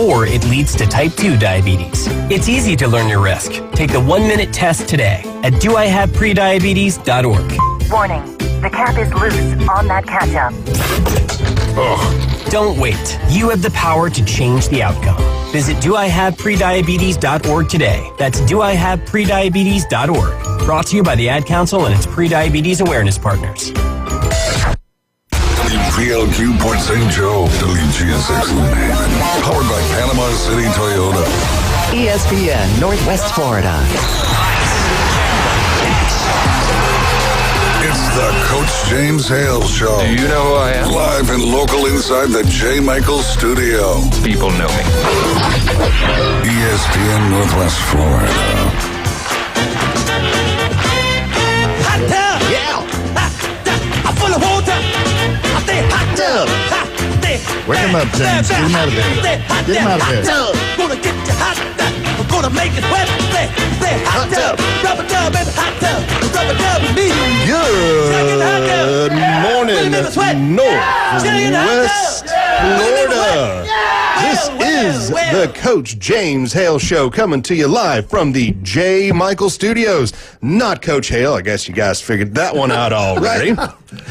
or it leads to type 2 diabetes. It's easy to learn your risk. Take the 1-minute test today at doihaveprediabetes.org. Warning, the cap is loose on that ketchup. Don't wait. You have the power to change the outcome. Visit doihaveprediabetes.org today. That's doihaveprediabetes.org. Brought to you by the Ad Council and its pre-diabetes awareness partners. PLQ Port St. Joe, WGSX Haven. Powered by Panama City Toyota. ESPN Northwest Florida. It's the Coach James Hale Show. Do you know who I am? Live and local inside the J. Michaels studio. People know me. ESPN Northwest Florida. Hot tub! Yeah! Hot tub! I'm full of water! I say hot tub! Hot tub! Wake him up, James. Get him out of bed. Get him out of bed. Gonna get you hot tub! I'm gonna make it wet! Say hot tub! Rubber dub, baby, hot tub! Rubber dub with me! Good morning, Northwest Florida. This is the Coach James Hale Show coming to you live from the J. Michael Studios. Not Coach Hale. I guess you guys figured that one out already.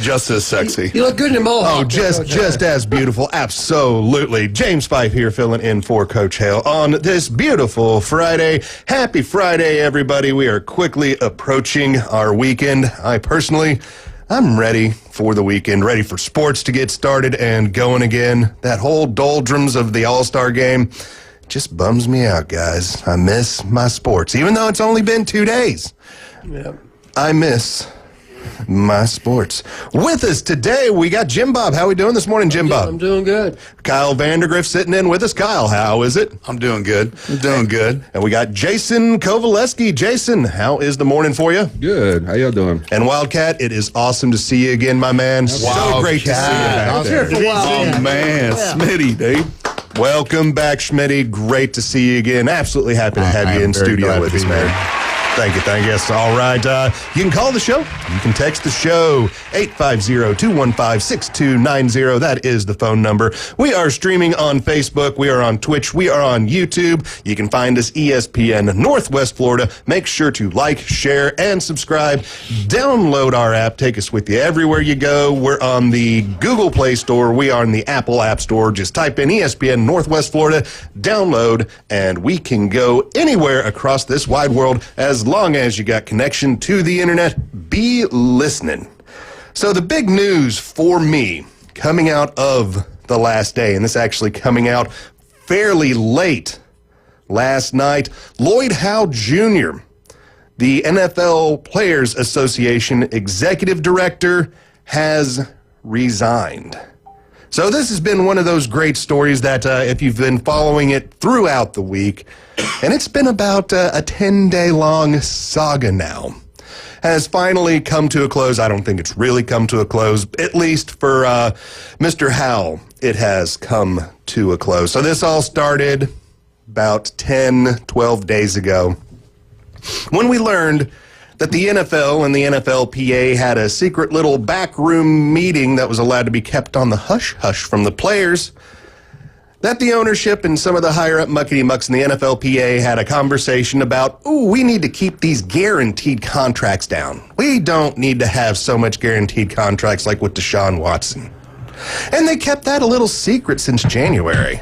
Just as sexy. You look good in your mohawk. Oh, just as beautiful. Absolutely. James Fife here filling in for Coach Hale on this beautiful Friday. Happy Friday, everybody. We are quickly approaching our weekend. I'm ready for the weekend, ready for sports to get started and going again. That whole doldrums of the All-Star game just bums me out, guys. I miss my sports, even though it's only been 2 days. Yep. I miss my sports. With us today, we got Jim Bob. How we doing this morning, Jim Bob? I'm doing good. Kyle Vandergriff sitting in with us. Kyle, how is it? I'm doing good. Good. And we got Jason Kovaleski. Jason, how is the morning for you? Good. How y'all doing? And Wildcat, it is awesome to see you again, my man. So great to see you back there. Oh, man. Smitty, dude. Welcome back, Schmitty. Great to see you again. Absolutely happy to have you in studio with us, man. Thank you. Yes, all right. You can call the show. You can text the show, 850-215-6290. That is the phone number. We are streaming on Facebook. We are on Twitch. We are on YouTube. You can find us ESPN Northwest Florida. Make sure to like, share, and subscribe. Download our app. Take us with you everywhere you go. We're on the Google Play Store. We are in the Apple App Store. Just type in ESPN Northwest Florida, download, and we can go anywhere across this wide world as long as you got connection to the internet. Be listening. So the big news for me coming out of the last day, and this actually coming out fairly late last night, Lloyd Hale Jr., the NFL Players Association executive director, has resigned. So this has been one of those great stories that if you've been following it throughout the week, and it's been about a 10-day-long saga now, has finally come to a close. I don't think it's really come to a close, at least for Mr. Hale, it has come to a close. So this all started about 10, 12 days ago when we learned that the NFL and the NFLPA had a secret little backroom meeting that was allowed to be kept on the hush-hush from the players, that the ownership and some of the higher-up muckety-mucks in the NFLPA had a conversation about, we need to keep these guaranteed contracts down. We don't need to have so much guaranteed contracts like with Deshaun Watson. And they kept that a little secret since January.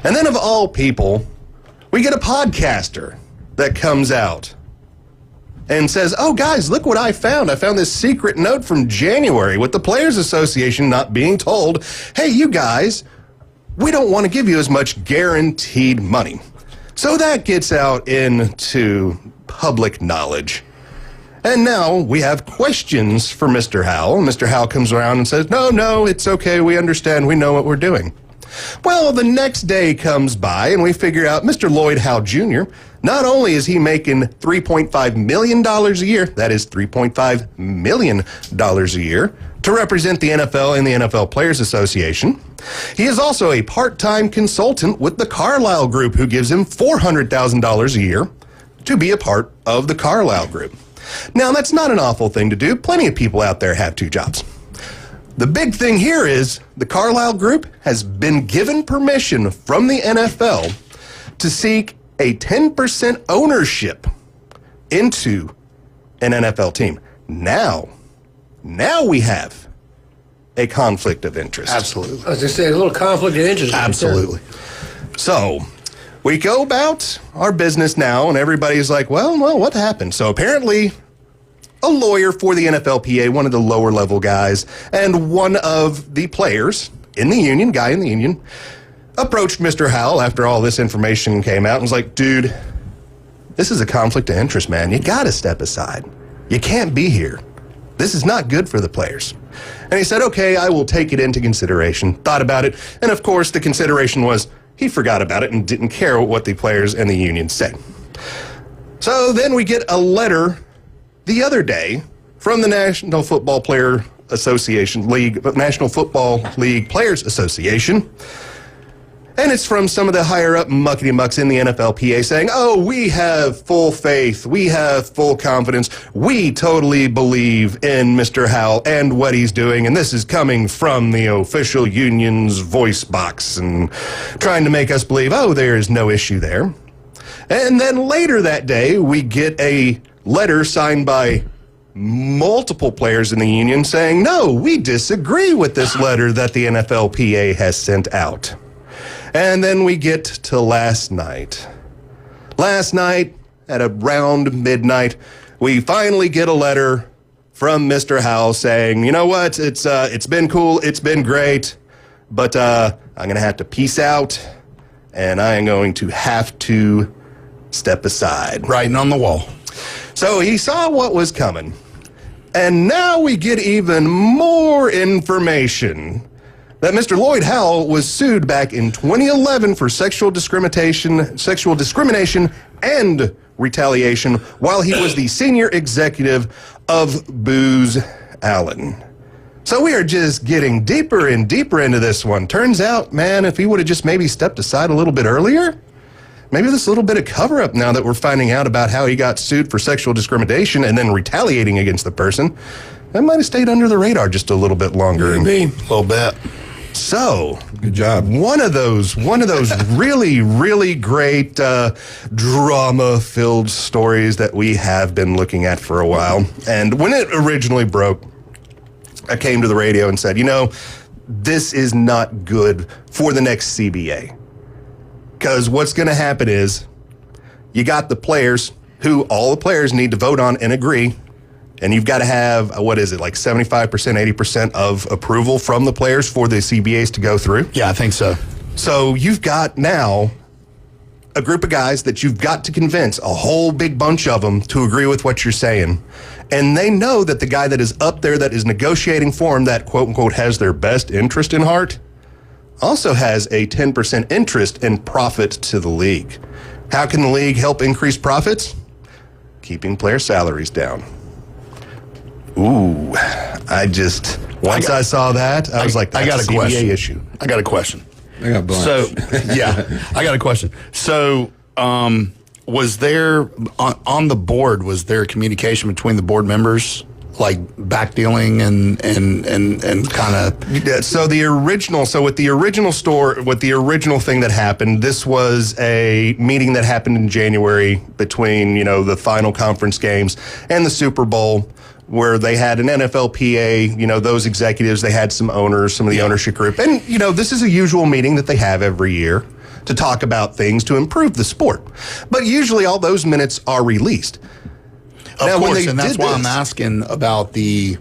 And then of all people, we get a podcaster that comes out and says, guys, look what I found. I found this secret note from January with the Players Association not being told, hey, you guys, we don't want to give you as much guaranteed money. So that gets out into public knowledge. And now we have questions for Mr. Hale. Mr. Hale comes around and says, no, it's okay. We understand. We know what we're doing. Well, the next day comes by and we figure out Mr. Lloyd Hale Jr., not only is he making $3.5 million a year, that is $3.5 million a year, to represent the NFL and the NFL Players Association, he is also a part-time consultant with the Carlyle Group, who gives him $400,000 a year to be a part of the Carlyle Group. Now, that's not an awful thing to do. Plenty of people out there have two jobs. The big thing here is the Carlisle Group has been given permission from the NFL to seek a 10% ownership into an NFL team. Now we have a conflict of interest. Absolutely. I was just saying, a little conflict of interest. Absolutely. So we go about our business now, and everybody's like, well, what happened? So apparently a lawyer for the NFLPA, one of the lower level guys, and one of the players in the union, approached Mr. Hale after all this information came out and was like, dude, this is a conflict of interest, man. You got to step aside. You can't be here. This is not good for the players. And he said, okay, I will take it into consideration. Thought about it. And of course, the consideration was he forgot about it and didn't care what the players and the union said. So then we get a letter the other day from the National Football Player Association National Football League Players Association. And it's from some of the higher-up muckety-mucks in the NFLPA saying, oh, we have full faith, we have full confidence, we totally believe in Mr. Hale and what he's doing, and this is coming from the official union's voice box and trying to make us believe, oh, there is no issue there. And then later that day, we get a letter signed by multiple players in the union saying, no, we disagree with this letter that the NFLPA has sent out. And then we get to last night. Last night, at around midnight, we finally get a letter from Mr. Hale saying, you know what, it's been cool, it's been great, but I'm going to have to peace out, and I am going to have to step aside. Writing on the wall. So he saw what was coming. And now we get even more information that Mr. Lloyd Hale was sued back in 2011 for sexual discrimination and retaliation while he was the senior executive of Booz Allen. So we are just getting deeper and deeper into this one. Turns out, man, if he would have just maybe stepped aside a little bit earlier, maybe this little bit of cover-up now that we're finding out about how he got sued for sexual discrimination and then retaliating against the person, that might have stayed under the radar just a little bit longer. Maybe. A little bit. So, good job. One of those really, really great drama-filled stories that we have been looking at for a while. And when it originally broke, I came to the radio and said, you know, this is not good for the next CBA. Because what's going to happen is you got the players who all the players need to vote on and agree. And you've got to have, what is it, like 75%, 80% of approval from the players for the CBAs to go through? Yeah, I think so. So you've got now a group of guys that you've got to convince, a whole big bunch of them, to agree with what you're saying. And they know that the guy that is up there that is negotiating for them, that quote-unquote has their best interest in heart, also has a 10% interest in profit to the league. How can the league help increase profits? Keeping player salaries down. Ooh, once I saw that, I was like, that's I got a a CBA question. issue. I got a question. I got blunt. So, yeah, I got a question. So, was there, on the board, was there communication between the board members, like backdealing and kind of? So with the original thing that happened, this was a meeting that happened in January between, the final conference games and the Super Bowl, where they had an NFLPA, those executives, they had some owners, some of the ownership group. And, this is a usual meeting that they have every year to talk about things to improve the sport. But usually all those minutes are released. Of course, and that's why I'm asking about the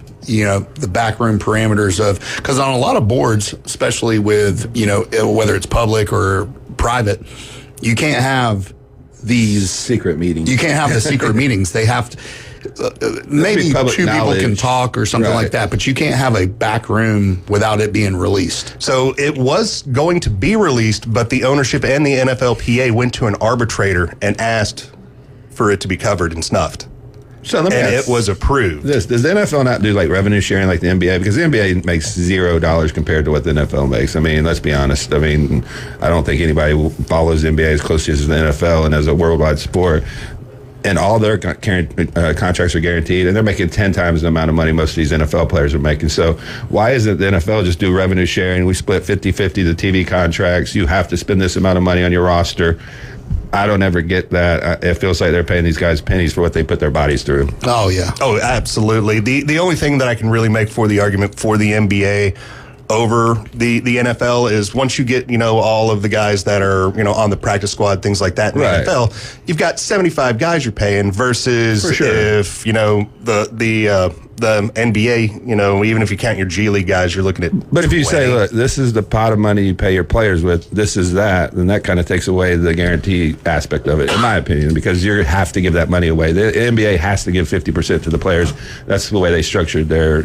backroom parameters of, because on a lot of boards, especially with, whether it's public or private, you can't have these secret meetings. You can't have the secret meetings. They have to. Maybe two people can talk or something like that, but you can't have a back room without it being released. So it was going to be released, but the ownership and the NFLPA went to an arbitrator and asked for it to be covered and snuffed. So let me ask, it was approved. Does the NFL not do like revenue sharing like the NBA? Because the NBA makes $0 compared to what the NFL makes. I mean, let's be honest. I mean, I don't think anybody follows the NBA as closely as the NFL and as a worldwide sport. and all their contracts are guaranteed, and they're making 10 times the amount of money most of these NFL players are making. So why isn't the NFL just do revenue sharing? We split 50-50 the TV contracts. You have to spend this amount of money on your roster. I don't ever get that. It feels like they're paying these guys pennies for what they put their bodies through. Oh, yeah. Oh, absolutely. The only thing that I can really make for the argument for the NBA over the NFL is once you get, all of the guys that are, on the practice squad, things like that in the NFL, you've got 75 guys you're paying versus if, the NBA, even if you count your G League guys, you're looking at But if you 20. say, look, this is the pot of money you pay your players with, this is that, then that kind of takes away the guarantee aspect of it, in my opinion, because you have to give that money away. The NBA has to give 50% to the players. That's the way they structured their,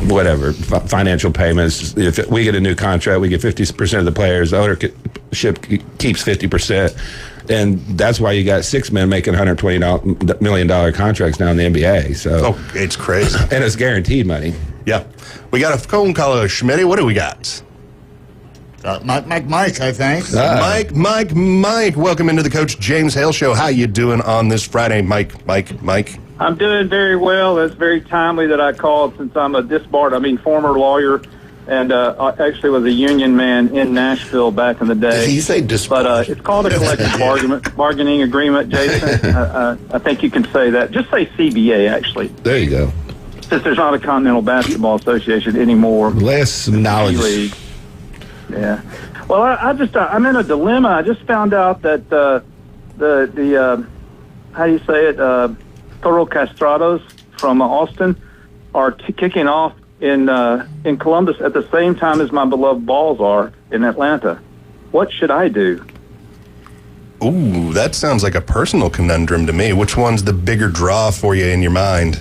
whatever, financial payments. If we get a new contract, we get 50% of the players. The ownership keeps 50%. And that's why you got 6 men making $120 million contracts now in the NBA. So it's crazy. And it's guaranteed money. Yeah. We got a phone caller, Schmitty. What do we got? Mike, I think. Mike. Welcome into the Coach James Hale Show. How you doing on this Friday, Mike? I'm doing very well. That's very timely that I called since I'm a former lawyer, and actually was a union man in Nashville back in the day. Did he say disbarred? But it's called a collective bargaining agreement, Jason. I think you can say that. Just say CBA, actually. There you go. Since there's not a Continental Basketball Association anymore. Less knowledge. League. Yeah. Well, I'm in a dilemma. I just found out that the how do you say it? Toro Castrados from Austin are kicking off in Columbus at the same time as my beloved Balls are in Atlanta. What should I do? Ooh, that sounds like a personal conundrum to me. Which one's the bigger draw for you in your mind?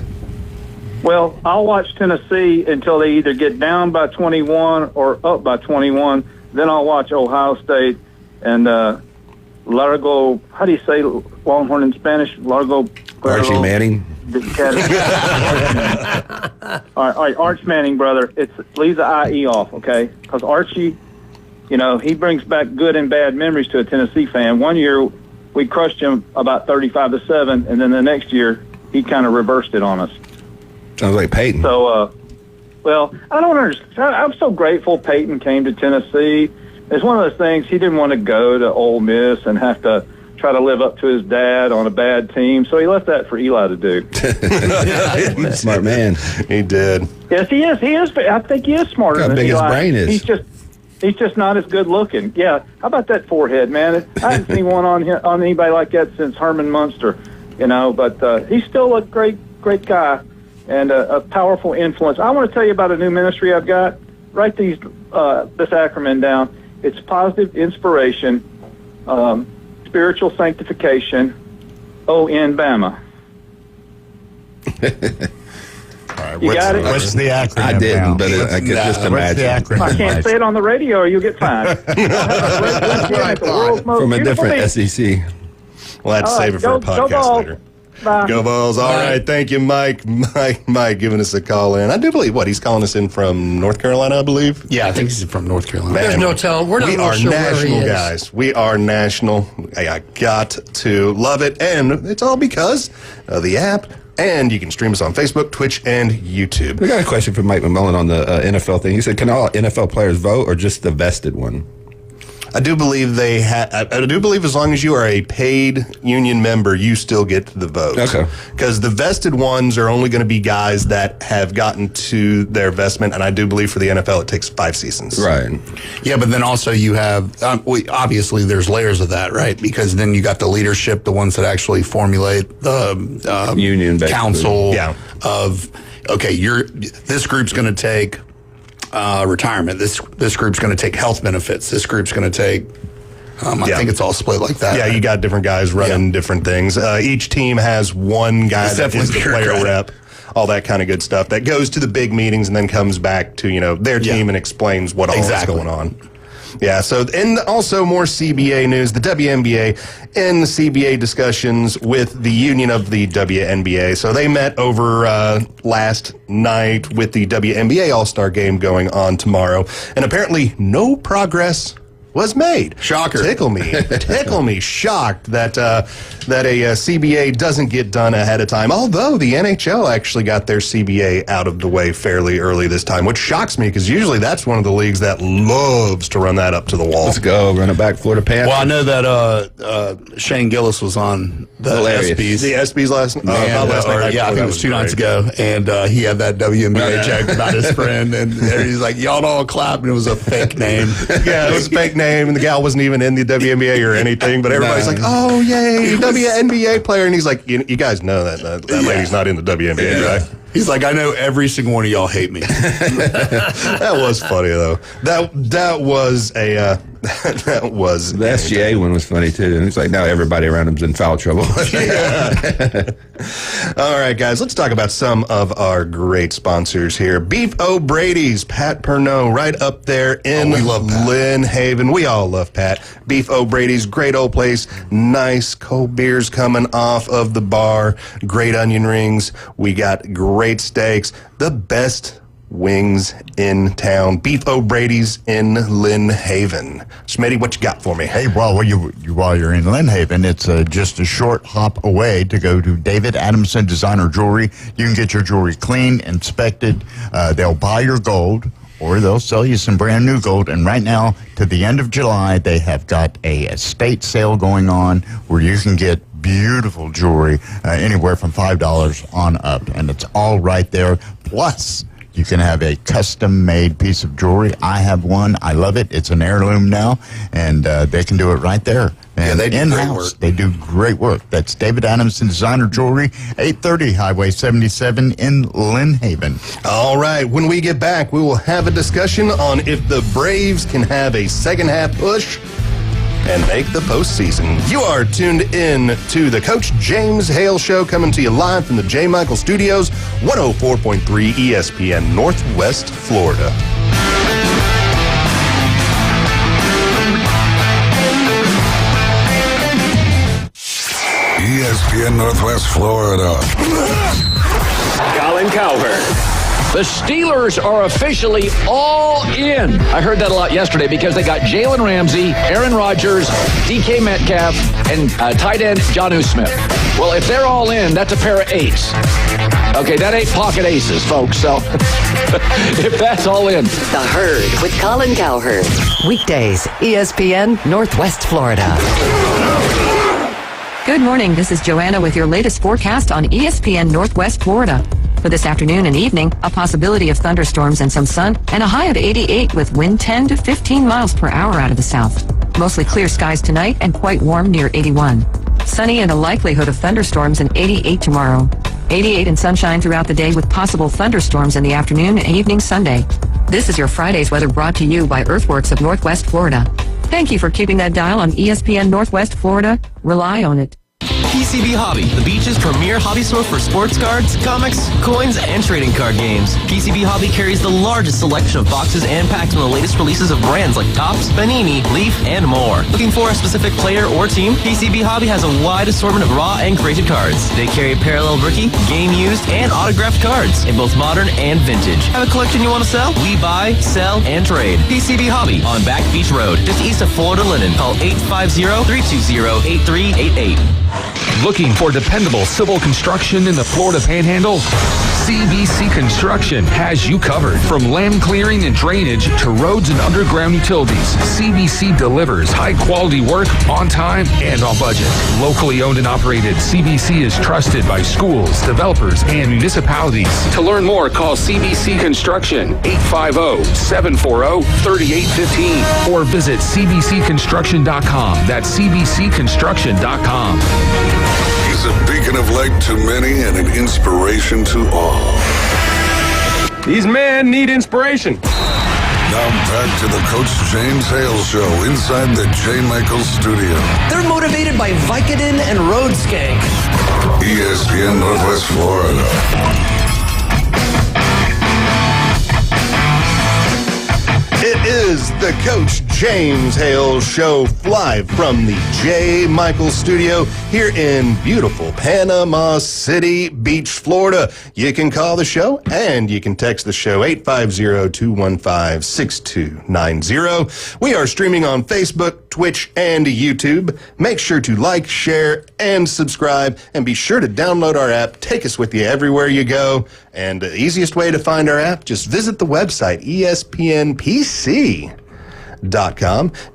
Well, I'll watch Tennessee until they either get down by 21 or up by 21. Then I'll watch Ohio State and Largo. How do you say Longhorn in Spanish? Largo. Archie Manning. All right, Arch Manning, brother. Leave the IE off, okay? Because Archie, he brings back good and bad memories to a Tennessee fan. One year, we crushed him about 35-7, and then the next year, he kind of reversed it on us. Sounds like Peyton. So, I don't understand. I'm so grateful Peyton came to Tennessee. It's one of those things, he didn't want to go to Ole Miss and have to try to live up to his dad on a bad team, so he left that for Eli to do. Smart man. He did. Yes, he is. I think he is smarter Look how than big Eli. his brain is. He's just not as good looking. Yeah. How about that forehead, man? I haven't seen one on anybody like that since Herman Munster. But he's still a great guy and a powerful influence. I want to tell you about a new ministry I've got. Write this acronym down. It's positive inspiration. Spiritual sanctification, ON Bama. All right, You got it? What's the acronym? I didn't, now? but I could just imagine. I can't say it on the radio or you'll get fined. From a different SEC. Well, let's save it for a podcast later. Bye. Go Balls. All right. Thank you, Mike. Mike giving us a call in. I do believe, he's calling us in from North Carolina, I believe? Yeah, I think he's from North Carolina. There's no telling. We're not We real are sure where he national is. guys. We are national. I got to love it. And it's all because of the app. And you can stream us on Facebook, Twitch, and YouTube. We got a question from Mike McMullen on the NFL thing. He said, can all NFL players vote or just the vested one? I do believe I do believe as long as you are a paid union member, you still get the vote. Okay. Because the vested ones are only going to be guys that have gotten to their vestment, and I do believe for the NFL it takes 5 seasons. Right. Yeah, but then also you have, obviously there's layers of that, right? Because then you got the leadership, the ones that actually formulate the union council Yeah. of, okay, this group's going to take retirement. This group's going to take health benefits. This group's going to take. I think it's all split like that. Yeah, you got different guys running different things. Each team has one guy that is the player rep, all that kind of good stuff that goes to the big meetings and then comes back to their team and explains what all is going on. Yeah, so, and also more CBA news, the WNBA and the CBA discussions with the union of the WNBA. So they met over last night with the WNBA All-Star Game going on tomorrow. And apparently no progress was made. Shocker. Tickle me shocked that a CBA doesn't get done ahead of time, although the NHL actually got their CBA out of the way fairly early this time, which shocks me because usually that's one of the leagues that loves to run that up to the wall. Let's go. Run it back, Florida Panthers. Well, I know that Shane Gillis was on the ESPYs. The ESPYs last night. I think it was 2 nights ago, and he had that WNBA joke about his friend, and he's like, y'all all clapped, and it was a fake name. Yeah, it was a fake name, and the gal wasn't even in the WNBA or anything, but everybody's like, oh, yay, WNBA player, and he's like, you guys know that lady's not in the WNBA, right? He's like, I know every single one of y'all hate me. That was funny though. That was a that was the SGA one was funny too. And it's like now everybody around him's in foul trouble. All right, guys, let's talk about some of our great sponsors here. Beef O'Brady's, Pat Pernod, right up there in Lynn Haven. We all love Pat. Beef O'Brady's, great old place. Nice cold beers coming off of the bar. Great onion rings. We got great steaks. The best wings in town. Beef O'Brady's in Lynn Haven. Smitty, what you got for me? Hey, while you're in Lynn Haven, it's just a short hop away to go to David Adamson Designer Jewelry. You can get your jewelry cleaned, inspected. They'll buy your gold, or they'll sell you some brand new gold. And right now, to the end of July, they have got a estate sale going on where you can get beautiful jewelry, anywhere from $5 on up. And it's all right there. Plus, you can have a custom-made piece of jewelry. I have one. I love it. It's an heirloom now, and they can do it right there. And they do in-house, great work. They do great work. That's David Adamson Designer Jewelry, 830 Highway 77 in Lynn Haven. All right. When we get back, we will have a discussion on if the Braves can have a second-half push and make the postseason. You are tuned in to the Coach James Hale Show, coming to you live from the J. Michael Studios, 104.3 ESPN, Northwest Florida. ESPN Northwest Florida. Colin Cowherd. The Steelers are officially all in. I heard that a lot yesterday because they got Jalen Ramsey, Aaron Rodgers, DK Metcalf, and tight end Jonnu Smith. Well, if they're all in, that's a pair of eights. Okay, that ain't pocket aces, folks. So if that's all in. The Herd with Colin Cowherd. Weekdays, ESPN Northwest Florida. Good morning. This is Joanna with your latest forecast on ESPN Northwest Florida. For this afternoon and evening, a possibility of thunderstorms and some sun, and a high of 88 with wind 10 to 15 miles per hour out of the south. Mostly clear skies tonight and quite warm near 81. Sunny and a likelihood of thunderstorms and 88 tomorrow. 88 and sunshine throughout the day with possible thunderstorms in the afternoon and evening Sunday. This is your Friday's weather brought to you by Earthworks of Northwest Florida. Thank you for keeping that dial on ESPN Northwest Florida. Rely on it. PCB Hobby, the beach's premier hobby store for sports cards, comics, coins, and trading card games. PCB Hobby carries the largest selection of boxes and packs from the latest releases of brands like Topps, Panini, Leaf, and more. Looking for a specific player or team? PCB Hobby has a wide assortment of raw and graded cards. They carry parallel rookie, game used, and autographed cards in both modern and vintage. Have a collection you want to sell? We buy, sell, and trade. PCB Hobby on Back Beach Road, just east of Florida Linen. Call 850-320-8388. Looking for dependable civil construction in the Florida Panhandle? CBC Construction has you covered. From land clearing and drainage to roads and underground utilities, CBC delivers high-quality work on time and on budget. Locally owned and operated, CBC is trusted by schools, developers, and municipalities. To learn more, call CBC Construction, 850-740-3815, or visit cbcconstruction.com. That's cbcconstruction.com. He's a beacon of light to many and an inspiration to all. These men need inspiration. Now back to the Coach James Hale Show inside the J. Michael Studio. They're motivated by Vicodin and Road Skank. ESPN Northwest Florida. It is the Coach James Hale Show, live from the J. Michael Studio here in beautiful Panama City Beach, Florida. You can call the show and you can text the show 850-215-6290. We are streaming on Facebook, Twitch, and YouTube. Make sure to like, share, and subscribe, and be sure to download our app. Take us with you everywhere you go. And the easiest way to find our app, just visit the website, ESPNPC.com.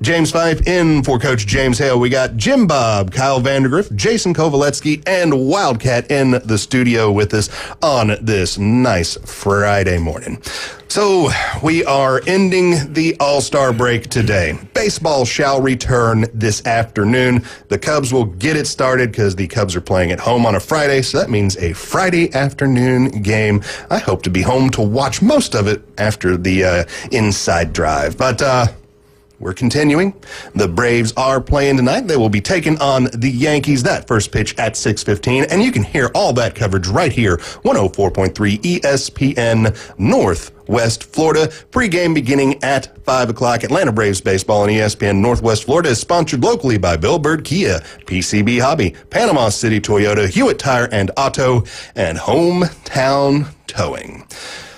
James Fife in for Coach James Hale. We got Jim Bob, Kyle Vandergriff, Jason Kovaletsky, and Wildcat in the studio with us on this nice Friday morning. So we are ending the All-Star break today. Baseball shall return this afternoon. The Cubs will get it started because the Cubs are playing at home on a Friday, so that means a Friday afternoon game. I hope to be home to watch most of it after the inside drive. But we're continuing. The Braves are playing tonight. They will be taking on the Yankees. That first pitch at 6:15, and you can hear all that coverage right here, 104.3 ESPN Northwest Florida. Pre-game beginning at 5 o'clock. Atlanta Braves baseball on ESPN Northwest Florida is sponsored locally by Bill Bird Kia, PCB Hobby, Panama City Toyota, Hewitt Tire and Auto, and Hometown Towing.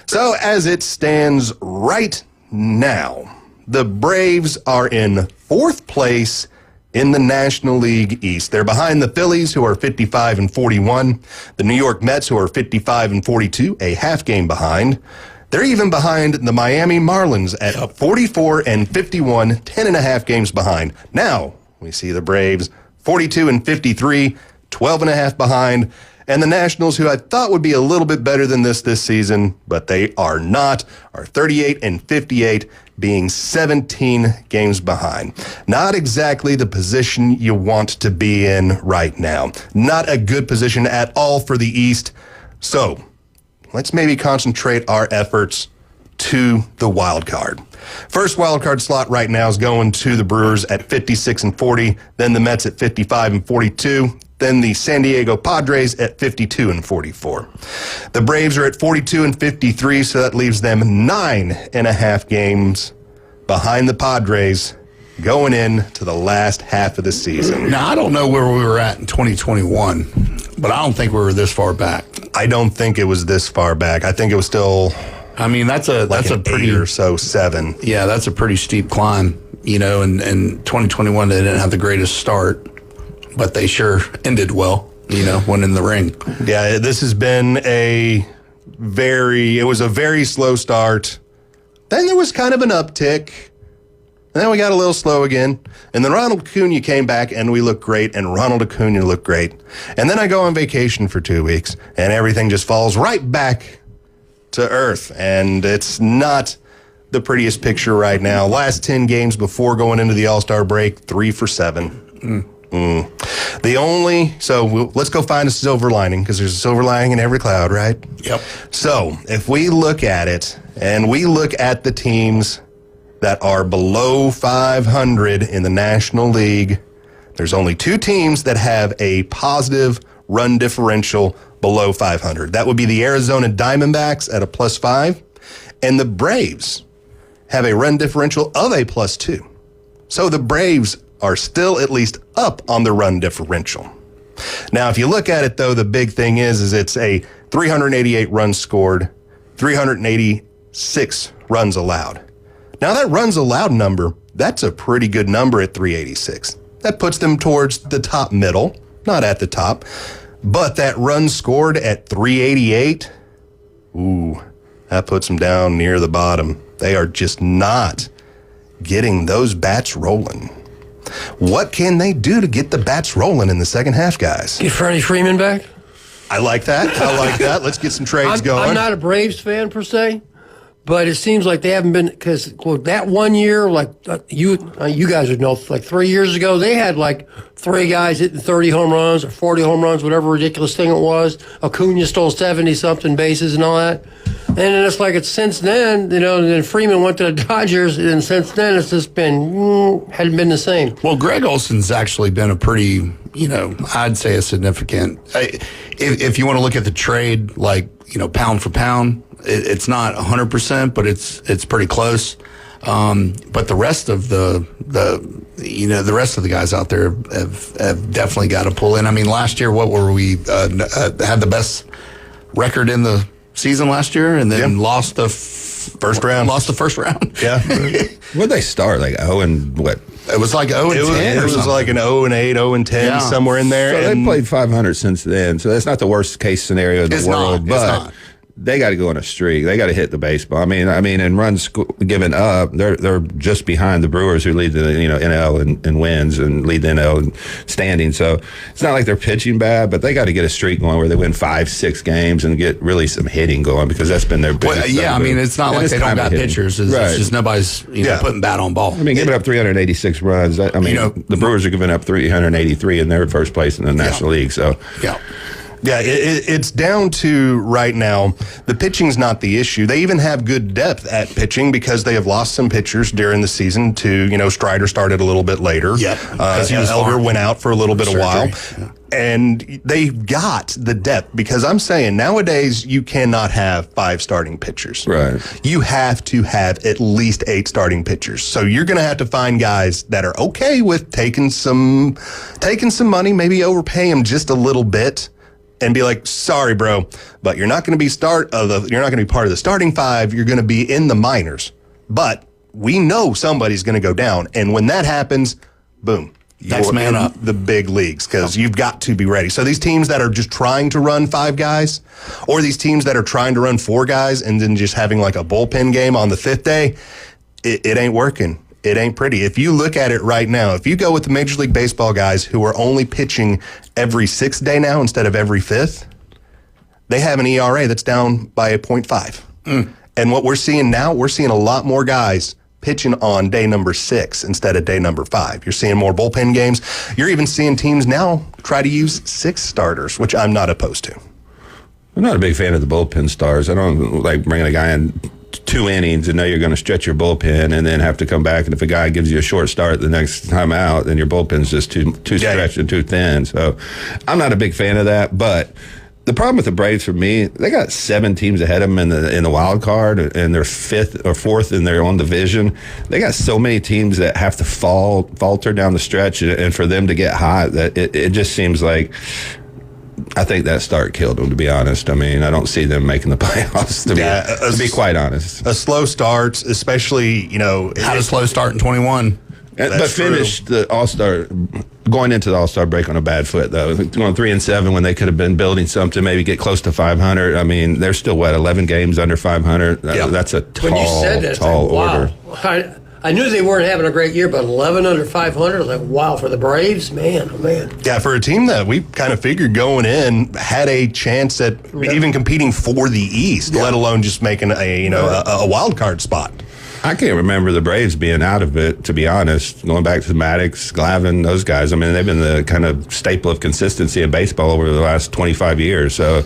So as it stands right now, the Braves are in fourth place in the National League East. They're behind the Phillies, who are 55 and 41. The New York Mets, who are 55 and 42, a half game behind. They're even behind the Miami Marlins at 44 and 51, 10 and a half games behind. Now we see the Braves 42 and 53, 12 and a half behind. And the Nationals, who I thought would be a little bit better than this season, but they are not, are 38 and 58, being 17 games behind. Not exactly the position you want to be in right now. Not a good position at all for the East. So let's maybe concentrate our efforts to the wild card. First wild card slot right now is going to the Brewers at 56 and 40, then the Mets at 55 and 42. Then the San Diego Padres at 52 and 44. The Braves are at 42 and 53, so that leaves them 9.5 games behind the Padres going into the last half of the season. Now, I don't know where we were at in 2021, but I don't think we were this far back. I don't think it was this far back. I think it was still, I mean, that's a pretty, 8 or so, 7. Yeah, that's a pretty steep climb, you know, and 2021 they didn't have the greatest start, but they sure ended well, you know, went in the ring. Yeah, this has been it was a very slow start. Then there was kind of an uptick. And then we got a little slow again. And then Ronald Acuna came back and we looked great. And Ronald Acuna looked great. And then I go on vacation for 2 weeks and everything just falls right back to earth. And it's not the prettiest picture right now. Last 10 games before going into the All-Star break, 3 for 7. Let's go find a silver lining, because there's a silver lining in every cloud, right? Yep. So if we look at it and we look at the teams that are below 500 in the National League, there's only 2 teams that have a positive run differential below 500. That would be the Arizona Diamondbacks at a +5, and the Braves have a run differential of a +2. So the Braves are still at least up on the run differential. Now, if you look at it, though, the big thing is it's a 388 runs scored, 386 runs allowed. Now, that runs allowed number, that's a pretty good number at 386. That puts them towards the top middle, not at the top. But that run scored at 388, that puts them down near the bottom. They are just not getting those bats rolling. What can they do to get the bats rolling in the second half, guys? Get Freddie Freeman back? I like that. Let's get some trades going. I'm not a Braves fan per se, but it seems like they haven't been, because that 1 year, like you guys would know, like 3 years ago, they had like 3 guys hitting 30 home runs or 40 home runs, whatever ridiculous thing it was. Acuna stole 70-something bases and all that. And then it's like since then, you know, then Freeman went to the Dodgers, and since then it's just been, hadn't been the same. Well, Greg Olson's actually been a pretty, you know, I'd say a significant, if you want to look at the trade, like, you know, pound for pound, it's not 100%, but it's pretty close. But the rest of the rest of the guys out there have definitely got to pull in. I mean, last year, what were we had the best record in the season last year, and then lost the first round. Lost the first round. Yeah. What'd they start? Like 0 and what? It was like 0 and 10. It was like an 0 and 8, 0 and 10, somewhere in there. So they played 500 since then. So that's not the worst case scenario in the world, but they got to go on a streak. They got to hit the baseball. I mean, and runs given up, they're just behind the Brewers, who lead the NL in wins and lead the NL in standing. So it's not like they're pitching bad, but they got to get a streak going where they win 5-6 games and get really some hitting going, because that's been their biggest. Well, I mean, it's not like they don't got pitchers. It's just nobody's putting bat on ball. I mean, giving up 386 runs. The Brewers are giving up 383, and they're first place in the National League. So Yeah, it's down to right now, the pitching's not the issue. They even have good depth at pitching because they have lost some pitchers during the season to, Strider started a little bit later. Elder went out for a little bit of while. Yeah. And they've got the depth, because I'm saying nowadays you cannot have 5 starting pitchers. Right. You have to have at least 8 starting pitchers. So you're going to have to find guys that are okay with taking some money, maybe overpay them just a little bit, and be like, sorry, bro, but you're not going to be part of the starting 5. You're going to be in the minors. But we know somebody's going to go down, and when that happens, boom, next man up, the big leagues, because you've got to be ready. So these teams that are just trying to run 5 guys, or these teams that are trying to run 4 guys and then just having like a bullpen game on the 5th day, it ain't working. It ain't pretty. If you look at it right now, if you go with the Major League Baseball guys who are only pitching every 6th day now instead of every 5th, they have an ERA that's down by a 0.5. And what we're seeing now, we're seeing a lot more guys pitching on day number 6 instead of day number 5. You're seeing more bullpen games. You're even seeing teams now try to use 6 starters, which I'm not opposed to. I'm not a big fan of the bullpen stars. I don't like bringing a guy in 2 innings and know you're going to stretch your bullpen and then have to come back. And if a guy gives you a short start the next time out, then your bullpen's just too stretched and too thin. So I'm not a big fan of that. But the problem with the Braves for me, they got 7 teams ahead of them in the wild card, and they're 5th or 4th in their own division. They got so many teams that have to falter down the stretch, and for them to get hot, that it just seems like, I think that start killed them, to be honest. I mean, I don't see them making the playoffs, to be quite honest. A slow start, especially, had a slow start in 21. But finished the All-Star, going into the All-Star break on a bad foot, though. Going 3-7 when they could have been building something, maybe get close to 500. I mean, they're still, 11 games under 500? That's a tall order. I knew they weren't having a great year, but 11 under 500, I was like, wow, for the Braves, man, oh man. Yeah, for a team that we kind of figured going in had a chance at even competing for the East, let alone just making a wild card spot. I can't remember the Braves being out of it, to be honest. Going back to Maddox, Glavine, those guys. I mean, they've been the kind of staple of consistency in baseball over the last 25 years. So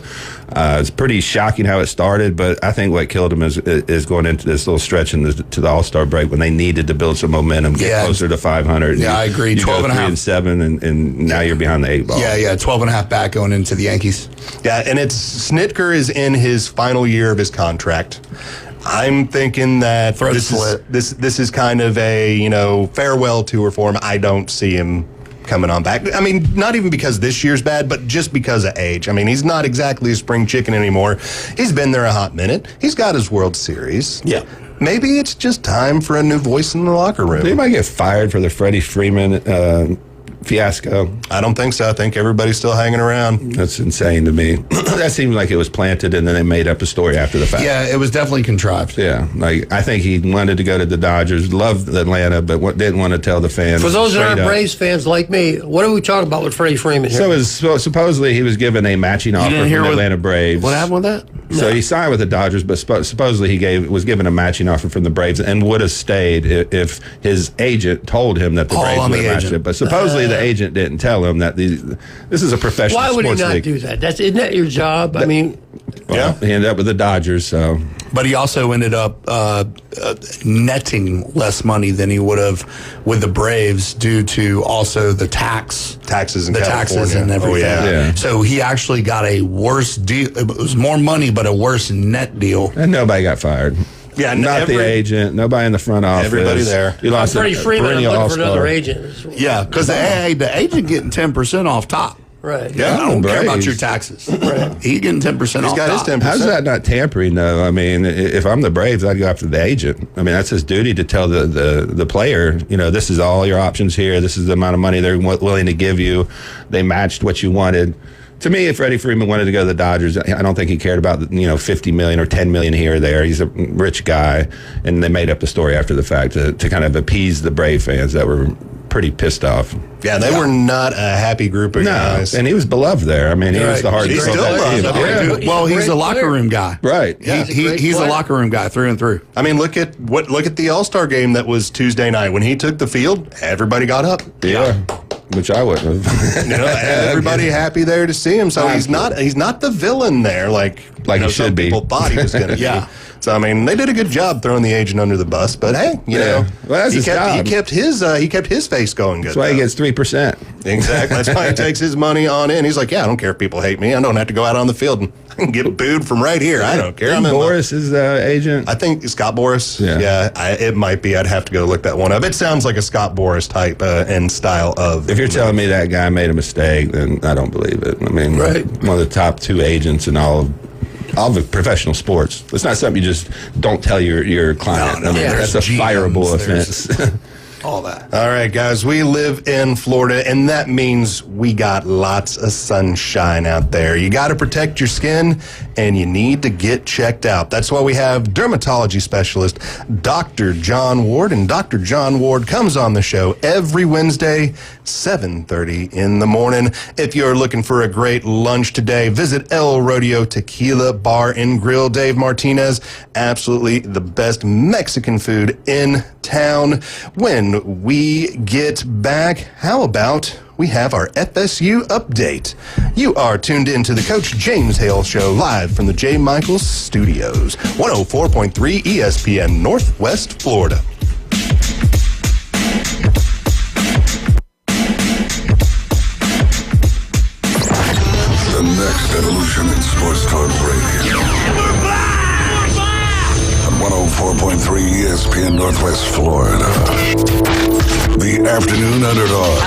it's pretty shocking how it started. But I think what killed them is going into this little stretch to the All-Star break when they needed to build some momentum, get closer to 500. Yeah, I agree. 12 and a half. 3-7, and now you're behind the 8 ball. Yeah, 12 and a half back going into the Yankees. Yeah, and Snitker is in his final year of his contract. I'm thinking that this is kind of a farewell tour for him. I don't see him coming on back. I mean, not even because this year's bad, but just because of age. I mean, he's not exactly a spring chicken anymore. He's been there a hot minute. He's got his World Series. Yeah. Maybe it's just time for a new voice in the locker room. They might get fired for the Freddie Freeman fiasco. I don't think so. I think everybody's still hanging around. That's insane to me. That seemed like it was planted and then they made up a story after the fact. Yeah, it was definitely contrived. Yeah, like I think he wanted to go to the Dodgers, loved Atlanta, but didn't want to tell the fans. For those that aren't Braves fans like me, what are we talking about with Freddie Freeman here? So supposedly he was given a matching offer from the Atlanta Braves. What happened with that? So he signed with the Dodgers, but supposedly he was given a matching offer from the Braves and would have stayed if his agent told him that the Braves would have matched it. But supposedly the agent didn't tell him that this is a professional sports league. Why would he not do that? Isn't that your job? I mean, he ended up with the Dodgers. So, but he also ended up netting less money than he would have with the Braves due to also the taxes in California. And everything. Oh, yeah. So he actually got a worse deal. It was more money, but a worse net deal. And nobody got fired. Yeah, not the agent, nobody in the front office. Everybody there. You lost Freddie Freeman and look for another all-star. agent. Yeah, because the agent getting 10% off top. Right. Yeah, I don't care about Braves. your taxes. Right. He's getting 10% off got his top. 10%. How's that not tampering, though? I mean, if I'm the Braves, I'd go after the agent. I mean, that's his duty to tell the player, this is all your options here. This is the amount of money they're willing to give you. They matched what you wanted. To me, if Freddie Freeman wanted to go to the Dodgers, I don't think he cared about $50 million or $10 million here or there. He's a rich guy, and they made up the story after the fact to kind of appease the Brave fans that were pretty pissed off. Yeah, they were not a happy group of guys. And he was beloved there. I mean, he was the heart. He's still loved. Well, he's a locker room guy. Right. Yeah, he's a locker room guy through and through. I mean, look at the All-Star game that was Tuesday night. When he took the field, everybody got up. Yeah. Which I wouldn't have. Everybody happy there to see him. So he's not the villain there like he should be. People thought he was going to Yeah. be. So I mean, they did a good job throwing the agent under the bus. But hey, well, that's his job. He kept his face going good. That's why he gets 3%. Exactly. That's why he takes his money on in. He's like, yeah, I don't care if people hate me. I don't have to go out on the field and get booed from right here. I don't care. Boris is agent. I think Scott Boris. Yeah. It might be. I'd have to go look that one up. It sounds like a Scott Boris type and style of. If you're telling me that guy made a mistake, then I don't believe it. I mean, one of the top 2 agents in all of professional sports. It's not something you just don't tell your client. No, I mean, that's a fireable offense. All that. All right, guys, we live in Florida, and that means we got lots of sunshine out there. You got to protect your skin, and you need to get checked out. That's why we have dermatology specialist Dr. John Ward, and Dr. John Ward comes on the show every Wednesday, 7:30 in the morning. If you're looking for a great lunch today, visit El Rodeo Tequila Bar and Grill. Dave Martinez, absolutely the best Mexican food in town. When we get back, how about we have our FSU update? You are tuned in to the Coach James Hale Show live from the J. Michaels Studios, 104.3 ESPN Northwest Florida. The next evolution in sports talk radio. On 104.3 ESPN Northwest Florida. The Afternoon Underdog.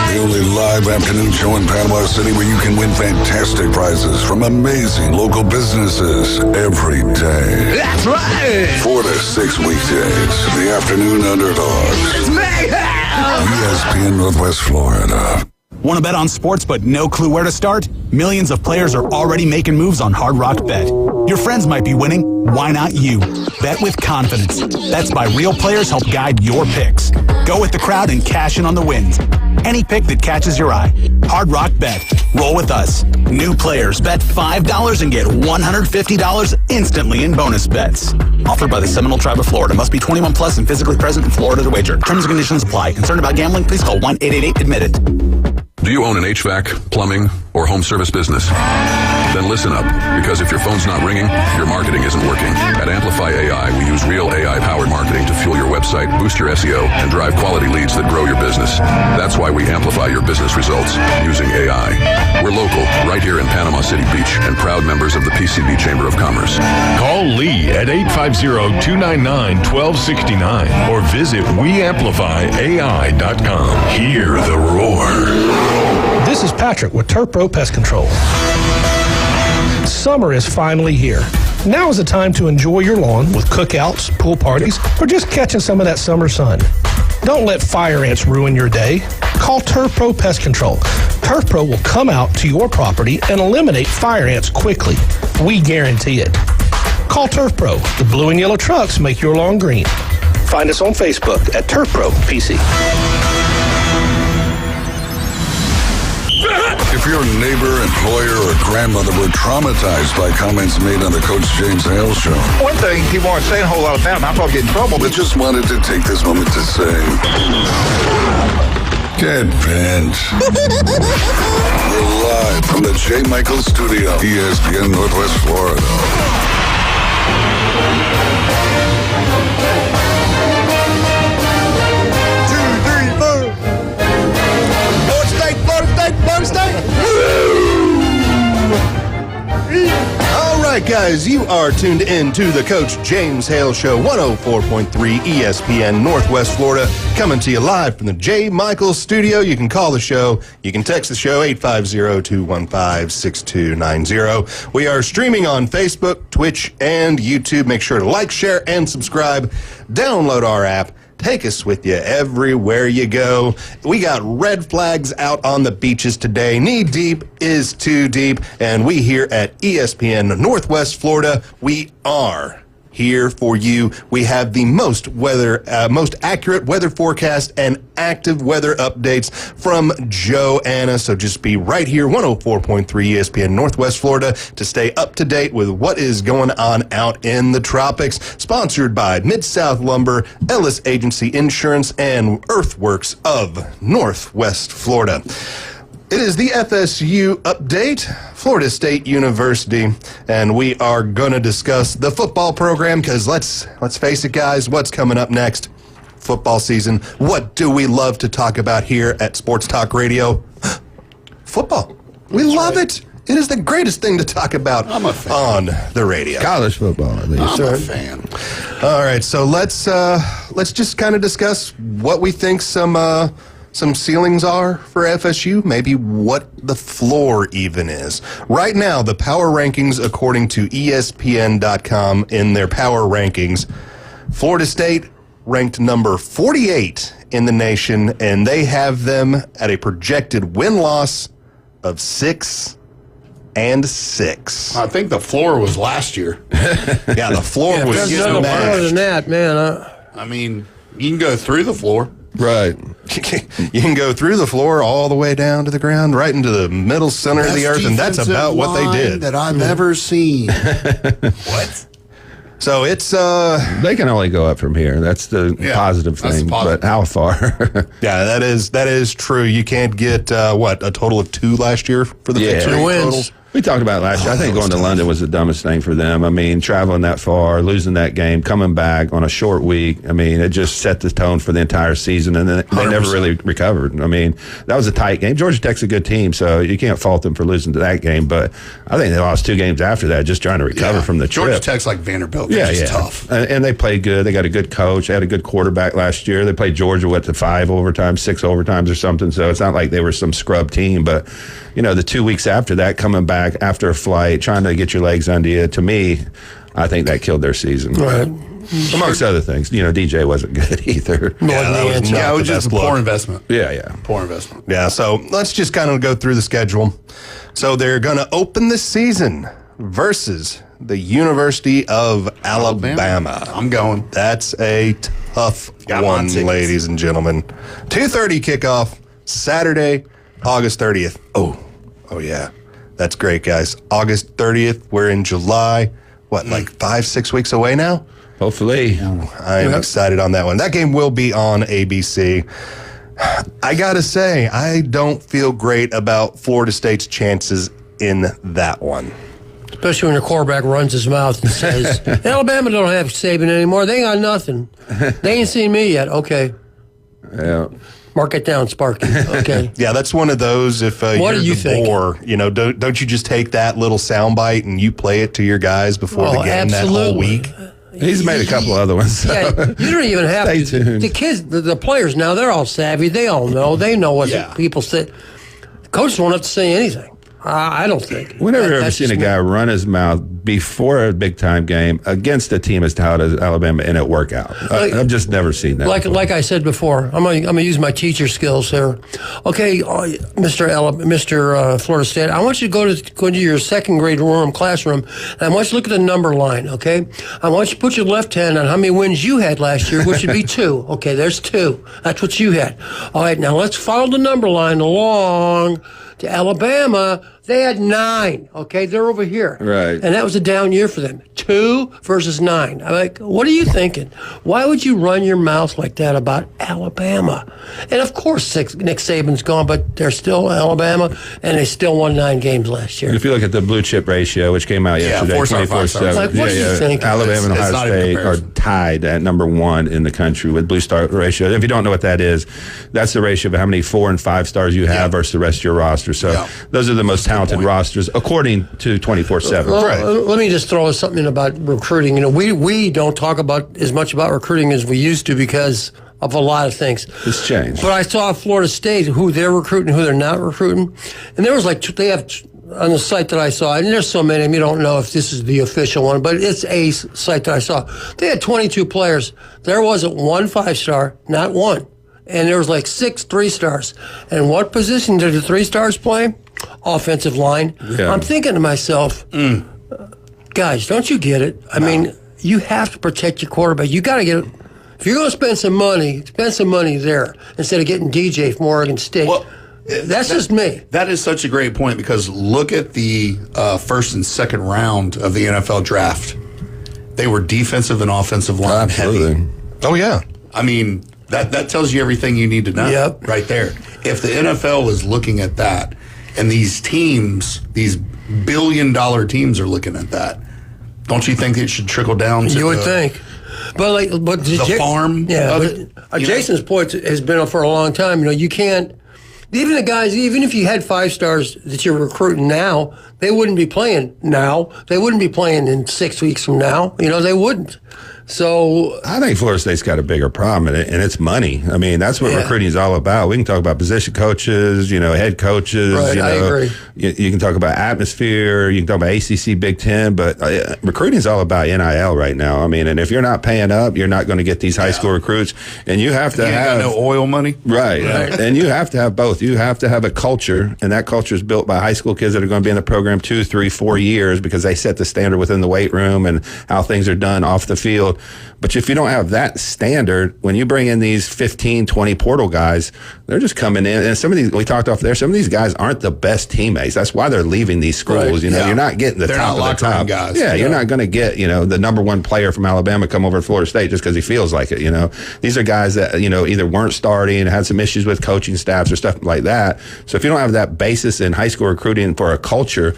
The only live afternoon show in Panama City where you can win fantastic prizes from amazing local businesses every day. That's right. 4 to 6 weekdays. The Afternoon Underdogs. It's mayhem. ESPN Northwest Florida. Want to bet on sports but no clue where to start? Millions of players are already making moves on Hard Rock Bet. Your friends might be winning. Why not you? Bet with confidence. Bets by real players help guide your picks. Go with the crowd and cash in on the wins. Any pick that catches your eye. Hard Rock Bet. Roll with us. New players bet $5 and get $150 instantly in bonus bets. Offered by the Seminole Tribe of Florida. Must be 21 plus and physically present in Florida to wager. Terms and conditions apply. Concerned about gambling? Please call 1-888-ADMIT-IT. Do you own an HVAC, plumbing, or home service business? Then listen up, because if your phone's not ringing, your marketing isn't working. At Amplify AI, we use real AI-powered marketing to fuel your website, boost your SEO, and drive quality leads that grow your business. That's why we amplify your business results using AI. We're local, right here in Panama City Beach, and proud members of the PCB Chamber of Commerce. Call Lee at 850-299-1269 or visit weamplifyai.com. Hear the roar. This is Patrick with Turf Pro Pest Control. Summer is finally here. Now is the time to enjoy your lawn with cookouts, pool parties, or just catching some of that summer sun. Don't let fire ants ruin your day. Call Turf Pro Pest Control. Turf Pro will come out to your property and eliminate fire ants quickly. We guarantee it. Call Turf Pro. The blue and yellow trucks make your lawn green. Find us on Facebook at Turf Pro PC. If your neighbor, employer, or grandmother were traumatized by comments made on the Coach James Hale Show. One thing, people aren't saying a whole lot about them. I'll probably get in trouble. But just wanted to take this moment to say, get bent. We're live from the J. Michaels Studio, ESPN Northwest Florida. All right, right, guys, you are tuned in to the Coach James Hale Show, 104.3 ESPN Northwest Florida, coming to you live from the J. Michael studio. You can call the show. You can text the show, 850-215-6290. We are streaming on Facebook, Twitch, and YouTube. Make sure to like, share, and subscribe. Download our app. Take us with you everywhere you go. We got red flags out on the beaches today. Knee deep is too deep. And we here at ESPN Northwest Florida, we are here for you. We have the most accurate weather forecast and active weather updates from Joanna. So just be right here, 104.3 ESPN Northwest Florida, to stay up to date with what is going on out in the tropics. Sponsored by Mid-South Lumber, Ellis Agency Insurance, and Earthworks of Northwest Florida. It is the FSU update, Florida State University, and we are going to discuss the football program because let's face it, guys, what's coming up next? Football season. What do we love to talk about here at Sports Talk Radio? Football. We love it. It is the greatest thing to talk about on the radio. College football, at least. I'm a fan. All right, so let's just kind of discuss what we think some ceilings are for FSU, maybe what the floor even is. Right now, the power rankings, according to ESPN.com, in their power rankings, Florida State ranked number 48 in the nation, and they have them at a projected win-loss of 6-6. I think the floor was last year. Yeah, the floor was more than that, man. I mean, you can go through the floor. Right. You can go through the floor all the way down to the ground, right into the middle center of the earth, and that's about what they did. That I've ever seen. What? So it's they can only go up from here. That's the positive thing. But how far? Yeah, that is true. You can't get a total of 2 last year for the victory totals. We talked about it last year. I think going to London was the dumbest thing for them. I mean, traveling that far, losing that game, coming back on a short week. I mean, it just set the tone for the entire season, and then they never really recovered. I mean, that was a tight game. Georgia Tech's a good team, so you can't fault them for losing to that game. But I think they lost 2 games after that, just trying to recover from the trip. Georgia Tech's like Vanderbilt. They're just tough. And they played good. They got a good coach. They had a good quarterback last year. They played Georgia, to 5 overtimes, 6 overtimes or something. So it's not like they were some scrub team. But, the 2 weeks after that, coming back after a flight, trying to get your legs under you, to me, I think that killed their season. Right. Amongst other things. DJ wasn't good either. It was just a poor investment. Yeah. Poor investment. Yeah, so let's just kind of go through the schedule. So they're going to open the season versus the University of Alabama. I'm going. That's a tough one, ladies and gentlemen. 2:30 kickoff, Saturday, August 30th. Oh yeah. That's great, guys. August 30th. We're in July. What, like 5-6 weeks away now? Hopefully. I am excited on that one. That game will be on ABC. I got to say, I don't feel great about Florida State's chances in that one. Especially when your quarterback runs his mouth and says, Alabama don't have Saban anymore. They got nothing. They ain't seen me yet. Okay. Yeah. Mark it down, Sparky. Okay. Yeah, that's one of those. If what you're do you the think? bore, don't you just take that little soundbite and you play it to your guys before the game that whole week? He's made a couple other ones. So. Yeah, you don't even have Stay to. tuned. The kids, the players now, they're all savvy. They all know. They know what the people say. The coaches won't have to say anything. I don't think. We never ever seen a guy run his mouth before a big-time game against a team as talented as Alabama and it work out. I've just never seen that. Like I said before, I'm gonna use my teacher skills here. Okay, Mr. Florida State, I want you to go to your second grade classroom, and I want you to look at the number line. Okay, I want you to put your left hand on how many wins you had last year, which would be 2. Okay, there's 2. That's what you had. All right, now let's follow the number line along to Alabama. They had 9. Okay, they're over here. Right. And that was a down year for them. 2 versus 9. I'm like, what are you thinking? Why would you run your mouth like that about Alabama? And of course, Nick Saban's gone, but they're still Alabama, and they still won 9 games last year. If you look at the blue chip ratio, which came out yesterday, 24/7. Like, what do you think? Alabama and Ohio State are tied at number 1 in the country with blue star ratio. If you don't know what that is, that's the ratio of how many 4 and 5 stars you have versus the rest of your roster. So those are the most talented talented rosters, according to 24/7. Let me just throw something in about recruiting. You know, we don't talk about as much about recruiting as we used to because of a lot of things. It's changed. But I saw Florida State, who they're recruiting, who they're not recruiting. And there was they have, on the site that I saw, and there's so many, you don't know if this is the official one, but it's a site that I saw. They had 22 players. There wasn't one 5-star, not one. And there was 6 3-stars. And what position did the 3-stars play? Offensive line. Yeah. I'm thinking to myself, guys, don't you get it? I mean, you have to protect your quarterback. You got to get it. If you're going to spend some money there instead of getting DJ from Oregon State. Well, that's just me. That is such a great point because look at the first and second round of the NFL draft. They were defensive and offensive line heavy. Oh, yeah. I mean, that tells you everything you need to know right there. If the NFL was looking at that and these teams, these billion-dollar teams are looking at that, don't you think it should trickle down to You would think. But the farm? Yeah, but Jason's point has been for a long time. You know, you can't. Even the guys, even if you had 5-stars that you're recruiting now, they wouldn't be playing now. They wouldn't be playing in 6 weeks from now. You know, they wouldn't. So I think Florida State's got a bigger problem, and it's money. I mean, that's what recruiting is all about. We can talk about position coaches, head coaches. Right, I agree. You can talk about atmosphere. You can talk about ACC, Big Ten, but recruiting is all about NIL right now. I mean, and if you're not paying up, you're not going to get these high school recruits, and you have to have no oil money, right? And you have to have both. You have to have a culture, and that culture is built by high school kids that are going to be in the program 2, 3, 4 years because they set the standard within the weight room and how things are done off the field. But if you don't have that standard, when you bring in these 15, 20 portal guys, they're just coming in. And some of these, we talked off there, some of these guys aren't the best teammates. That's why they're leaving these schools. Right. You're not getting the They're top not of the top guys. Yeah, you're not going to get, the number one player from Alabama come over to Florida State just because he feels like it. These are guys that, either weren't starting, had some issues with coaching staffs or stuff like that. So if you don't have that basis in high school recruiting for a culture,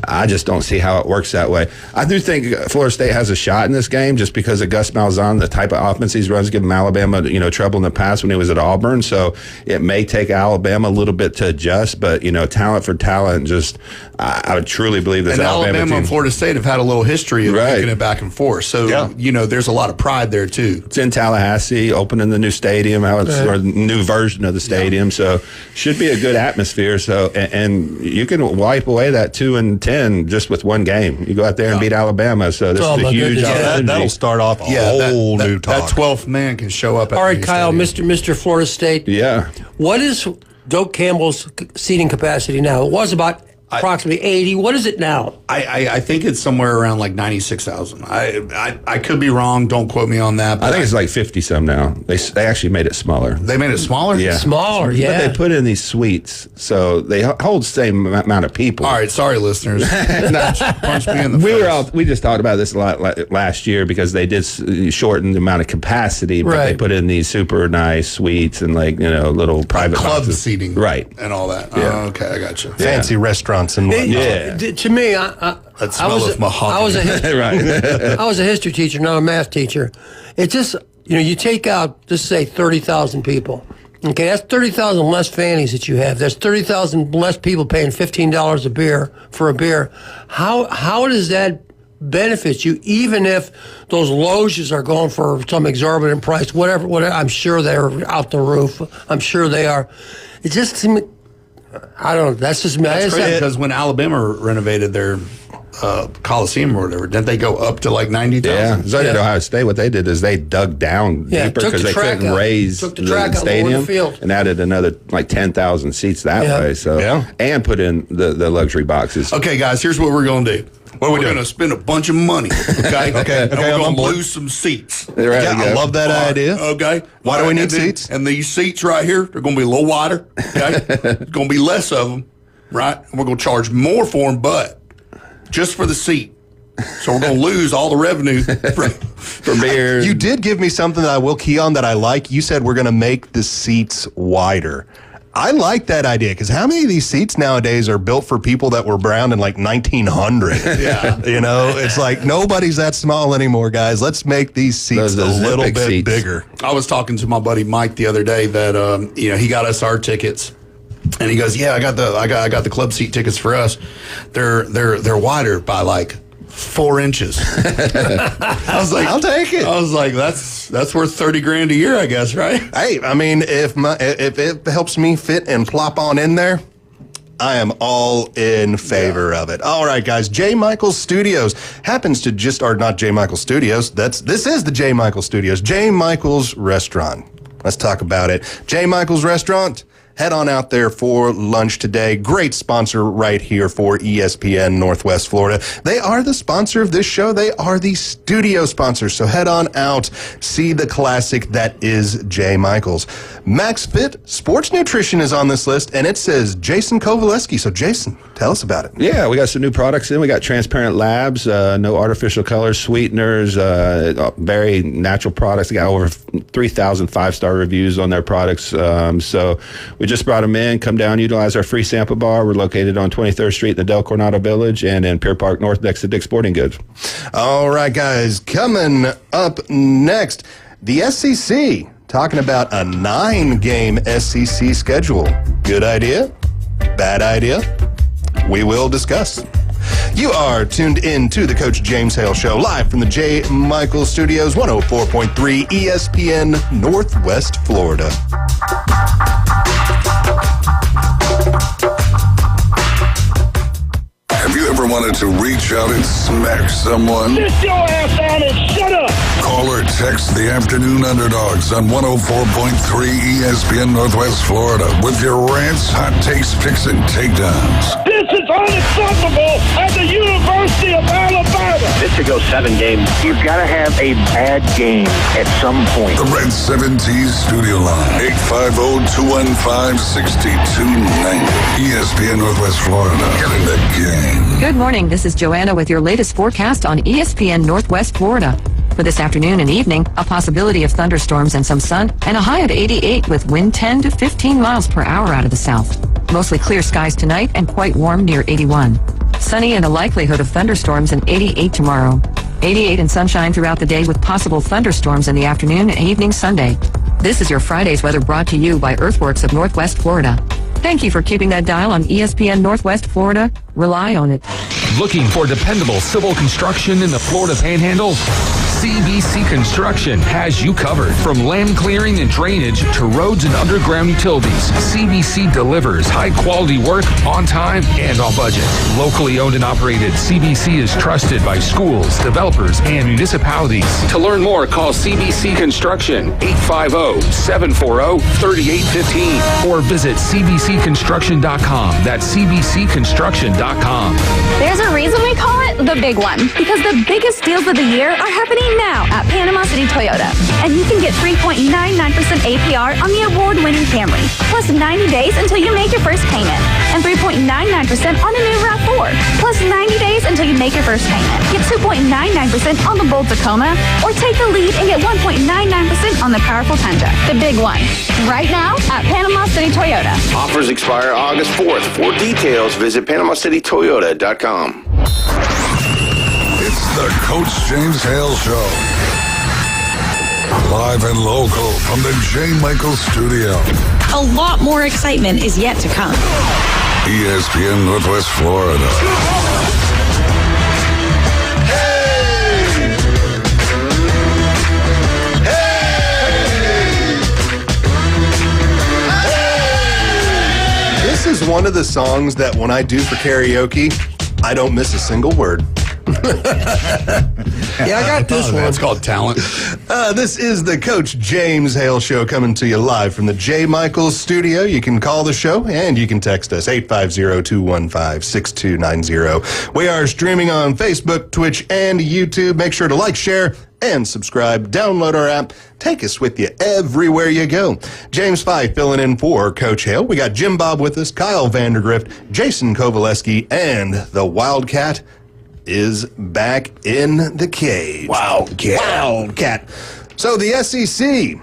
I just don't see how it works that way. I do think Florida State has a shot in this game just because of Gus Malzahn, the type of offense he runs, giving Alabama, trouble in the past when he was at Auburn. So it may take Alabama a little bit to adjust, but, talent for talent, just I would truly believe this Alabama team. and Florida State have had a little history of making it back and forth. So, there's a lot of pride there, too. It's in Tallahassee, opening the new stadium, or the new version of the stadium. So should be a good atmosphere. So, and you can wipe away that 2-10 just with one game. You go out there and beat Alabama. So this is a huge opportunity. That'll start off a whole new talk. That 12th man can show up at all right, the Kyle, stadium. Mr. Florida State. Yeah. What is Doak Campbell's seating capacity now? It was about approximately 80. What is it now? I think it's somewhere around 96,000. I could be wrong. Don't quote me on that. I think it's 50-some now. They actually made it smaller. They made it smaller? Yeah. Smaller, But they put in these suites, so they hold the same amount of people. All right, sorry, listeners. Punch me in the face. We just talked about this a lot last year because they did shorten the amount of capacity, but they put in these super nice suites and little private club boxes. seating, right, and all that. Yeah. Oh, okay, I got you. Fancy restaurants and whatnot. To me, that smell of mahogany. I was a history teacher, not a math teacher. It just, you take out, just say 30,000 people. Okay, that's 30,000 less fannies that you have. There's 30,000 less people paying $15 a beer for a beer. How does that benefit you, even if those loges are going for some exorbitant price, whatever, I'm sure they're out the roof. I'm sure they are. It just seems, I don't know. That's just me. That's crazy because when Alabama renovated their Coliseum or whatever, didn't they go up to 90,000? Yeah. So at Ohio State, what they did is they dug down deeper because they couldn't raise the stadium and added another 10,000 seats that way. So and put in the luxury boxes. Okay, guys, here's what we're going to do. We're going to spend a bunch of money, okay? Okay, and we're going to lose some seats. I love that idea. Okay. Why do we need seats? And these seats right here, they're going to be a little wider, okay? There's going to be less of them, right? And we're going to charge more for them, but just for the seat. So we're going to lose all the revenue for beer. You did give me something that I will key on that I like. You said we're going to make the seats wider. I like that idea because how many of these seats nowadays are built for people that were around in 1900? Yeah. It's nobody's that small anymore, guys. Let's make these seats a little bit bigger. I was talking to my buddy Mike the other day that, he got us our tickets. And he goes, "Yeah, I got the club seat tickets for us. They're wider by like 4 inches." I was like, I'll take it. I was like, that's worth $30,000 a year, I guess, right? Hey, I mean, if it helps me fit and plop on in there, I am all in favor of it. All right, guys. J. Michael's Studios happens to not J. Michael's Studios. This is the J. Michael's Studios. J. Michael's Restaurant. Let's talk about it. J. Michael's Restaurant. Head on out there for lunch today. Great sponsor right here for ESPN Northwest Florida. They are the sponsor of this show. They are the studio sponsor. So head on out, see the classic that is J. Michael's. Max Fit Sports Nutrition is on this list, and it says Jason Kovaleski. So Jason, tell us about it. Yeah, we got some new products in. We got transparent labs, no artificial colors, sweeteners, very natural products. We got over 3,000 5-star reviews on their products. So we just brought them in. Come down, utilize our free sample bar. We're located on 23rd Street in the Del Coronado Village and in Pier Park North next to Dick's Sporting Goods. All right, guys. Coming up next, the SEC talking about a 9-game SEC schedule. Good idea? Bad idea? We will discuss. You are tuned in to the Coach James Hale Show, live from the J. Michael Studios, 104.3 ESPN Northwest Florida. Have you ever wanted to reach out and smack someone? Sit your ass down and shut up! Call or text the Afternoon Underdogs on 104.3 ESPN Northwest Florida with your rants, hot takes, picks, and takedowns. This is unacceptable at the University of Alabama! This should go 7 games. You've got to have a bad game at some point. The Red 70s Studio Line, 850-215-6290. ESPN Northwest Florida. Get in the game. Good morning. This is Joanna with your latest forecast on ESPN Northwest Florida. For this afternoon and evening, a possibility of thunderstorms and some sun, and a high of 88 with wind 10 to 15 miles per hour out of the south. Mostly clear skies tonight and quite warm near 81. Sunny and a likelihood of thunderstorms and 88 tomorrow. 88 and sunshine throughout the day with possible thunderstorms in the afternoon and evening Sunday. This is your Friday's weather brought to you by Earthworks of Northwest Florida. Thank you for keeping that dial on ESPN Northwest Florida. Rely on it. Looking for dependable civil construction in the Florida Panhandle? CBC Construction has you covered. From land clearing and drainage to roads and underground utilities, CBC delivers high-quality work on time and on budget. Locally owned and operated, CBC is trusted by schools, developers, and municipalities. To learn more, call CBC Construction 850-740-3815 or visit cbcconstruction.com. That's cbcconstruction.com. There's a reason we call it the big one, because the biggest deals of the year are happening now at Panama City Toyota. And you can get 3.99% APR on the award-winning Camry, plus 90 days until you make your first payment, and 3.99% on a new RAV4, plus 90 days until you make your first payment. Get 2.99% on the Bolt Tacoma, or take the lead and get 1.99% on the powerful Tundra. The big one. Right now at Panama City Toyota. Offers expire August 4th. For details, visit PanamaCityToyota.com. It's the Coach James Hale Show. Live and local from the J. Michael Studio. A lot more excitement is yet to come. ESPN Northwest Florida. This is one of the songs that when I do for karaoke, I don't miss a single word. Yeah, I got this one. It's called talent. This is the Coach James Hale Show coming to you live from the J. Michael Studio. You can call the show and you can text us 850-215-6290. We are streaming on Facebook, Twitch, and YouTube. Make sure to like, share, and subscribe. Download our app. Take us with you everywhere you go. James Fife filling in for Coach Hale. We got Jim Bob with us, Kyle Vandergrift, Jason Kovaleski, and the Wildcat is back in the cage. Wildcat. So the SEC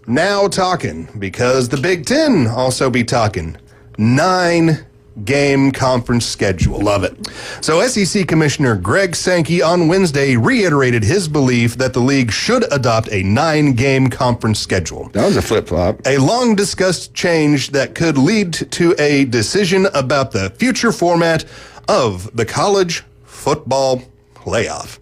now talking, because the Big Ten also be talking, 9 game conference schedule. Love it. So SEC Commissioner Greg Sankey on Wednesday reiterated his belief that the league should adopt a 9-game conference schedule. That was a flip-flop. A long-discussed change that could lead to a decision about the future format of the college football playoff.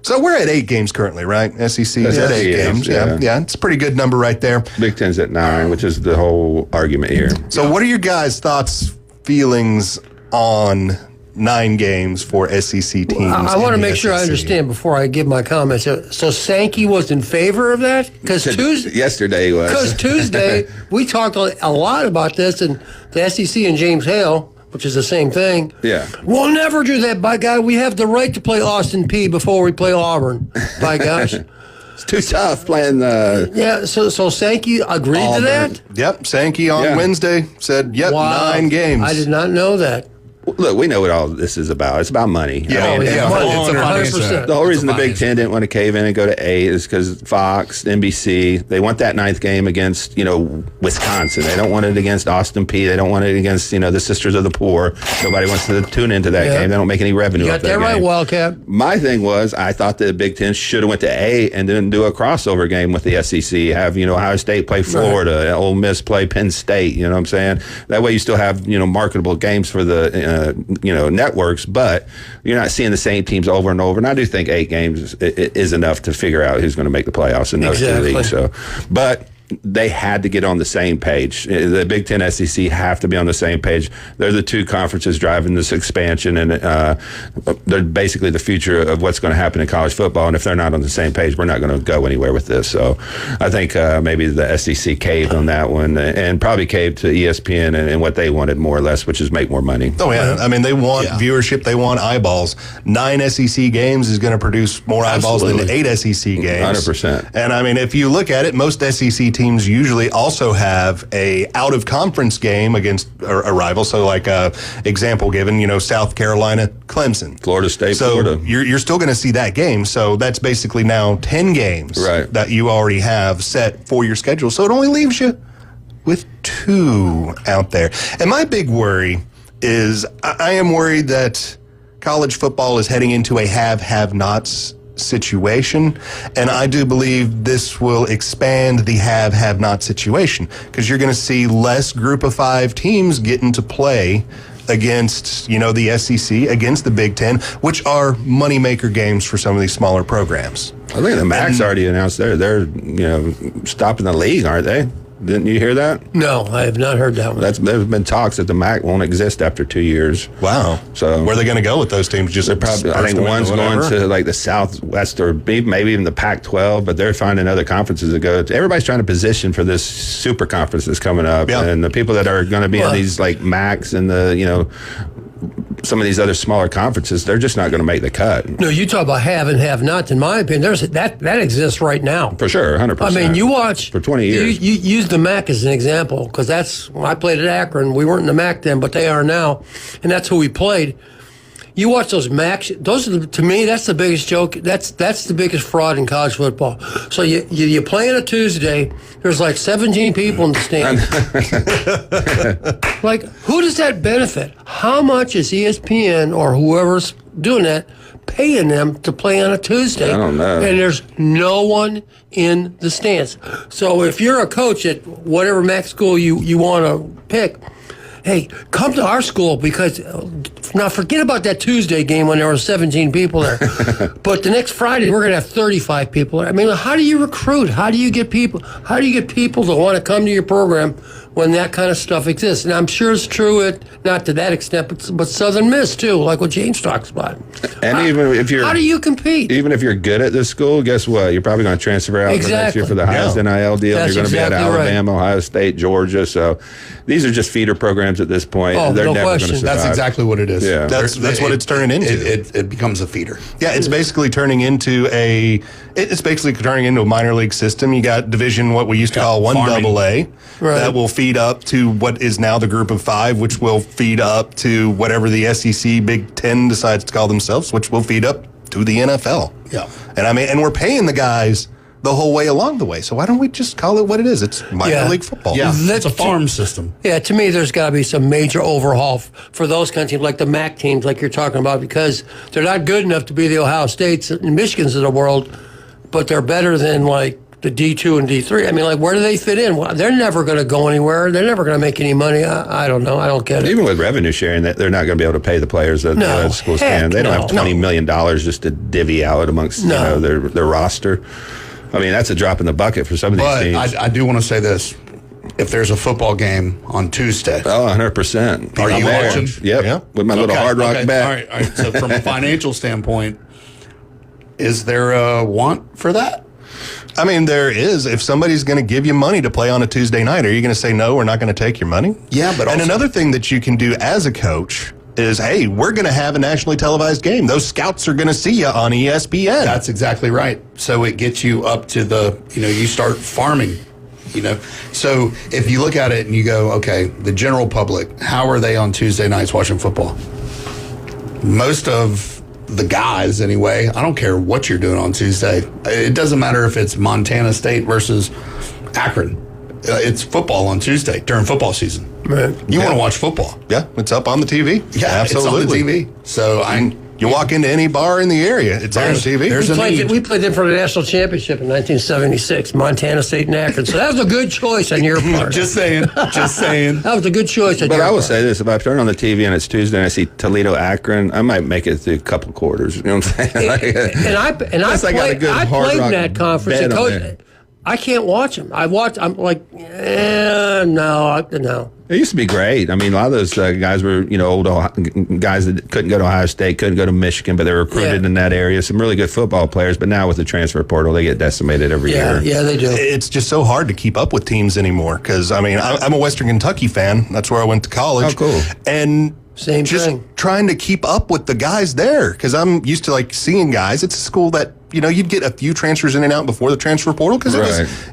So we're at 8 games currently, right? SEC is at 8 games. Yeah, it's a pretty good number right there. Big Ten's at 9, which is the whole argument here. So what are your guys' thoughts, feelings on 9 games for SEC teams? I want to make sure I understand before I give my comments. So Sankey was in favor of that? Because yesterday he was. Because Tuesday, we talked a lot about this, and the SEC and James Hale, which is the same thing. Yeah. We'll never do that, by God. We have the right to play Austin Peay before we play Auburn, by gosh. It's too tough playing the... Yeah, so Sankey agreed to that? Yep, Sankey on Wednesday said, Wow. 9 games. I did not know that. Look, we know what all this is about. It's about money. Yeah, money. it's a 100%. The whole reason the Big Ten didn't want to cave in and go to 8 is because Fox, NBC, they want that 9th game against, Wisconsin. They don't want it against Austin Peay. They don't want it against, the Sisters of the Poor. Nobody wants to tune into that game. They don't make any revenue You off got that that right, game. Wildcat. My thing was, I thought the Big Ten should have went to 8 and then do a crossover game with the SEC. Have, Ohio State play Florida, Ole Miss play Penn State. You know what I'm saying? That way you still have, marketable games for the, networks, but you're not seeing the same teams over and over. And I do think 8 games is enough to figure out who's going to make the playoffs in those 2 leagues. So, but they had to get on the same page. The Big Ten, SEC have to be on the same page. They're the 2 conferences driving this expansion, and they're basically the future of what's going to happen in college football. And if they're not on the same page, we're not going to go anywhere with this. So I think maybe the SEC caved on that one, and probably caved to ESPN and what they wanted more or less, which is make more money. Oh, yeah. I mean, they want viewership. They want eyeballs. 9 SEC games is going to produce more eyeballs than 8 SEC games. 100%. And, I mean, if you look at it, most SEC teams usually also have a out-of-conference game against a rival. So, like example given, South Carolina, Clemson. Florida State, so Florida. You're still going to see that game. So that's basically now 10 games that you already have set for your schedule. So it only leaves you with 2 out there. And my big worry is I am worried that college football is heading into a have-nots situation, and I do believe this will expand the have-not situation, because you're going to see less group of 5 teams getting to play against, the SEC, against the Big Ten, which are moneymaker games for some of these smaller programs. I think the MAC's already announced they're stopping the league, aren't they? Didn't you hear that? No, I have not heard that one. There's been talks that the MAC won't exist after 2 years. Wow. So where are they going to go with those teams? Just probably, I think one's going to like the Southwest or maybe even the Pac-12, but they're finding other conferences to go to. Everybody's trying to position for this super conference that's coming up, and the people that are going to be in these like MACs and the some of these other smaller conferences, they're just not going to make the cut. No, you talk about have and have nots. In my opinion, there's that exists right now. For sure, 100%. I mean, you watch for 20 years. You use the MAC as an example, because that's when I played at Akron. We weren't in the MAC then, but they are now, and that's who we played. You watch those MACs; those are to me, that's the biggest joke. That's the biggest fraud in college football. So you play on a Tuesday. There's like 17 people in the stands. Like, who does that benefit? How much is ESPN or whoever's doing that paying them to play on a Tuesday? I don't know. And there's no one in the stands. So if you're a coach at whatever MAC school you want to pick, hey, come to our school, because now forget about that Tuesday game when there were 17 people there. But the next Friday we're going to have 35 people there. I mean, how do you recruit? How do you get people? How do you get people to want to come to your program when that kind of stuff exists? And I'm sure it's true, not to that extent, but Southern Miss too, like what James talks about. And even if you're, how do you compete? Even if you're good at this school, guess what? You're probably going to transfer out the next year for the highest NIL deal. That's you're going to be at exactly Alabama, Ohio State, Georgia. So these are just feeder programs at this point. Oh, They're no never question. going to survive. That's exactly what it is. Yeah. That's what it's turning into. It becomes a feeder. Yeah, it's basically turning into a minor league system. You got division, what we used to call 1AA, that will feed up to what is now the group of 5, which will feed up to whatever the SEC Big Ten decides to call themselves, which will feed up to the NFL. Yeah. And I mean, and we're paying the guys the whole way along the way. So why don't we just call it what it is? It's minor league football. Yeah, it's a farm system. Yeah, to me, there's got to be some major overhaul for those kind of teams, like the MAC teams, like you're talking about, because they're not good enough to be the Ohio States and Michigans of the world, but they're better than like the D2 and D3. I mean, like, where do they fit in? Well, they're never going to go anywhere. They're never going to make any money. I don't know. I don't get it. Even with revenue sharing, that they're not going to be able to pay the players that the other schools can. They don't have $20 million just to divvy out amongst their roster. I mean, that's a drop in the bucket for some of these teams. But I do want to say this. If there's a football game on Tuesday. Oh, 100%. Are you watching? Yep. With my little Hard Rock bet. All right. So from a financial standpoint, is there a want for that? I mean, there is. If somebody's going to give you money to play on a Tuesday night, are you going to say, no, we're not going to take your money? Yeah, but and another thing that you can do as a coach is, hey, we're going to have a nationally televised game. Those scouts are going to see you on ESPN. That's exactly right. So it gets you up to you start farming, So if you look at it and you go, okay, the general public, how are they on Tuesday nights watching football? Most of the guys, anyway, I don't care what you're doing on Tuesday. It doesn't matter if it's Montana State versus Akron. It's football on Tuesday during football season. Right. You want to watch football. Yeah, it's up on the TV. Yeah, absolutely. It's on the TV. So you walk into any bar in the area, it's on the TV. We played them for the national championship in 1976, Montana State and Akron. So that was a good choice on your part. Just saying. That was a good choice on your part. But I will say this, if I turn on the TV and it's Tuesday and I see Toledo Akron, I might make it through a couple quarters. You know what I'm saying? I played in that conference. And coach, I can't watch them. I'm like, no. It used to be great. I mean, a lot of those guys were, old guys that couldn't go to Ohio State, couldn't go to Michigan, but they were recruited in that area. Some really good football players, but now with the transfer portal, they get decimated every year. Yeah, they do. It's just so hard to keep up with teams anymore because, I mean, I'm a Western Kentucky fan. That's where I went to college. Oh, cool. And same just thing. Trying to keep up with the guys there because I'm used to, seeing guys. It's a school that, you'd get a few transfers in and out before the transfer portal because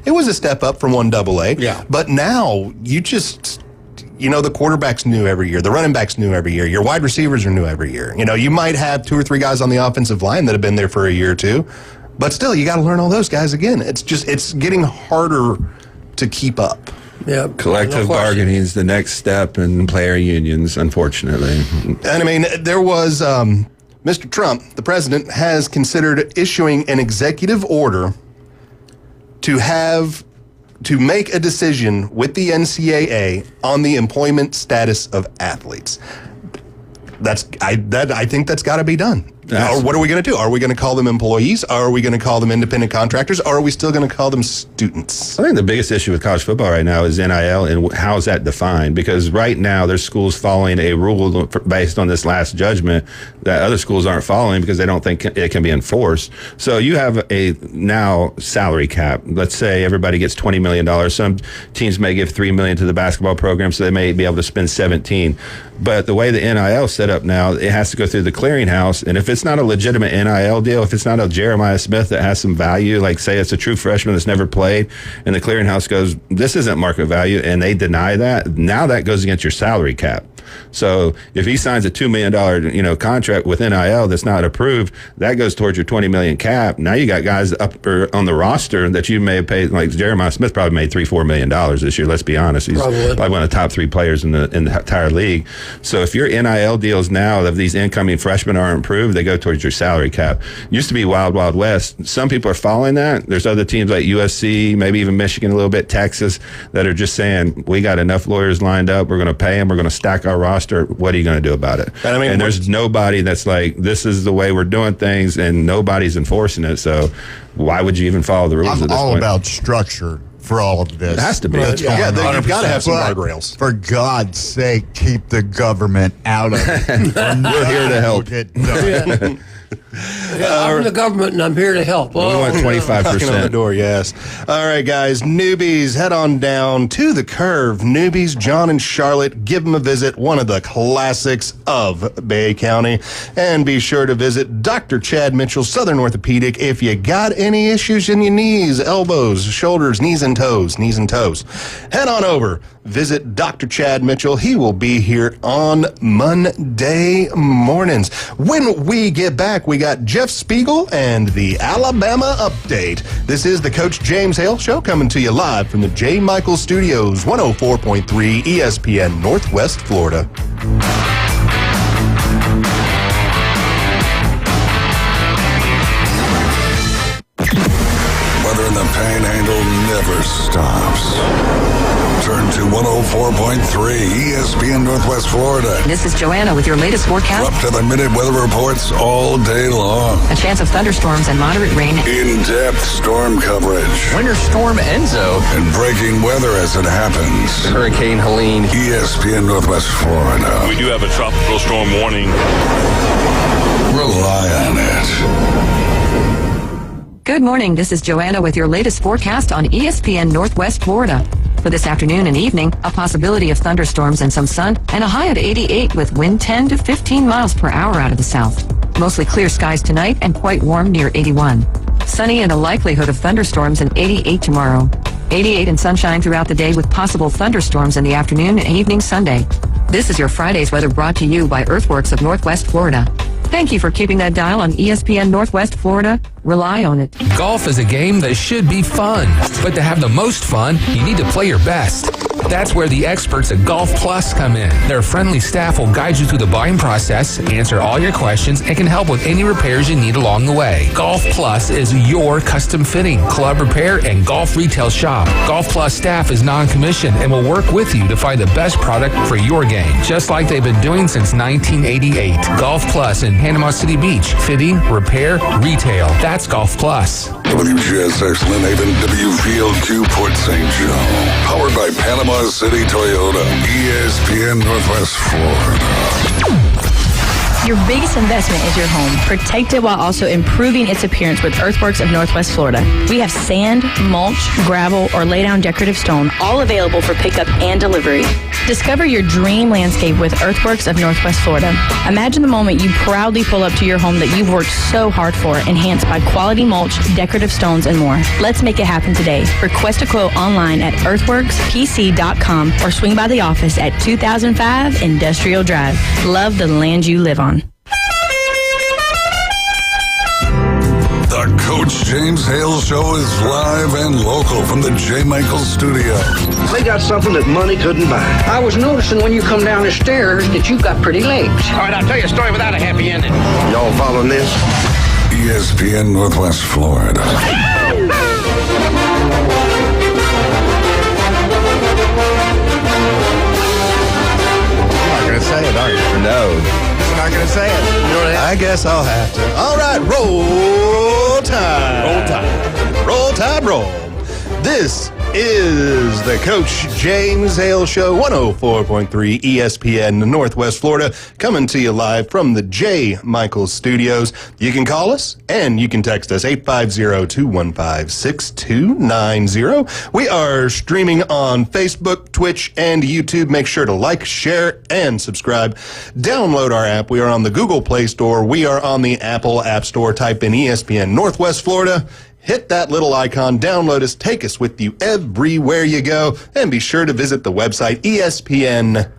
it was a step up from 1AA. Yeah. But now you just... the quarterbacks new every year. The running backs new every year. Your wide receivers are new every year. You might have 2 or 3 guys on the offensive line that have been there for a year or two, but still, you got to learn all those guys again. It's getting harder to keep up. Yeah, collective bargaining is the next step in player unions, unfortunately. And I mean, there was Mr. Trump, the president, has considered issuing an executive order to make a decision with the NCAA on the employment status of athletes. I think that's got to be done. Or what are we going to do? Are we going to call them employees? Are we going to call them independent contractors? Or are we still going to call them students? I think the biggest issue with college football right now is NIL and how is that defined? Because right now there's schools following a rule based on this last judgment that other schools aren't following because they don't think it can be enforced. So you have a now salary cap. Let's say everybody gets $20 million. Some teams may give $3 million to the basketball program, so they may be able to spend 17. But the way the NIL is set up now, it has to go through the clearinghouse. And if it's not a legitimate NIL deal, if it's not a Jeremiah Smith that has some value, like say it's a true freshman that's never played, and the clearinghouse goes, this isn't market value, and they deny that, now that goes against your salary cap. So if he signs a $2 million, contract with NIL that's not approved, that goes towards your $20 million cap. Now you got guys up on the roster that you may have paid, like Jeremiah Smith probably made $3-4 million this year. Let's be honest, he's probably one of the top 3 players in the entire league. So if your NIL deals now of these incoming freshmen aren't approved, they go towards your salary cap. Used to be wild, wild west. Some people are following that. There's other teams like USC, maybe even Michigan a little bit, Texas, that are just saying we got enough lawyers lined up. We're going to pay them. We're going to stack our roster. What are you going to do about it? And there's nobody that's like, this is the way we're doing things, and nobody's enforcing it. So why would you even follow the rules at this point? I'm all about structure for all of this. It has to be. You've got to have some guardrails. For God's sake, keep the government out of it. We're here to help. I'm the government, and I'm here to help. We want 25%. Knocking on the door, yes. All right, guys, newbies, head on down to the Curve. Newbies, John and Charlotte, give them a visit, one of the classics of Bay County. And be sure to visit Dr. Chad Mitchell, Southern Orthopedic, if you got any issues in your knees, elbows, shoulders, knees and toes. Head on over. visit Dr. Chad Mitchell. He will be here on Monday mornings. When we get back, we got Jeff Spiegel and the Alabama Update. This is the Coach James Hale Show coming to you live from the J. Michael Studios, 104.3 ESPN Northwest Florida. Weather in the Panhandle never stops. Turn to 104.3 ESPN Northwest Florida. This is Joanna with your latest forecast. Up to the minute weather reports all day long. A chance of thunderstorms and moderate rain. In-depth storm coverage. Winter Storm Enzo. And breaking weather as it happens. Hurricane Helene. ESPN Northwest Florida. We do have a tropical storm warning. Rely on it. Good morning. This is Joanna with your latest forecast on ESPN Northwest Florida. For this afternoon and evening, a possibility of thunderstorms and some sun, and a high of 88 with wind 10 to 15 miles per hour out of the south. Mostly clear skies tonight and quite warm near 81. Sunny and a likelihood of thunderstorms and 88 tomorrow. 88 and sunshine throughout the day with possible thunderstorms in the afternoon and evening Sunday. This is your Friday's weather brought to you by Earthworks of Northwest Florida. Thank you for keeping that dial on ESPN Northwest Florida. Rely on it. Golf is a game that should be fun, but to have the most fun, you need to play your best. That's where the experts at Golf Plus come in. Their friendly staff will guide you through the buying process, answer all your questions, and can help with any repairs you need along the way. Golf Plus is your custom fitting, club repair, and golf retail shop. Golf Plus staff is non-commissioned and will work with you to find the best product for your game, just like they've been doing since 1988. Golf Plus in Panama City Beach. Fitting, repair, retail. That's Golf Plus. WGSX Lynn Haven, W Field 2 Port St. Joe. Powered by Panama City Toyota. ESPN Northwest Florida. Your biggest investment is your home. Protect it while also improving its appearance with Earthworks of Northwest Florida. We have sand, mulch, gravel, or lay down decorative stone, all available for pickup and delivery. Discover your dream landscape with Earthworks of Northwest Florida. Imagine the moment you proudly pull up to your home that you've worked so hard for, enhanced by quality mulch, decorative stones, and more. Let's make it happen today. Request a quote online at earthworkspc.com or swing by the office at 2005 Industrial Drive. Love the land you live on. The Coach James Hale Show is live and local from the J. Michael Studio. They got something that money couldn't buy. I was noticing when you come down the stairs that you've got pretty legs. All right, I'll tell you a story without a happy ending. Y'all following this? ESPN Northwest Florida. I'm not going to say it, are you? No. Not gonna say it. You know what I guess I'll have to. All right, roll tide. Roll tide. Roll tide, roll. This is the Coach James Hale Show, 104.3 ESPN Northwest Florida, coming to you live from the J. Michael Studios. You can call us and you can text us 850-215-6290. We are streaming on Facebook, Twitch, and YouTube. Make sure to like, share, and subscribe. Download our app. We are on the Google Play Store. We are on the Apple App Store. Type in ESPN Northwest Florida. Hit that little icon, download us, take us with you everywhere you go, and be sure to visit the website espnpc.com.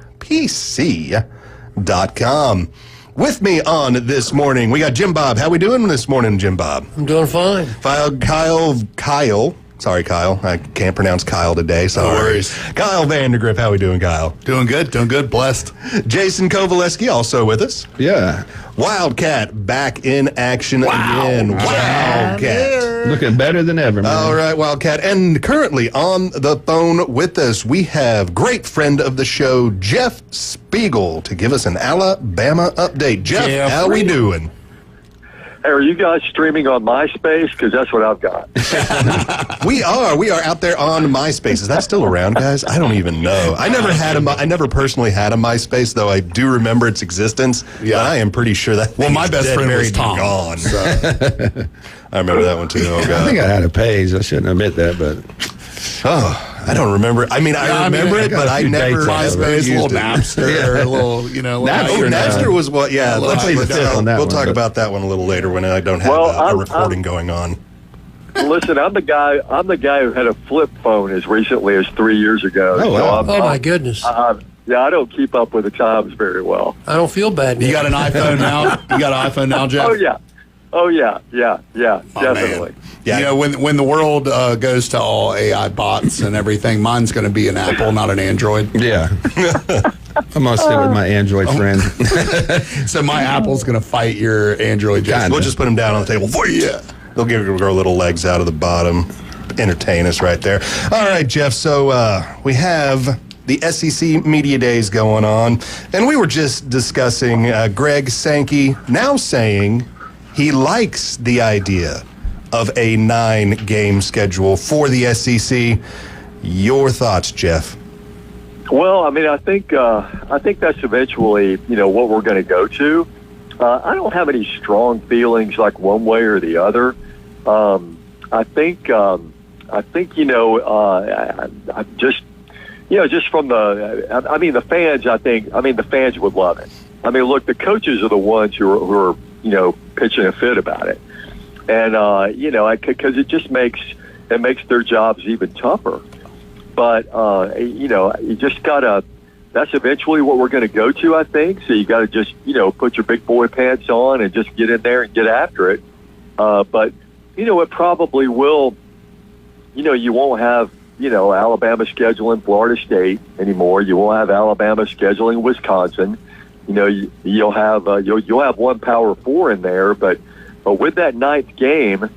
With me on this morning, we got Jim Bob. How we doing this morning, Jim Bob? I'm doing fine. Kyle. Sorry, Kyle. I can't pronounce Kyle today. Sorry. No worries. Kyle Vandergriff, how we doing, Kyle? Doing good. Blessed. Jason Kovaleski also with us. Yeah. Wildcat back in action again. Wildcat. Looking better than ever, man. All right, Wildcat. And currently on the phone with us, we have great friend of the show, Jeff Spiegel, to give us an Alabama update. Jeff, how we doing? Hey, are you guys streaming on MySpace? Because that's what I've got. We are out there on MySpace. Is that still around, guys? I don't even know. I never personally had a MySpace, though I do remember its existence. Yeah, I am pretty sure that. Well, my best friend was Tom. Gone. So. I remember that one too. Oh God. I think I had a page. I shouldn't admit that, but I don't remember. I remember it, but I never. MySpace, a little Napster, a little, Napster was what? Yeah, we'll talk about that one a little later when I don't have a recording going on. Listen, I'm the guy who had a flip phone as recently as 3 years ago. Oh, wow. So My goodness. Yeah, I don't keep up with the times very well. I don't feel bad. You got an iPhone now? You got an iPhone now, Jeff? Oh yeah, definitely. Yeah. You know, when the world goes to all AI bots and everything, mine's going to be an Apple, not an Android. Yeah. I'm going to stick with my Android friend. So my Apple's going to fight your Android. We'll just put them down on the table for you. Yeah. They'll give her little legs out of the bottom. Entertain us right there. All right, Jeff. So we have the SEC Media Days going on. And we were just discussing Greg Sankey now saying he likes the idea of a 9-game schedule for the SEC. Your thoughts, Jeff? Well, I mean, I think that's eventually, what we're going to go to. I don't have any strong feelings like one way or the other. I think just from the fans, the fans would love it. I mean, look, the coaches are the ones who are pitching a fit about it. And, because it just makes their jobs even tougher. But, you just gotta, that's eventually what we're going to go to, I think. So you got to just, put your big boy pants on and just get in there and get after it. But, it probably will, you won't have, Alabama scheduling Florida State anymore. You won't have Alabama scheduling Wisconsin. You'll have one Power 4 in there, but with that 9th game,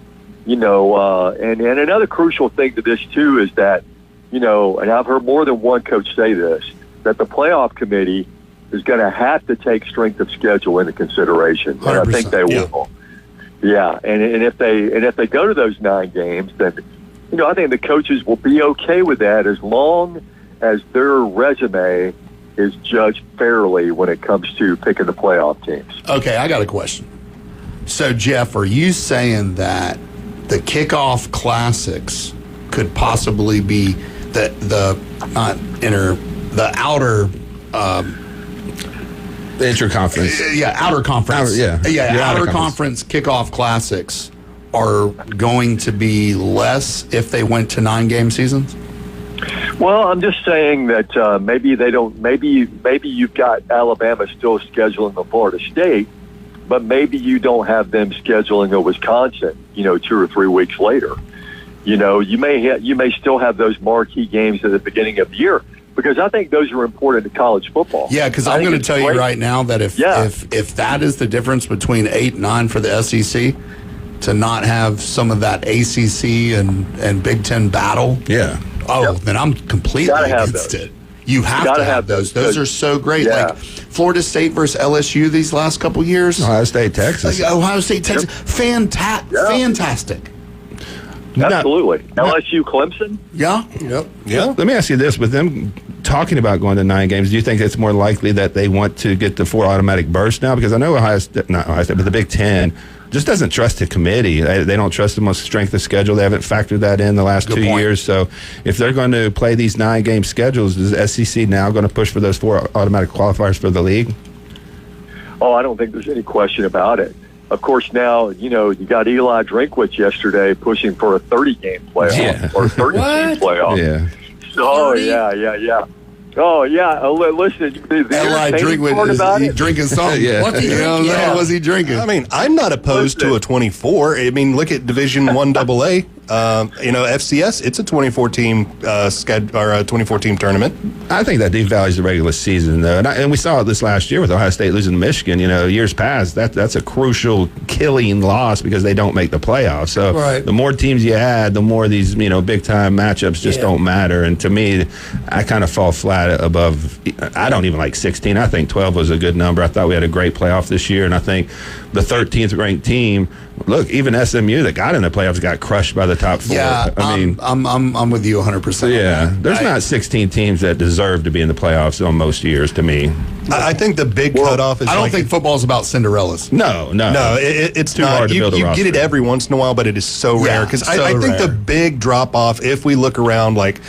and another crucial thing to this too is that, and I've heard more than one coach say this, that the playoff committee is going to have to take strength of schedule into consideration, and I think they will. Yeah, and if they go to those 9 games, then I think the coaches will be okay with that as long as their resume is judged fairly when it comes to picking the playoff teams. Okay, I got a question. So, Jeff, are you saying that the kickoff classics could possibly be the outer the interconference? Outer conference. Outer conference kickoff classics are going to be less if they went to 9-game seasons? Well, I'm just saying that maybe they don't. Maybe you've got Alabama still scheduling the Florida State, but maybe you don't have them scheduling a Wisconsin. 2 or 3 weeks later. You may still have those marquee games at the beginning of the year because I think those are important to college football. Yeah, because I'm going to tell you right now that if that is the difference between 8 and 9 for the SEC, to not have some of that ACC and Big Ten battle. Yeah. Then I'm completely against it. You have to have those. Those are so great. Yeah. Like Florida State versus LSU these last couple years. Ohio State, Texas. Fantastic. Absolutely. LSU, Clemson? Yeah. Yep. Yeah. Let me ask you this. With them talking about going to 9 games, do you think it's more likely that they want to get the 4 automatic bursts now? Because I know not Ohio State, but the Big Ten just doesn't trust the committee. They don't trust the most strength of schedule. They haven't factored that in the last 2 years. So if they're going to play these 9-game schedules, is the SEC now going to push for those 4 automatic qualifiers for the league? Oh, I don't think there's any question about it. Of course, now, you got Eli Drinkwitz yesterday pushing for a 30-game playoff or 30-game playoff. Yeah. Oh, yeah. Oh, yeah. Listen, Eli Drinkwitz, is he drinking something? Yeah. What's he drinking? What's he drinking? I mean, I'm not opposed to a 24. I mean, look at Division 1 AA. FCS, it's a 24-team schedule or a 24-team tournament. I think that devalues the regular season, though, and we saw it this last year with Ohio State losing to Michigan. Years past, that's a crucial killing loss because they don't make the playoffs. So the more teams you add, the more these big time matchups just don't matter. And to me, I kind of fall flat above. I don't even like 16. I think 12 was a good number. I thought we had a great playoff this year, and I think the 13th ranked team. Look, even SMU that got in the playoffs got crushed by the top 4. Yeah, I'm with you 100%. Yeah, there's not 16 teams that deserve to be in the playoffs on most years. To me, I think the big cutoff is. I don't think football's about Cinderellas. No, it's too not. hard to build a roster. You get it every once in a while, but it is so rare because I think the big drop off. If we look around like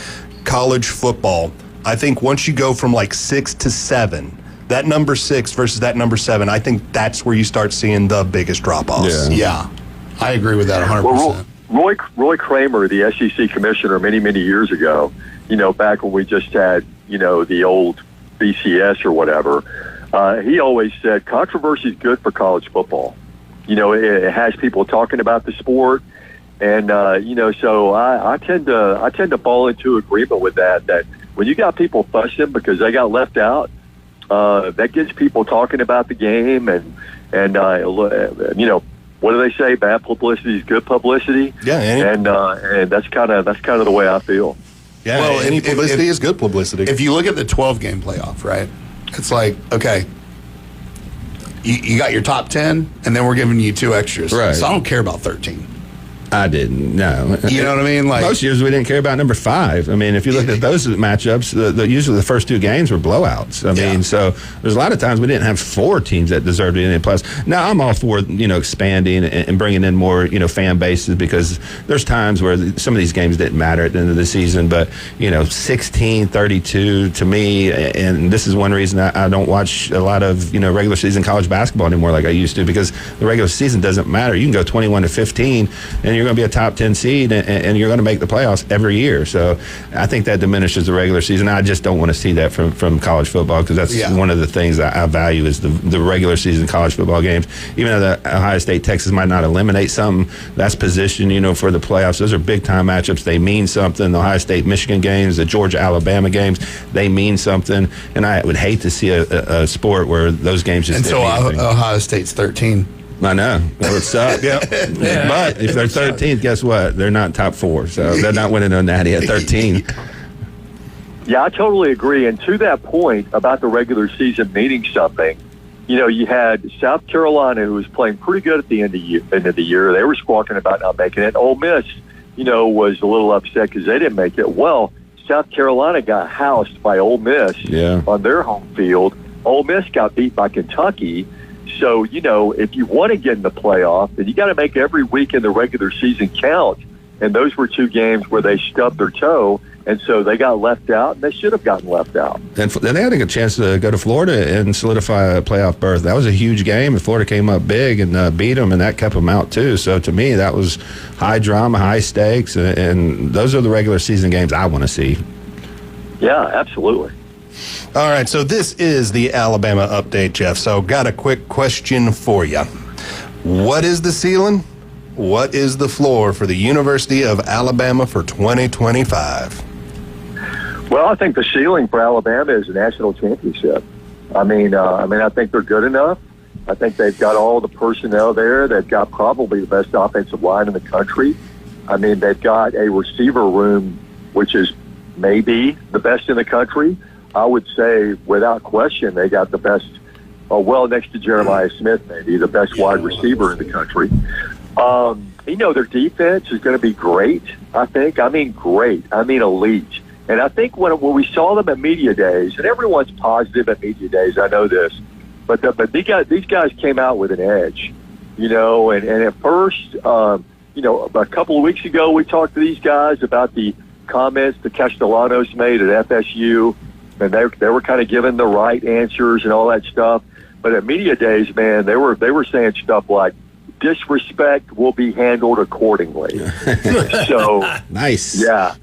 college football, I think once you go from like 6 to 7. That number 6 versus that number 7, I think that's where you start seeing the biggest drop-offs. Yeah. I agree with that 100%. Roy Kramer, the SEC commissioner, many years ago, back when we just had, the old BCS or whatever, he always said controversy is good for college football. It has people talking about the sport, and so I tend to fall into agreement with that when you got people fussing because they got left out, that gets people talking about the game, and what do they say? Bad publicity is good publicity. Yeah, and that's kind of the way I feel. Yeah, well, any publicity is good publicity. If you look at the 12-game playoff, right, it's like, okay, you got your top 10, and then we're giving you 2 extras. Right. So I don't care about 13. I didn't. No, you know what I mean. Like most years, we didn't care about number 5. I mean, if you look at those matchups, usually the first 2 games were blowouts. I mean, so there's a lot of times we didn't have 4 teams that deserved to be in the playoffs. Now I'm all for expanding and bringing in more fan bases because there's times where some of these games didn't matter at the end of the season. But 16, 32 to me, and this is one reason I don't watch a lot of regular season college basketball anymore like I used to, because the regular season doesn't matter. You can go 21-15 and you're going to be a top 10 seed and you're going to make the playoffs every year. So I think that diminishes the regular season. I just don't want to see that from college football because that's one of the things I value is the regular season college football games. Even though the Ohio State, Texas might not eliminate something, that's position, for the playoffs. Those are big time matchups. They mean something. The Ohio State, Michigan games, the Georgia, Alabama games, they mean something. And I would hate to see a sport where those games just. And so Ohio State's 13. I know. That would suck. Yeah. But if they're 13th, guess what? They're not top 4. So they're not winning a natty at 13. Yeah, I totally agree. And to that point about the regular season meaning something, you had South Carolina, who was playing pretty good at the end of the year. They were squawking about not making it. Ole Miss, was a little upset because they didn't make it. Well, South Carolina got housed by Ole Miss on their home field. Ole Miss got beat by Kentucky. So, if you want to get in the playoff, then you got to make every week in the regular season count. And those were 2 games where they stubbed their toe, and so they got left out, and they should have gotten left out. And they had a chance to go to Florida and solidify a playoff berth. That was a huge game, and Florida came up big and beat them, and that kept them out too. So to me, that was high drama, high stakes, and those are the regular season games I want to see. Yeah, absolutely. All right, so this is the Alabama update, Jeff. So got a quick question for you. What is the ceiling? What is the floor for the University of Alabama for 2025? Well, I think the ceiling for Alabama is a national championship. I think they're good enough. I think they've got all the personnel there. They've got probably the best offensive line in the country. I mean, they've got a receiver room, which is maybe the best in the country. I would say, without question, they got the best, next to Jeremiah Smith, maybe, the best wide receiver in the country. Their defense is going to be great, I think. I mean, great. I mean, elite. And I think when we saw them at media days, and everyone's positive at media days, I know this, but these guys came out with an edge, and at first, a couple of weeks ago, we talked to these guys about the comments that Castellanos made at FSU, and they were kind of giving the right answers and all that stuff. But at media days, man, they were saying stuff like, disrespect will be handled accordingly. So nice. Yeah.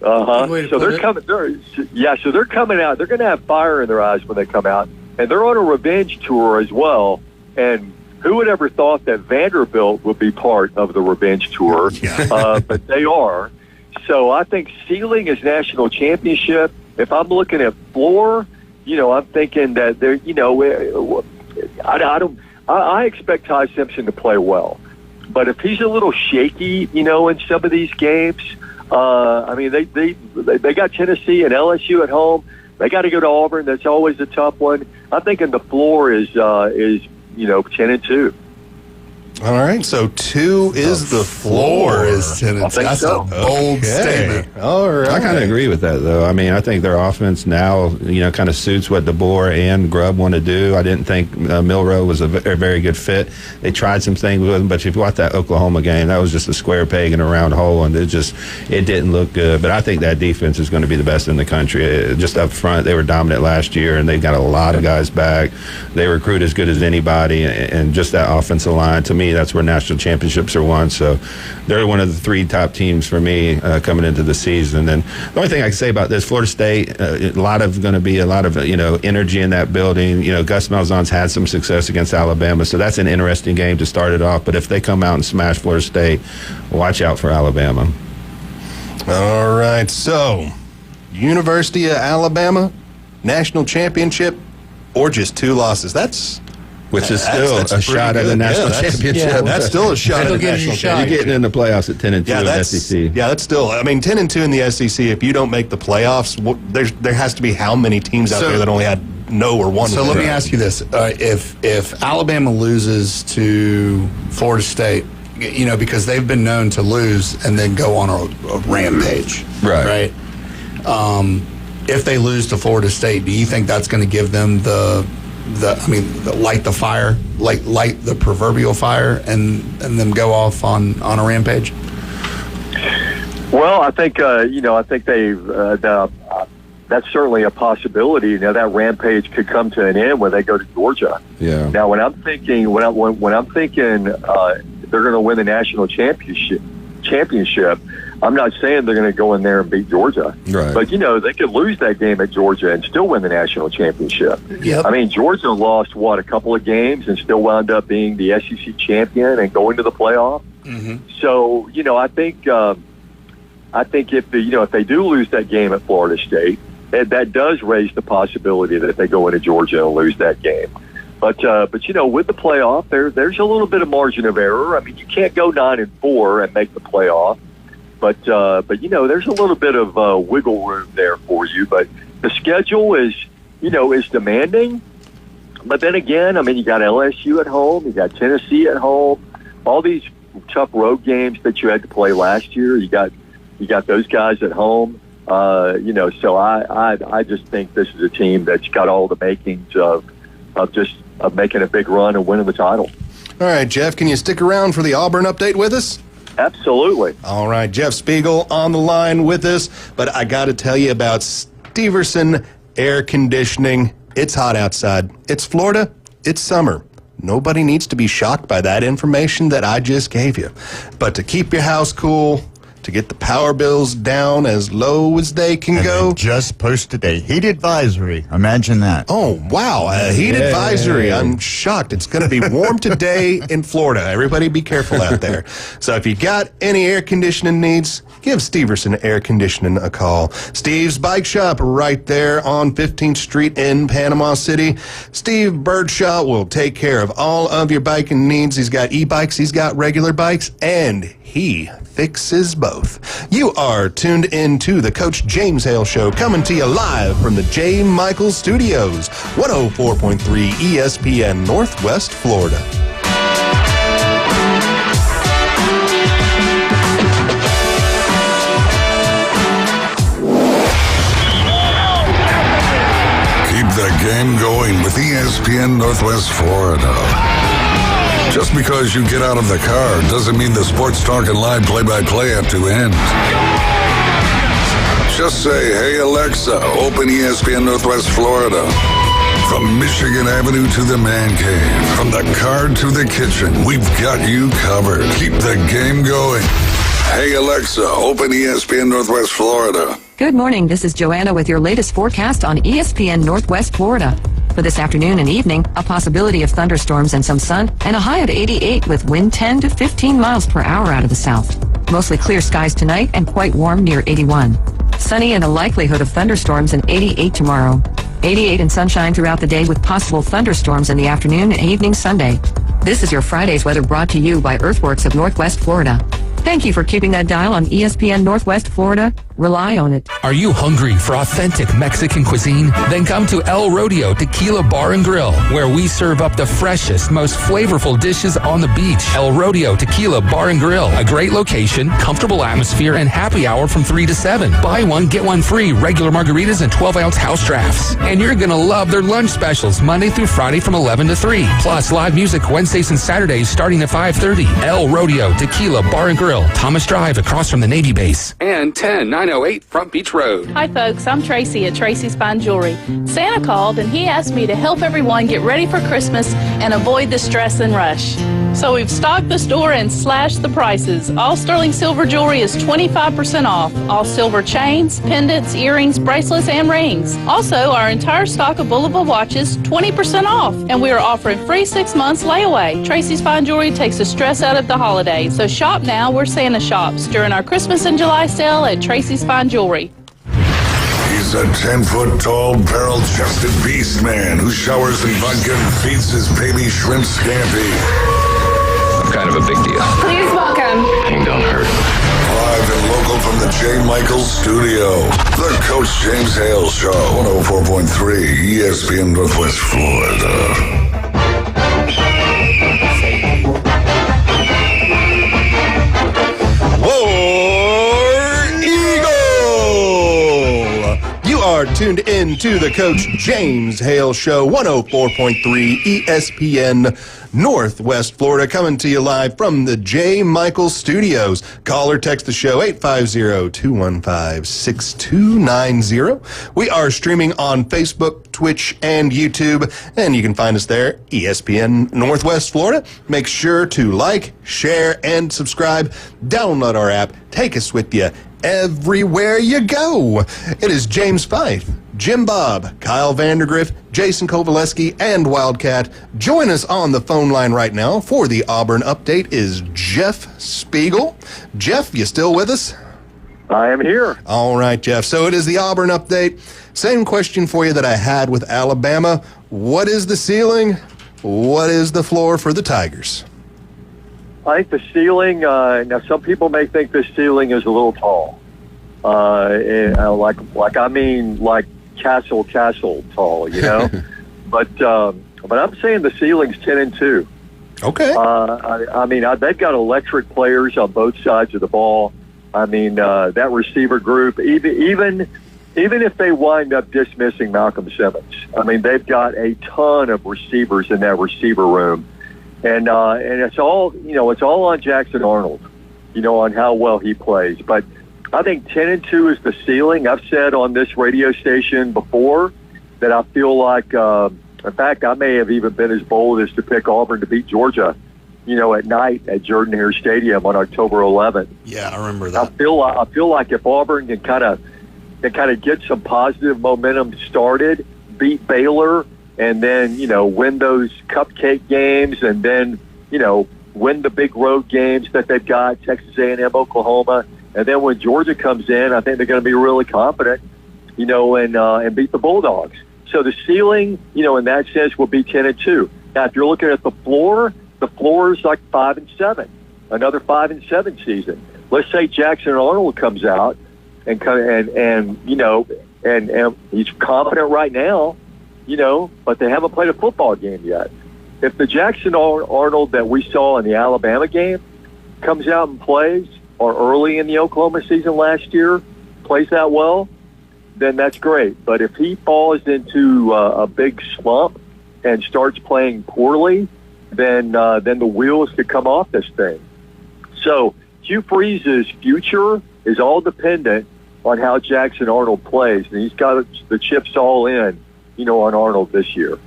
So they're coming. So they're coming out. They're going to have fire in their eyes when they come out, and they're on a revenge tour as well. And who would ever thought that Vanderbilt would be part of the revenge tour? But they are. So I think ceiling is national championship. If I'm looking at floor, I'm thinking that they're, I expect Ty Simpson to play well, but if he's a little shaky, in some of these games, they got Tennessee and LSU at home. They got to go to Auburn. That's always a tough one. I'm thinking the floor is 10-2. All right, so 2 is the floor. Is 10-2. That's a bold statement. All right. I kind of agree with that, though. I mean, I think their offense now, kind of suits what DeBoer and Grubb want to do. I didn't think Milroe was a very good fit. They tried some things with him, but if you watch that Oklahoma game, that was just a square peg in a round hole, and it didn't look good. But I think that defense is going to be the best in the country. Just up front, they were dominant last year, and they've got a lot of guys back. They recruit as good as anybody, and just that offensive line, to me, me, that's where national championships are won. So they're one of the 3 top teams for me coming into the season. And the only thing I can say about this, Florida State, a lot of energy in that building. Gus Malzahn's had some success against Alabama, so that's an interesting game to start it off. But if they come out and smash Florida State, watch out for Alabama. All right, so University of Alabama, national championship, or just 2 losses. Which is still a shot at the national championship. Yeah, that's still a shot at the national championship. You're getting in the playoffs at 10-2 in the SEC. Yeah, that's still. 10-2 in the SEC. If you don't make the playoffs, there has to be how many teams out there that only had no or one. So let me ask you this: if Alabama loses to Florida State, because they've been known to lose and then go on a rampage, right? If they lose to Florida State, do you think that's going to give them light the fire, light the proverbial fire, and them go off on a rampage? Well, I think that's certainly a possibility. That rampage could come to an end when they go to Georgia. Yeah. Now, when I'm thinking they're going to win the national championship, I'm not saying they're going to go in there and beat Georgia. Right. But, they could lose that game at Georgia and still win the national championship. Yep. Georgia lost, a couple of games and still wound up being the SEC champion and going to the playoff. Mm-hmm. So, I think if they do lose that game at Florida State, that does raise the possibility that they go into Georgia and lose that game. But with the playoff, there's a little bit of margin of error. You can't go 9-4 and make the playoff. But there's a little bit of wiggle room there for you. But the schedule is demanding. But then again, you got LSU at home, you got Tennessee at home, all these tough road games that you had to play last year. You got those guys at home. So I just think this is a team that's got all the makings of making a big run and winning the title. All right, Jeff, can you stick around for the Auburn update with us? Absolutely. All right, Jeff Spiegel on the line with us, but I got to tell you about Steverson Air Conditioning. It's hot outside. It's Florida. It's summer. Nobody needs to be shocked by that information that I just gave you. But to keep your house cool, to get the power bills down as low as they can go. They just posted a heat advisory. Imagine that. Oh, wow. A heat advisory. I'm shocked. It's going to be warm today in Florida. Everybody be careful out there. So if you got any air conditioning needs, give Steverson Air Conditioning a call. Steve's Bike Shop right there on 15th Street in Panama City. Steve Birdshaw will take care of all of your biking needs. He's got e-bikes, he's got regular bikes, and he fixes both. You are tuned in to the Coach James Hale Show, coming to you live from the J. Michael Studios, 104.3 ESPN Northwest Florida. Keep the game going with ESPN Northwest Florida. Just because you get out of the car doesn't mean the Sports Talk and Live play-by-play have to end. Just say, hey, Alexa, open ESPN Northwest Florida. From Michigan Avenue to the man cave, from the car to the kitchen, we've got you covered. Keep the game going. Hey, Alexa, open ESPN Northwest Florida. Good morning. This is Joanna with your latest forecast on ESPN Northwest Florida. For this afternoon and evening, a possibility of thunderstorms and some sun, and a high of 88 with wind 10 to 15 miles per hour out of the south. Mostly clear skies tonight and quite warm near 81. Sunny and a likelihood of thunderstorms and 88 tomorrow. 88 and sunshine throughout the day with possible thunderstorms in the afternoon and evening Sunday. This is your Friday's weather brought to you by Earthworks of Northwest Florida. Thank you for keeping that dial on ESPN Northwest Florida. Rely on it. Are you hungry for authentic Mexican cuisine? Then come to El Rodeo Tequila Bar and Grill, where we serve up the freshest, most flavorful dishes on the beach. El Rodeo Tequila Bar and Grill, a great location, comfortable atmosphere, and happy hour from 3 to 7. Buy one, get one free, regular margaritas and 12-ounce house drafts. And you're going to love their lunch specials Monday through Friday from 11 to 3. Plus live music Wednesdays and Saturdays starting at 5:30. El Rodeo Tequila Bar and Grill, Thomas Drive across from the Navy base. And 10908 Front Beach Road. Hi folks, I'm Tracy at Tracy's Fine Jewelry. Santa called and he asked me to help everyone get ready for Christmas and avoid the stress and rush. So we've stocked the store and slashed the prices. All sterling silver jewelry is 25% off. All silver chains, pendants, earrings, bracelets, and rings. Also, our entire stock of Boulevard watches, 20% off. And we are offering free 6 months layaway. Tracy's Fine Jewelry takes the stress out of the holidays. So shop now where Santa shops during our Christmas and July sale at Tracy's Fine Jewelry. He's a 10-foot-tall, barrel-chested beast man who showers in vodka and feeds his baby shrimp scampi. I'm kind of a big deal. Please welcome. Pain don't hurt. Live and local from the J. Michaels studio, the Coach James Hale Show, 104.3 ESPN Northwest Florida. Are tuned in to the Coach James Hale Show, 104.3 ESPN Northwest Florida, coming to you live from the J. Michaels Studios. Call or text the show, 850-215-6290. We are streaming on Facebook, Twitch, and YouTube, and you can find us there, ESPN Northwest Florida. Make sure to like, share, and subscribe. Download our app. Take us with you everywhere you go. It is James Fife, Jim Bob, Kyle Vandergriff, Jason Kovaleski, and Wildcat. Join us on the phone line right now for the Auburn update is Jeff Spiegel. Jeff, you still with us? I am here. All right, Jeff. So it is the Auburn update. Same question for you that I had with Alabama. What is the ceiling? What is the floor for the Tigers? I think the ceiling, now some people may think the ceiling is a little tall. Like castle tall, you know? But I'm saying the ceiling's 10-2. Okay. I mean, they've got electric players on both sides of the ball. I mean, that receiver group, even if they wind up dismissing Malcolm Simmons, I mean, they've got a ton of receivers in that receiver room. And it's all, it's all on Jackson Arnold, on how well he plays. But I think 10-2 is the ceiling. I've said on this radio station before that I feel like, in fact, I may have even been as bold as to pick Auburn to beat Georgia, at night at Jordan-Hare Stadium on October 11th. Yeah, I remember that. I feel like if Auburn can kind of get some positive momentum started, beat Baylor, and then, win those cupcake games, and then, win the big road games that they've got, Texas A&M, Oklahoma. And then when Georgia comes in, I think they're going to be really confident, and beat the Bulldogs. So the ceiling, in that sense, will be 10-2. Now, if you're looking at the floor is like 5-7, another 5-7 season. Let's say Jackson Arnold comes out and he's confident right now, but they haven't played a football game yet. If the Jackson Arnold that we saw in the Alabama game comes out and plays, or early in the Oklahoma season last year, plays that well, then that's great. But if he falls into a big slump and starts playing poorly, then the wheels could come off this thing. So Hugh Freeze's future is all dependent on how Jackson Arnold plays, and he's got the chips all in, on Arnold this year.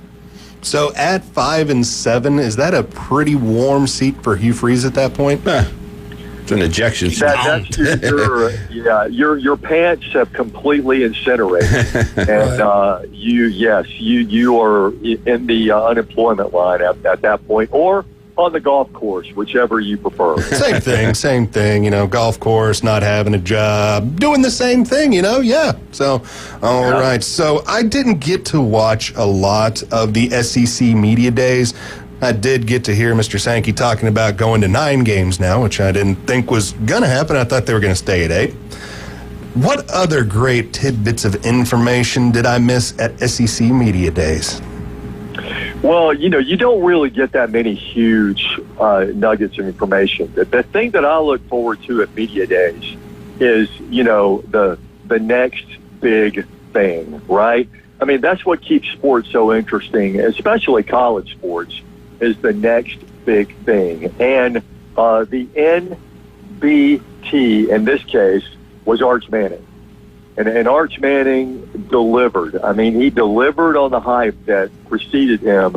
So at 5-7, is that a pretty warm seat for Hugh Freeze at that point? It's an ejection seat. That's your pants have completely incinerated, and you are in the unemployment line at that point, or on the golf course, whichever you prefer. Same thing, golf course, not having a job, doing the same thing, yeah. So, all right. So I didn't get to watch a lot of the SEC media days. I did get to hear Mr. Sankey talking about going to 9 games now, which I didn't think was going to happen. I thought they were going to stay at 8. What other great tidbits of information did I miss at SEC media days? Well, you don't really get that many huge nuggets of information. The thing that I look forward to at media days is, the next big thing, right? I mean, that's what keeps sports so interesting, especially college sports, is the next big thing. And the NBT, in this case, was Arch Manning. And Arch Manning delivered. I mean, he delivered on the hype that preceded him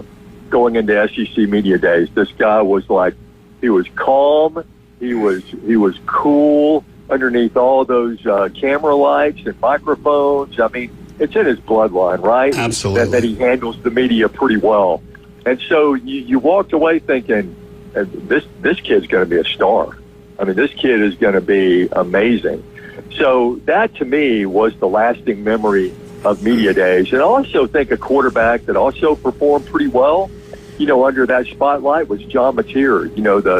going into SEC media days. This guy was like He was calm. He was cool underneath all those camera lights and microphones. I mean, it's in his bloodline, right? Absolutely. That he handles the media pretty well. And so you walked away thinking, this kid's going to be a star. I mean, this kid is going to be amazing. So that, to me, was the lasting memory of media days. And I also think a quarterback that also performed pretty well, under that spotlight was John Mateer,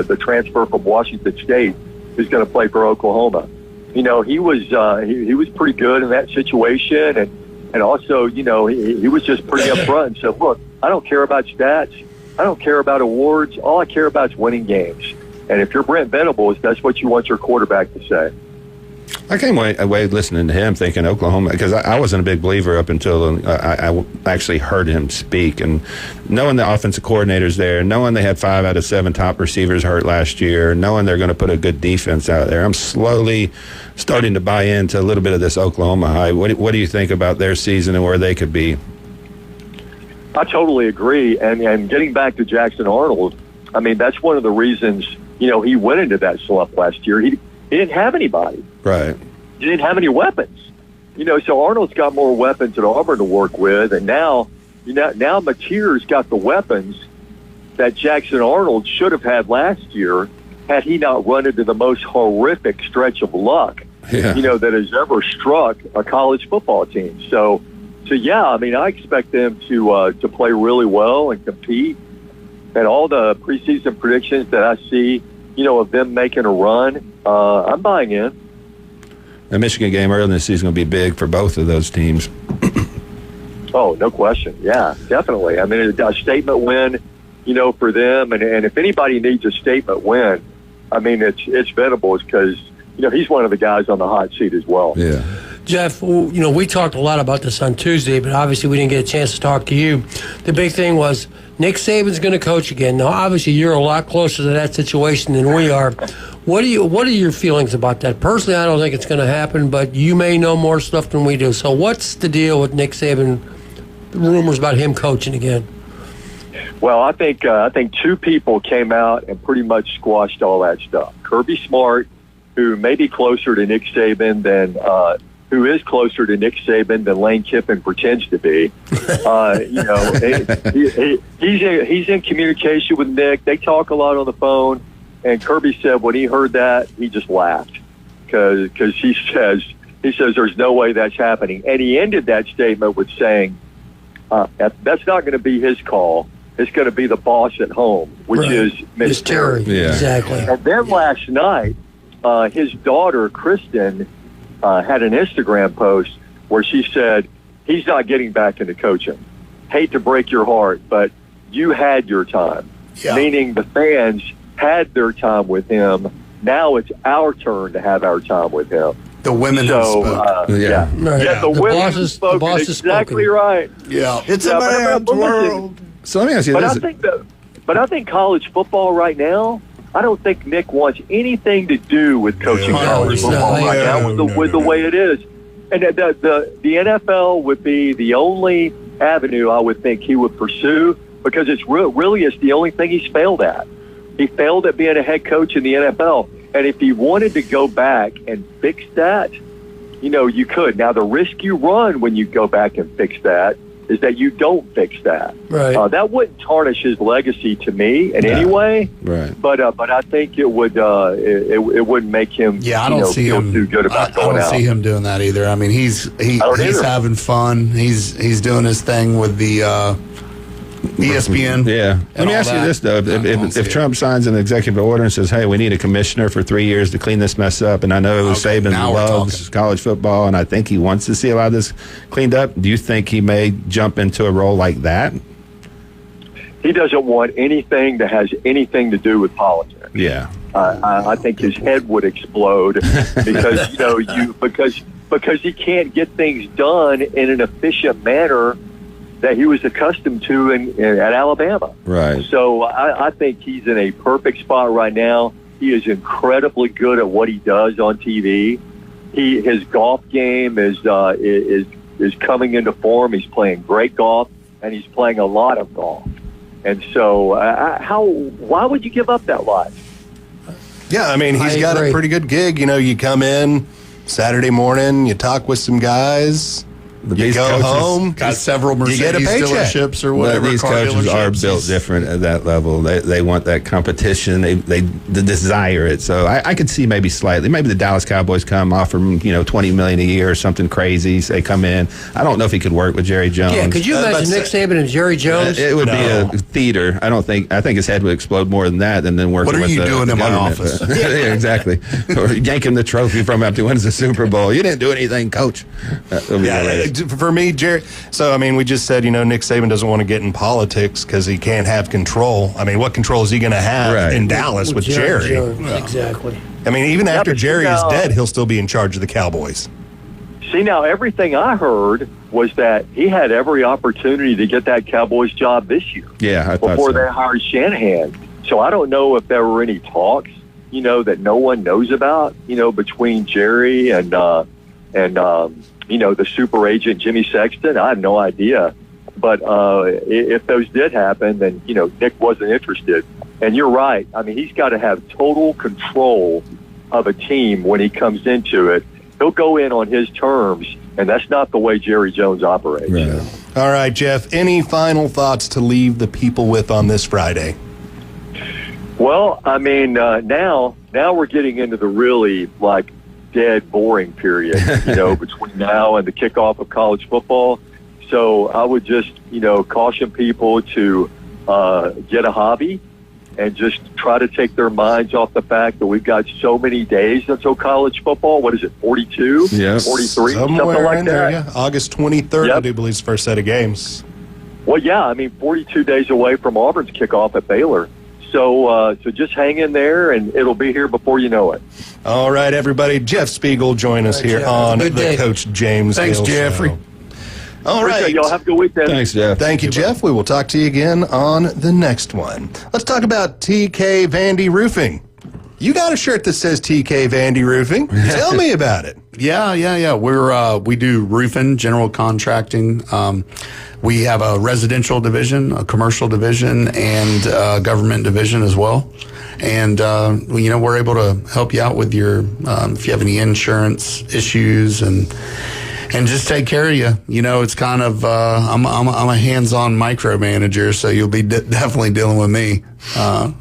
the transfer from Washington State, who's going to play for Oklahoma. He was pretty good in that situation, and also, he was just pretty upfront and said, look, I don't care about stats. I don't care about awards. All I care about is winning games. And if you're Brent Venables, that's what you want your quarterback to say. I came away listening to him thinking Oklahoma, because I wasn't a big believer up until I actually heard him speak. And knowing the offensive coordinators there, knowing they had 5 out of 7 top receivers hurt last year, knowing they're going to put a good defense out there, I'm slowly starting to buy into a little bit of this Oklahoma hype. What do you think about their season and where they could be? I totally agree. And getting back to Jackson Arnold, I mean, that's one of the reasons, he went into that slump last year. He didn't have anybody. Right. He didn't have any weapons. So Arnold's got more weapons at Auburn to work with, and now Mateer's got the weapons that Jackson Arnold should have had last year had he not run into the most horrific stretch of luck, that has ever struck a college football team. So yeah, I mean, I expect them to play really well and compete. And all the preseason predictions that I see, of them making a run, I'm buying in. The Michigan game early in the season will be big for both of those teams. Oh, no question. Yeah, definitely. I mean, a statement win, for them. And if anybody needs a statement win, I mean, it's Venables, because, he's one of the guys on the hot seat as well. Yeah. Jeff, we talked a lot about this on Tuesday, but obviously we didn't get a chance to talk to you. The big thing was Nick Saban's going to coach again. Now, obviously, you're a lot closer to that situation than we are. What are your feelings about that? Personally, I don't think it's going to happen, but you may know more stuff than we do. So what's the deal with Nick Saban, the rumors about him coaching again? Well, I think 2 people came out and pretty much squashed all that stuff. Kirby Smart, who may be closer to Nick Saban than who is closer to Nick Saban than Lane Kiffin pretends to be. He's in communication with Nick. They talk a lot on the phone. And Kirby said when he heard that, he just laughed because he says there's no way that's happening. And he ended that statement with saying, that's not going to be his call. It's going to be the boss at home, which is Miss Terry. Yeah. Exactly. And then last night, his daughter, Kristen, had an Instagram post where she said, he's not getting back into coaching. Hate to break your heart, but you had your time. Yeah. Meaning the fans had their time with him. Now it's our turn to have our time with him. The women have spoken. Yeah, the women have spoken. The boss exactly right. Yeah. It's a man's world. So let me ask you this. I think college football right now, I don't think Nick wants anything to do with coaching college football right now with the way it is. And the NFL would be the only avenue I would think he would pursue, because it's really it's the only thing he's failed at. He failed at being a head coach in the NFL. And if he wanted to go back and fix that, you could. Now, the risk you run when you go back and fix that is that you don't fix that. Right. That wouldn't tarnish his legacy to me in any way. Right. But I think it would. It wouldn't make him. Yeah, I don't see feel him too good about going out. I don't see him doing that either. I mean, he's having fun. He's doing his thing with the ESPN. Yeah. Let me ask you this, though. If Trump signs an executive order and says, hey, we need a commissioner for 3 years to clean this mess up, and I know Saban loves college football, and I think he wants to see a lot of this cleaned up, do you think he may jump into a role like that? He doesn't want anything that has anything to do with politics. Yeah. I think his head would explode because because he can't get things done in an efficient manner that he was accustomed to at Alabama. Right. So I think he's in a perfect spot right now. He is incredibly good at what he does on TV. His golf game is coming into form. He's playing great golf, and he's playing a lot of golf. And so why would you give up that lot? Yeah, I mean, he's got a pretty good gig. You know, you come in Saturday morning, you talk with some guys. You go home, got several Mercedes you get a paycheck. dealerships or whatever. These coaches are built different at that level. They want that competition. They desire it. So I could see maybe the Dallas Cowboys come offer him $20 million a year or something crazy. They come in. I don't know if he could work with Jerry Jones. Yeah, could you imagine Nick Saban and Jerry Jones? It would be a theater. I think his head would explode more than that, and then working. What are with you doing in my government. office? Yeah, exactly. Or yank him the trophy from after he wins the Super Bowl. You didn't do anything, coach. For me, Jerry. So, I mean, we just said, Nick Saban doesn't want to get in politics because he can't have control. I mean, what control is he going to have in Dallas with Jerry? Yeah. Exactly. I mean, even after Jerry is dead, he'll still be in charge of the Cowboys. See, now, everything I heard was that he had every opportunity to get that Cowboys job this year. Yeah, I thought before so. they hired Shanahan. So I don't know if there were any talks, that no one knows about, between Jerry and the super agent Jimmy Sexton. I have no idea. But if those did happen, then, Nick wasn't interested. And you're right. I mean, he's got to have total control of a team when he comes into it. He'll go in on his terms, and that's not the way Jerry Jones operates. Right. All right, Jeff, any final thoughts to leave the people with on this Friday? Well, I mean, now we're getting into the really, dead, boring period, between now and the kickoff of college football. So I would just, caution people to get a hobby and just try to take their minds off the fact that we've got so many days until college football. What is it, 42? Yes. 43? Somewhere something like in that. there, yeah. August 23rd, Yep. I do believe, is the first set of games. Well, yeah, I mean, 42 days away from Auburn's kickoff at Baylor. So just hang in there, and it'll be here before you know it. All right, everybody. Jeff Spiegel, join us here Jeff. on Good the day. Coach James Thanks, Hale Jeffrey. Show. All Appreciate right. y'all. Have a good weekend. Thanks, Jeff. Thank you, Jeff. We will talk to you again on the next one. Let's talk about TK Vandy Roofing. You got a shirt that says TK Vandy Roofing. Tell me about it. Yeah. We do roofing, general contracting. We have a residential division, a commercial division, and a government division as well. And we're able to help you out with your if you have any insurance issues and just take care of you. It's kind of I'm a hands-on micromanager, so you'll be definitely dealing with me. We can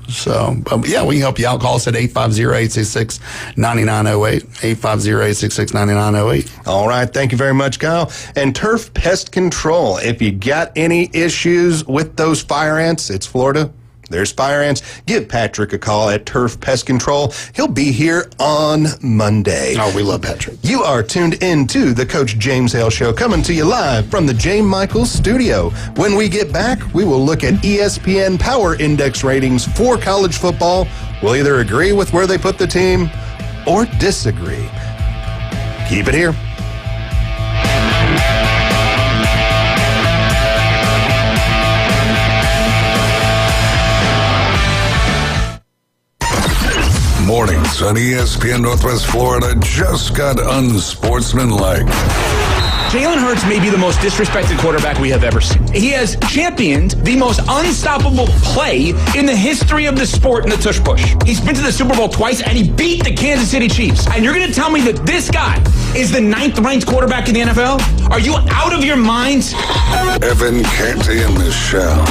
help you out. Call us at 850-866-9908, 850-866-9908. All right. Thank you very much, Kyle. And Turf Pest Control. If you got any issues with those fire ants, it's Florida. There's fire ants. Give Patrick a call at Turf Pest Control. He'll be here on Monday. Oh, we love Patrick. You are tuned in to the Coach James Hale Show, coming to you live from the J. Michaels studio. When we get back, we will look at ESPN Power Index ratings for college football. We'll either agree with where they put the team or disagree. Keep it here. Mornings on ESPN Northwest Florida just got unsportsmanlike. Jalen Hurts may be the most disrespected quarterback we have ever seen. He has championed the most unstoppable play in the history of the sport in the tush push. He's been to the Super Bowl twice, and he beat the Kansas City Chiefs. And you're going to tell me that this guy is the 9th-ranked quarterback in the NFL? Are you out of your minds? Evan Canty and Michelle.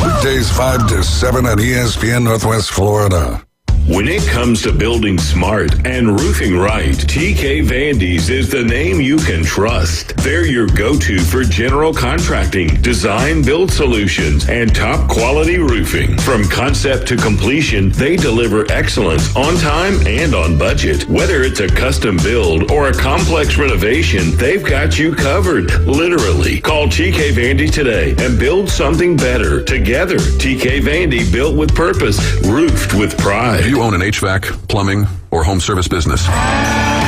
Weekdays 5 to 7 on ESPN Northwest Florida. When it comes to building smart and roofing right, TK Vandy's is the name you can trust. They're your go-to for general contracting, design, build solutions, and top quality roofing. From concept to completion, they deliver excellence on time and on budget. Whether it's a custom build or a complex renovation, they've got you covered, literally. Call TK Vandy today and build something better together. TK Vandy, built with purpose, roofed with pride. You own an HVAC, plumbing, or home service business?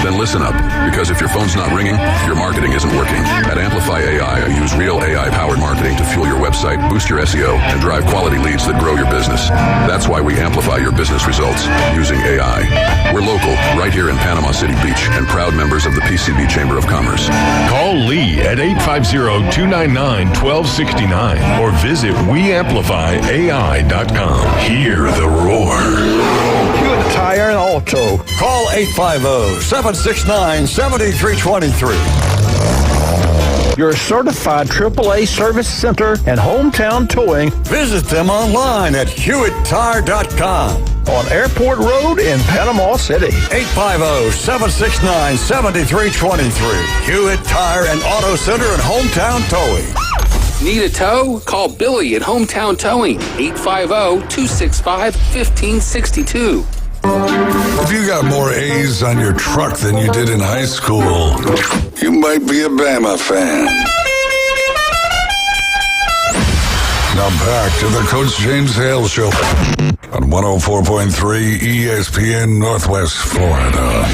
Then listen up, because if your phone's not ringing, your marketing isn't working. At Amplify AI, I use real AI-powered marketing to fuel your website, boost your SEO, and drive quality leads that grow your business. That's why we amplify your business results using AI. We're local, right here in Panama City Beach, and proud members of the PCB Chamber of Commerce. Call Lee at 850-299-1269 or visit weamplifyai.com. Hear the roar. You at the tire Tire and Auto. Call 850-769-7323. Your certified AAA service center and hometown towing. Visit them online at HewittTire.com. On Airport Road in Panama City. 850-769-7323. Hewitt Tire and Auto Center and Hometown Towing. Need a tow? Call Billy at Hometown Towing, 850-265-1562. If you got more A's on your truck than you did in high school, you might be a Bama fan. Now back to the Coach James Hale Show on 104.3 ESPN Northwest Florida.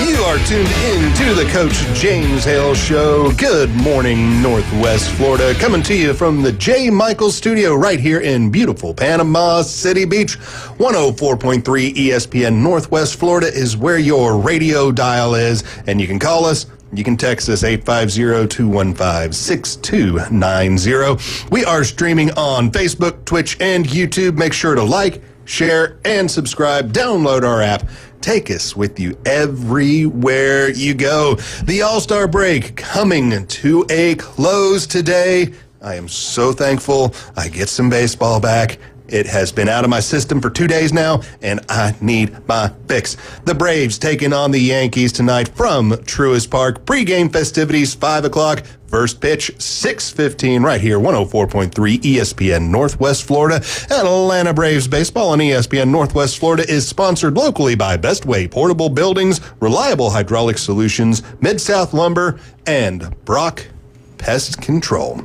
You are tuned in to the Coach James Hale Show. Good morning, Northwest Florida. Coming to you from the J. Michael Studio right here in beautiful Panama City Beach. 104.3 ESPN Northwest Florida is where your radio dial is, and you can call us. You can text us 850-215-6290. We are streaming on Facebook, Twitch, and YouTube. Make sure to like, share, and subscribe. Download our app. Take us with you everywhere you go. The All-Star break coming to a close today. I am so thankful I get some baseball back. It has been out of my system for 2 days now, and I need my fix. The Braves taking on the Yankees tonight from Truist Park. Pre-game festivities, 5 o'clock. First pitch, 6:15, right here, 104.3 ESPN Northwest Florida. Atlanta Braves baseball on ESPN Northwest Florida is sponsored locally by Best Way Portable Buildings, Reliable Hydraulic Solutions, Mid-South Lumber, and Brock Pest Control.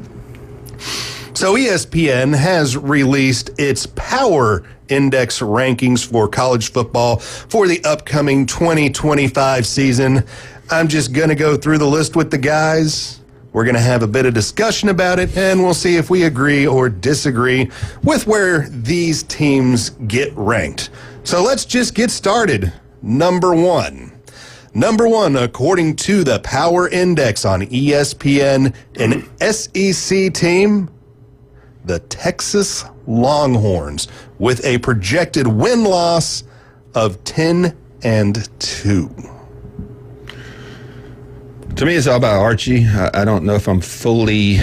So ESPN has released its Power Index rankings for college football for the upcoming 2025 season. I'm just going to go through the list with the guys. We're going to have a bit of discussion about it, and we'll see if we agree or disagree with where these teams get ranked. So let's just get started. Number one, according to the Power Index on ESPN, an SEC team, the Texas Longhorns, with a projected win-loss of 10-2. To me, it's all about Archie. I don't know if I'm fully,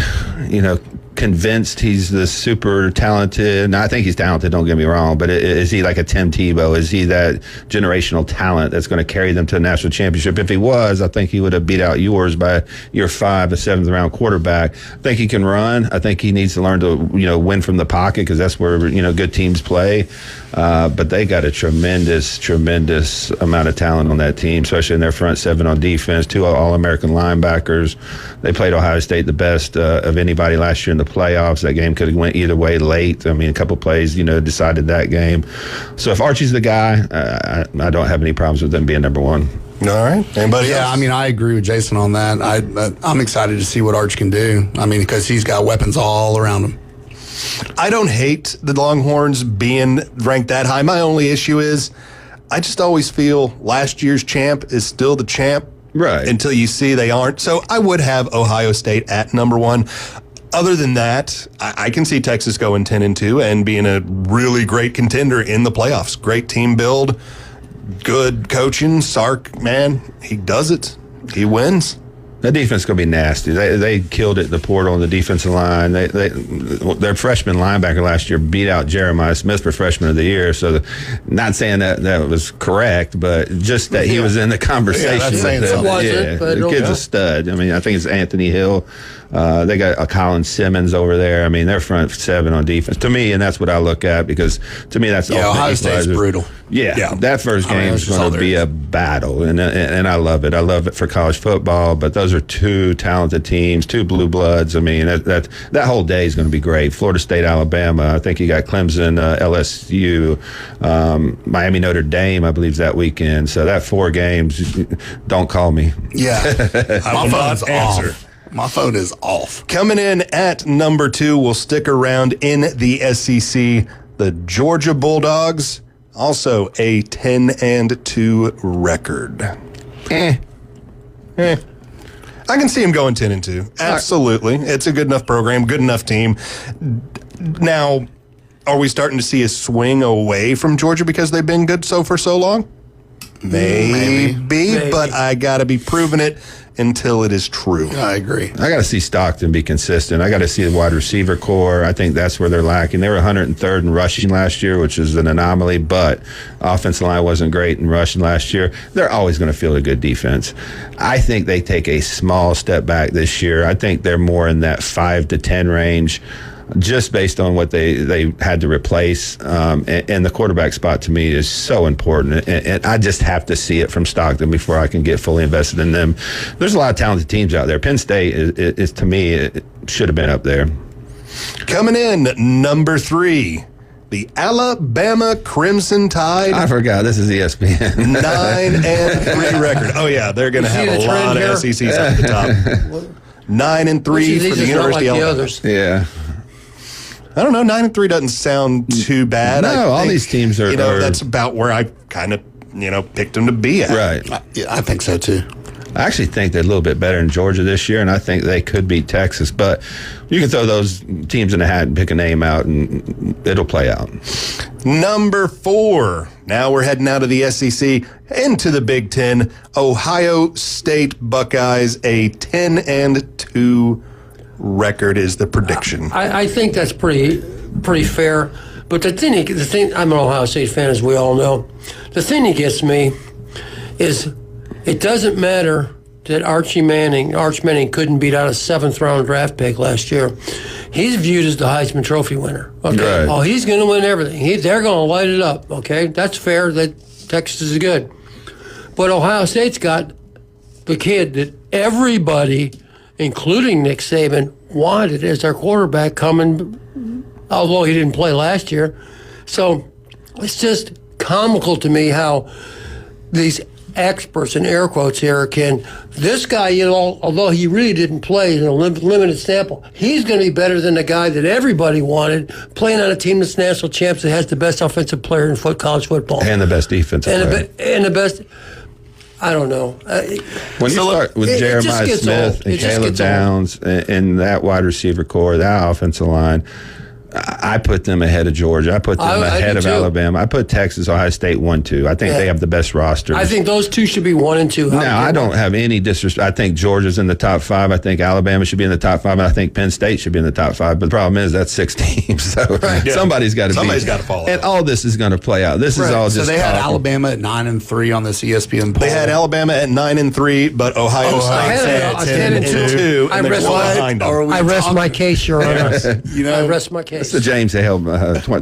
convinced he's the super talented. Now, I think he's talented, don't get me wrong, but is he like a Tim Tebow? Is he that generational talent that's going to carry them to a national championship? If he was, I think he would have beat out yours by year 5, a 7th round quarterback. I think he can run. I think he needs to learn to, win from the pocket, because that's where, good teams play. But they got a tremendous amount of talent on that team, especially in their front 7 on defense, 2 All-American linebackers. They played Ohio State the best of anybody last year in the playoffs. That game could have went either way late. I mean, a couple plays, decided that game. So if Archie's the guy, I don't have any problems with them being number one. All right. Anybody else? I mean, I agree with Jason on that. I'm excited to see what Arch can do. I mean, because he's got weapons all around him. I don't hate the Longhorns being ranked that high. My only issue is I just always feel last year's champ is still the champ. Right. Until you see they aren't. So I would have Ohio State at number one. Other than that, I can see Texas going 10-2 and being a really great contender in the playoffs. Great team build, good coaching. Sark, man, he does it. He wins. That defense is going to be nasty. They killed it in the portal on the defensive line. Their freshman linebacker last year beat out Jeremiah Smith for freshman of the year. So, not saying that was correct, but just that he was in the conversation. Yeah, that's saying something. The kid's a stud. I mean, I think it's Anthony Hill. They got Colin Simmons over there. I mean, they're front 7 on defense. To me, and that's what I look at, because to me, that's Ohio State's brutal. Yeah, that first game is going to be a battle, and I love it. I love it for college football, but those are 2 talented teams, 2 blue bloods. I mean, that whole day is going to be great. Florida State, Alabama. I think you got Clemson, LSU, Miami, Notre Dame, I believe, is that weekend. So that 4 games, don't call me. Yeah. My phone's off. My phone is off. Coming in at number 2, we'll stick around in the SEC, the Georgia Bulldogs. Also a 10-2 record. I can see him going 10-2. Absolutely. It's a good enough program, good enough team. Now, Are we starting to see a swing away from Georgia because they've been good for so long? Maybe, but I got to be proving it until it is true. I agree. I got to see Stockton be consistent. I got to see the wide receiver core. I think that's where they're lacking. They were 103rd in rushing last year, which is an anomaly, but offensive line wasn't great in rushing last year. They're always going to field a good defense. I think they take a small step back this year. I think they're more in that 5 to 10 range, just based on what they had to replace. And the quarterback spot to me is so important. And I just have to see it from Stockton before I can get fully invested in them. There's a lot of talented teams out there. Penn State is to me, it should have been up there. Coming in, number 3. The Alabama Crimson Tide. I forgot. This is ESPN. 9-3 record. Oh, yeah. They're going to have a lot of SECs at the top. 9-3 for the University of Alabama. Yeah. I don't know. 9-3 doesn't sound too bad. No, all these teams are. That's about where I kind of, picked them to be at. Right. I think so too. I actually think they're a little bit better in Georgia this year, and I think they could beat Texas. But you can throw those teams in a hat and pick a name out, and it'll play out. Number 4. Now we're heading out of the SEC into the Big Ten. Ohio State Buckeyes, a 10-2 record is the prediction. I think that's pretty fair. But the thing, I'm an Ohio State fan, as we all know. The thing that gets me is it doesn't matter that Arch Manning couldn't beat out a 7th-round draft pick last year. He's viewed as the Heisman Trophy winner. Okay, right. Oh, he's going to win everything. They're going to light it up. Okay, that's fair. That Texas is good, but Ohio State's got the kid that everybody, including Nick Saban, wanted as their quarterback coming, although he didn't play last year. So it's just comical to me how these experts, in air quotes here, this guy, although he really didn't play in a limited sample, he's going to be better than the guy that everybody wanted, playing on a team that's national champs that has the best offensive player in college football. And the best defensive player. And the best... I don't know. When you start with Jeremiah Smith and Caleb Downs and that wide receiver core, that offensive line, I put them ahead of Georgia. I put them ahead of Alabama. I put Texas, Ohio State 1-2. I think they have the best roster. I think those two should be 1 and 2. Now, I don't have any disrespect. I think Georgia's in the top 5. I think Alabama should be in the top 5. And I think Penn State should be in the top 5. But the problem is that's 6 teams. So somebody's got to fall. And all this is going to play out. This is all just. So they had Alabama at 9-3 on this ESPN poll. They had Alabama at 9-3, but Ohio State at 10-2. I rest my case, Your Honor. I rest my case. That's the James Hale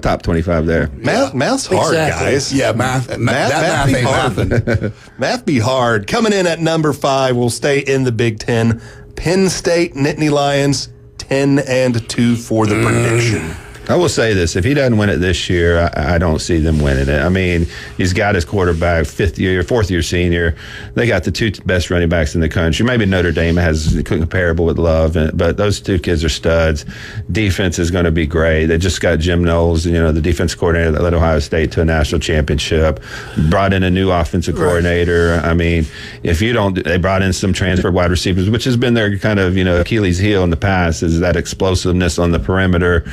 top 25 there. Math's hard, guys. Yeah, math ain't hard. Math be hard. Coming in at number 5, we'll stay in the Big Ten. Penn State Nittany Lions, 10-2 for the prediction. I will say this. If he doesn't win it this year, I don't see them winning it. I mean, he's got his quarterback, 4th-year senior. They got the 2 best running backs in the country. Maybe Notre Dame has comparable with Love, but those 2 kids are studs. Defense is going to be great. They just got Jim Knowles, the defense coordinator that led Ohio State to a national championship. Brought in a new offensive coordinator. I mean, they brought in some transfer wide receivers, which has been their kind of, Achilles heel in the past, is that explosiveness on the perimeter.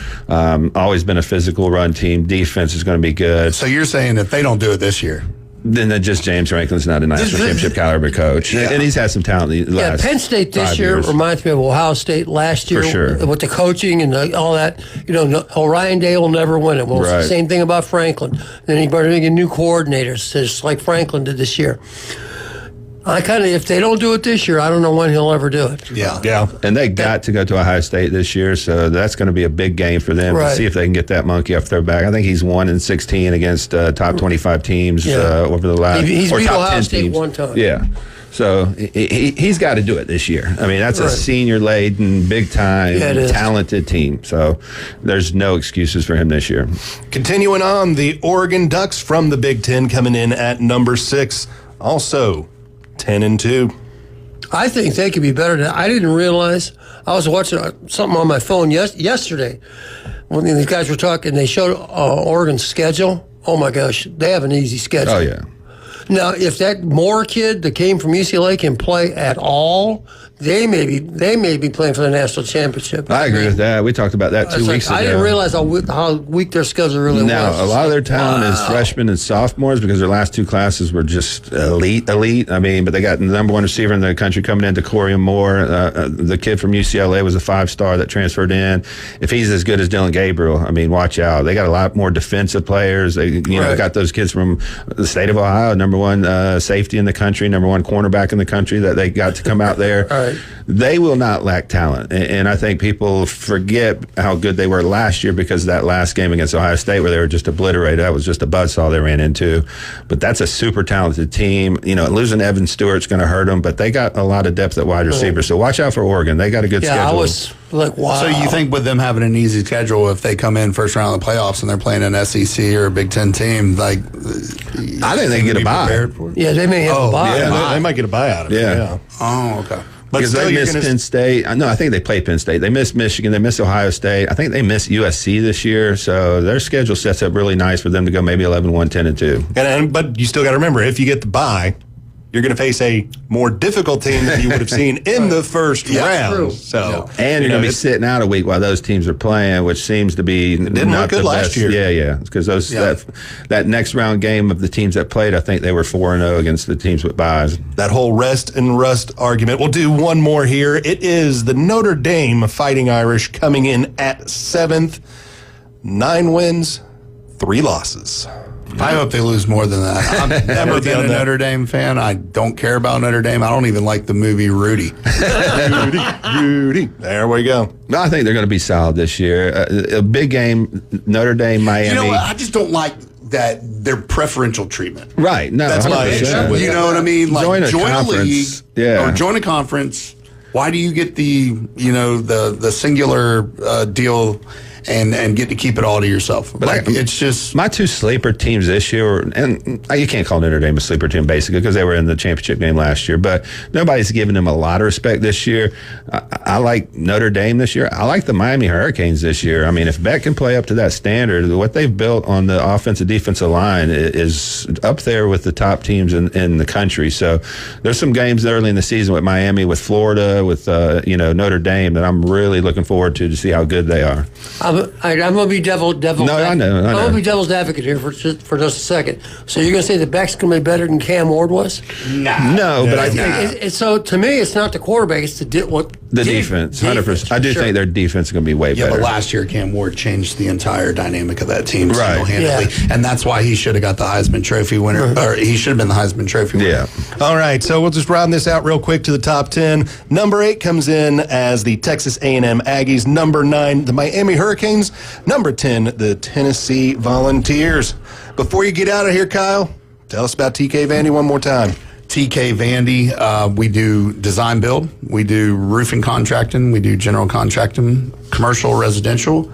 Always been a physical run team. Defense is going to be good. So you're saying if they don't do it this year, then just James Franklin's not a national championship caliber coach. Yeah. And he's had some talent the last Penn State this year reminds me of Ohio State last year. For sure. With the coaching and all that. Orion Day will never win it. Well, it's the same thing about Franklin. Then he brought in new coordinators, just like Franklin did this year. If they don't do it this year, I don't know when he'll ever do it. Yeah. And they got to go to Ohio State this year, so that's going to be a big game for them to see if they can get that monkey off their back. I think he's 1-16 against top 25 teams over the last. He's beat top Ohio 10 State teams. one time. Yeah. So he's got to do it this year. I mean, that's a senior-laden, big-time, talented team. So there's no excuses for him this year. Continuing on, the Oregon Ducks from the Big Ten coming in at number 6. Also 10-2. I think they could be better than. I didn't realize. I was watching something on my phone yesterday when these guys were talking. They showed Oregon's schedule. Oh my gosh, they have an easy schedule. Oh yeah. Now, if that Moore kid that came from UCLA can play at all, they may be playing for the national championship. I agree with that. We talked about that 2 weeks ago. I didn't realize how weak their schedule really was. No, a lot of their talent is freshmen and sophomores because their last 2 classes were just elite. I mean, but they got the number 1 receiver in the country coming into Corian Moore. The kid from UCLA was a 5-star that transferred in. If he's as good as Dylan Gabriel, I mean, watch out. They got a lot more defensive players. They got those kids from the state of Ohio, number 1 safety in the country, number 1 cornerback in the country that they got to come out there. Right. They will not lack talent. And I think people forget how good they were last year because of that last game against Ohio State where they were just obliterated. That was just a buzzsaw they ran into. But that's a super talented team. Losing Evan Stewart's going to hurt them, but they got a lot of depth at wide receiver. So watch out for Oregon. They got a good schedule. I was like, wow. So you think with them having an easy schedule, if they come in first round of the playoffs and they're playing an SEC or a Big Ten team, like I think they can get a bye. Yeah, they may have a bye. Yeah, they might get a bye out of it. Yeah. Oh, okay. But because they missed Penn State. No, I think they played Penn State. They missed Michigan. They missed Ohio State. I think they missed USC this year. So their schedule sets up really nice for them to go maybe 11-1, 10-2. But you still got to remember, if you get the bye, you're going to face a more difficult team than you would have seen in the first round. True. So, and you're going to be sitting out a week while those teams are playing, which seems to be didn't look good last year. Yeah, because that next round game of the teams that played, I think they were 4-0 against the teams with byes. That whole rest and rust argument. We'll do one more here. It is the Notre Dame Fighting Irish coming in at 7th, 9 wins, 3 losses. I hope they lose more than that. I've never been a Notre Dame fan. I don't care about Notre Dame. I don't even like the movie Rudy. Rudy. There we go. No, I think they're going to be solid this year. A big game, Notre Dame, Miami. You know what? I just don't like that their preferential treatment. Right. No, that's my issue. You know what I mean? Like join a league or join a conference. Why do you get the singular deal and get to keep it all to yourself? But it's just my 2 sleeper teams this year, and you can't call Notre Dame a sleeper team basically because they were in the championship game last year, but nobody's giving them a lot of respect this year. I like Notre Dame this year. I like the Miami Hurricanes this year. I mean, if Beck can play up to that standard, what they've built on the offensive defensive line is up there with the top teams in the country. So there's some games early in the season with Miami, with Florida, with Notre Dame that I'm really looking forward to see how good they are. I'm going to be devil's I know. I'm going to be devil's advocate here for just a second. So you're going to say that Beck's going to be better than Cam Ward was? No, but I think so. To me, it's not the quarterback; it's the defense. 100%. I do think their defense is going to be way better. Yeah, but last year Cam Ward changed the entire dynamic of that team single-handedly, and that's why he should have got the Heisman Trophy winner, or he should have been the Heisman Trophy winner. Yeah. All right, so we'll just round this out real quick to the top 10. Number 8 comes in as the Texas A&M Aggies. Number 9, the Miami Hurricanes. Number 10, the Tennessee Volunteers. Before you get out of here, Kyle, tell us about TK Vandy one more time. TK Vandy, we do design build, we do roofing contracting, we do general contracting, commercial, residential.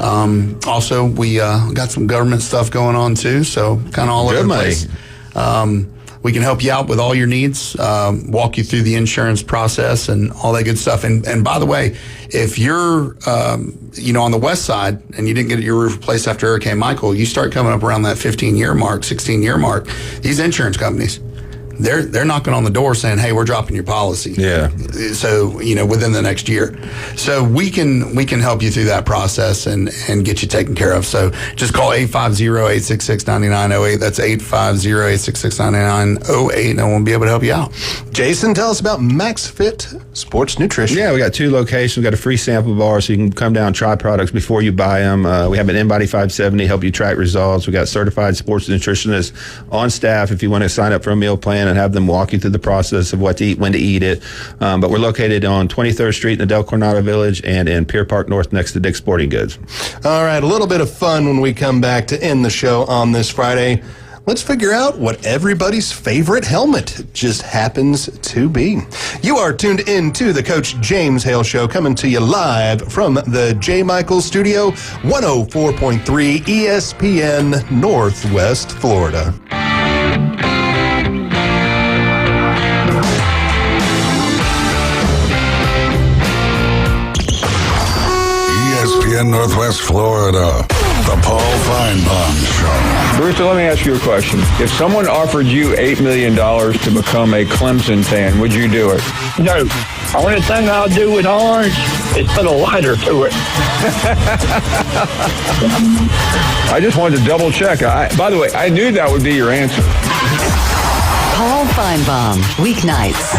Also, we got some government stuff going on too, so kind of all over the place. We can help you out with all your needs, walk you through the insurance process and all that good stuff. And by the way, if you're, on the west side and you didn't get your roof replaced after Hurricane Michael, you start coming up around that 15-year mark, 16-year mark. These insurance companies, they're knocking on the door saying, hey, we're dropping your policy. Yeah. So, within the next year. So we can help you through that process and get you taken care of. So just call 850-866-9908. That's 850-866-9908, and we'll be able to help you out. Jason, tell us about MaxFit Sports Nutrition. Yeah, we got 2 locations. We got a free sample bar so you can come down and try products before you buy them. We have an InBody 570, help you track results. We got certified sports nutritionists on staff if you want to sign up for a meal plan and have them walk you through the process of what to eat, when to eat it. But we're located on 23rd Street in the Del Coronado Village and in Pier Park North next to Dick's Sporting Goods. All right, a little bit of fun when we come back to end the show on this Friday. Let's figure out what everybody's favorite helmet just happens to be. You are tuned in to the Coach James Hale Show, coming to you live from the J. Michaels Studio, 104.3 ESPN Northwest Florida. ESPN Northwest Florida, the Paul Feinbaum Show. Brewster, let me ask you a question. If someone offered you $8 million to become a Clemson fan, would you do it? No. Only thing I'll do with orange is put a lighter to it. I just wanted to double check. By the way, I knew that would be your answer. Paul Feinbaum, weeknights,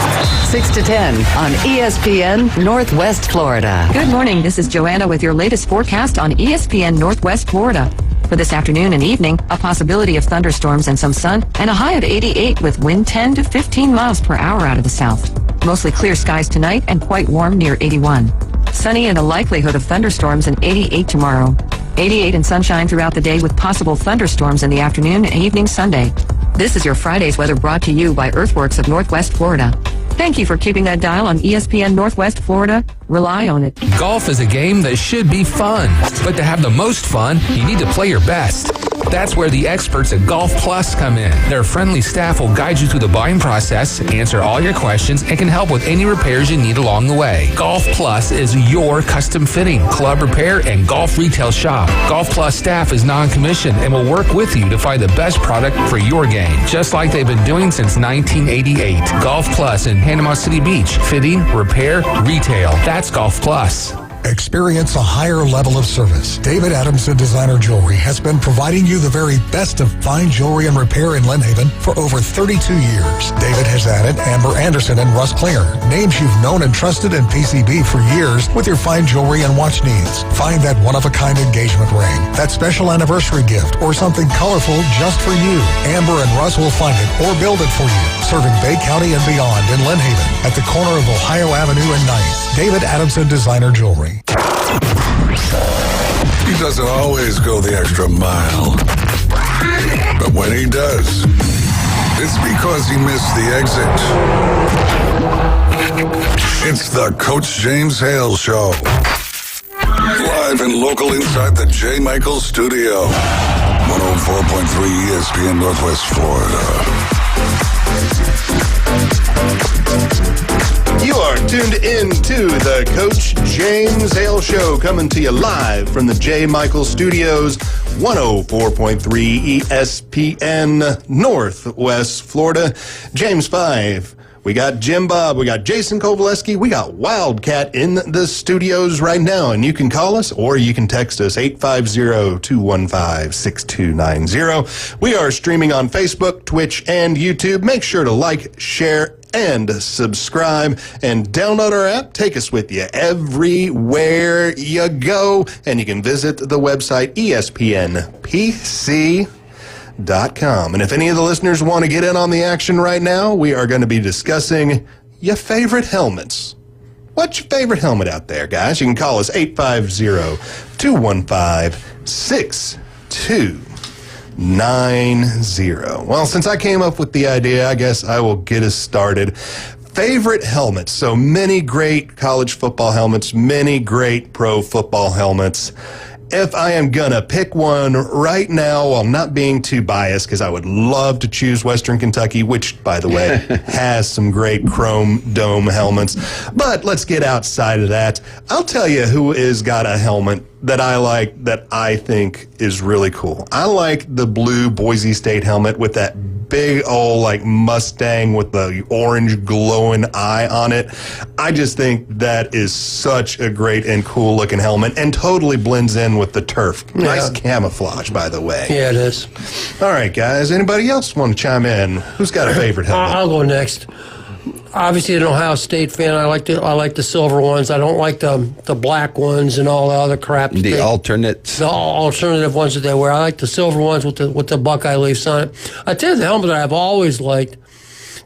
6 to 10 on ESPN Northwest Florida. Good morning. This is Joanna with your latest forecast on ESPN Northwest Florida. For this afternoon and evening, a possibility of thunderstorms and some sun, and a high of 88 with wind 10 to 15 miles per hour out of the south. Mostly clear skies tonight and quite warm near 81. Sunny and a likelihood of thunderstorms and 88 tomorrow. 88 and sunshine throughout the day with possible thunderstorms in the afternoon and evening Sunday. This is your Friday's weather brought to you by Earthworks of Northwest Florida. Thank you for keeping that dial on ESPN Northwest Florida. Rely on it. Golf is a game that should be fun, but to have the most fun, you need to play your best. That's where the experts at Golf Plus come in. Their friendly staff will guide you through the buying process, answer all your questions, and can help with any repairs you need along the way. Golf Plus is your custom fitting, club repair, and golf retail shop. Golf Plus staff is non-commissioned and will work with you to find the best product for your game, just like they've been doing since 1988. Golf Plus in Panama City Beach. Fitting, repair, retail. That's Golf Plus. Experience a higher level of service. David Adamson Designer Jewelry has been providing you the very best of fine jewelry and repair in Lynn Haven for over 32 years. David has added Amber Anderson and Russ Klinger, names you've known and trusted in PCB for years with your fine jewelry and watch needs. Find that one-of-a-kind engagement ring, that special anniversary gift, or something colorful just for you. Amber and Russ will find it or build it for you. Serving Bay County and beyond in Lynn Haven at the corner of Ohio Avenue and 9th. David Adamson Designer Jewelry. He doesn't always go the extra mile. But when he does, it's because he missed the exit. It's the Coach James Hale Show. Live and local inside the J. Michael Studio. 104.3 ESPN Northwest Florida. You are tuned in to the Coach James Hale Show, coming to you live from the J. Michael Studios, 104.3 ESPN Northwest Florida. James 5. We got Jim Bob, we got Jason Kovaleski, we got Wildcat in the studios right now, and you can call us or you can text us 850-215-6290. We are streaming on Facebook, Twitch, and YouTube. Make sure to like, share, and subscribe, and download our app. Take us with you everywhere you go, and you can visit the website ESPNPC.com. And if any of the listeners want to get in on the action right now, we are going to be discussing your favorite helmets. What's your favorite helmet out there, guys? You can call us 850-215-6290. Well, since I came up with the idea, I guess I will get us started. Favorite helmets. So many great college football helmets, many great pro football helmets. If I am gonna pick one right now, while not being too biased, because I would love to choose Western Kentucky, which, by the way, has some great chrome dome helmets. But let's get outside of that. I'll tell you who is got a helmet that I like, that I think is really cool. I like the blue Boise State helmet with that big old like Mustang with the orange glowing eye on it. I just think that is such a great and cool looking helmet and totally blends in with the turf. Yeah. Nice camouflage, by the way. Yeah, it is. All right, guys. Anybody else want to chime in? Who's got a favorite helmet? I'll go next. Obviously, an Ohio State fan. I like the silver ones. I don't like the black ones and all the other crap. The alternates. The alternative ones that they wear. I like the silver ones with the Buckeye leaves on it. I tell you, the helmet that I've always liked,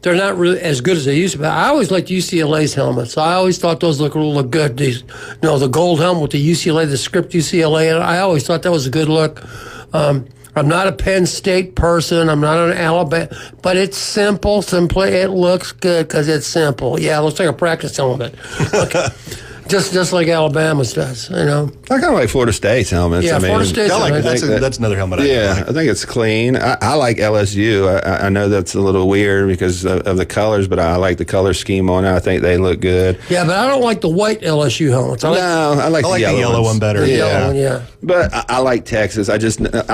they're not really as good as they used to be. I always liked UCLA's helmets. I always thought those look good. These, the gold helmet with the UCLA, the script UCLA, and I always thought that was a good look. I'm not a Penn State person. I'm not an Alabama, but it's simple. It looks good because it's simple. Yeah, it looks like a practice helmet. Okay. Just like Alabama's does, I kind of like Florida State's helmets. Yeah, Florida State's. That's another helmet. I think it's clean. I like LSU. I know that's a little weird because of the colors, but I like the color scheme on it. I think they look good. Yeah, but I don't like the white LSU helmets. I like the yellow one better. The yellow one, yeah. But I like Texas. I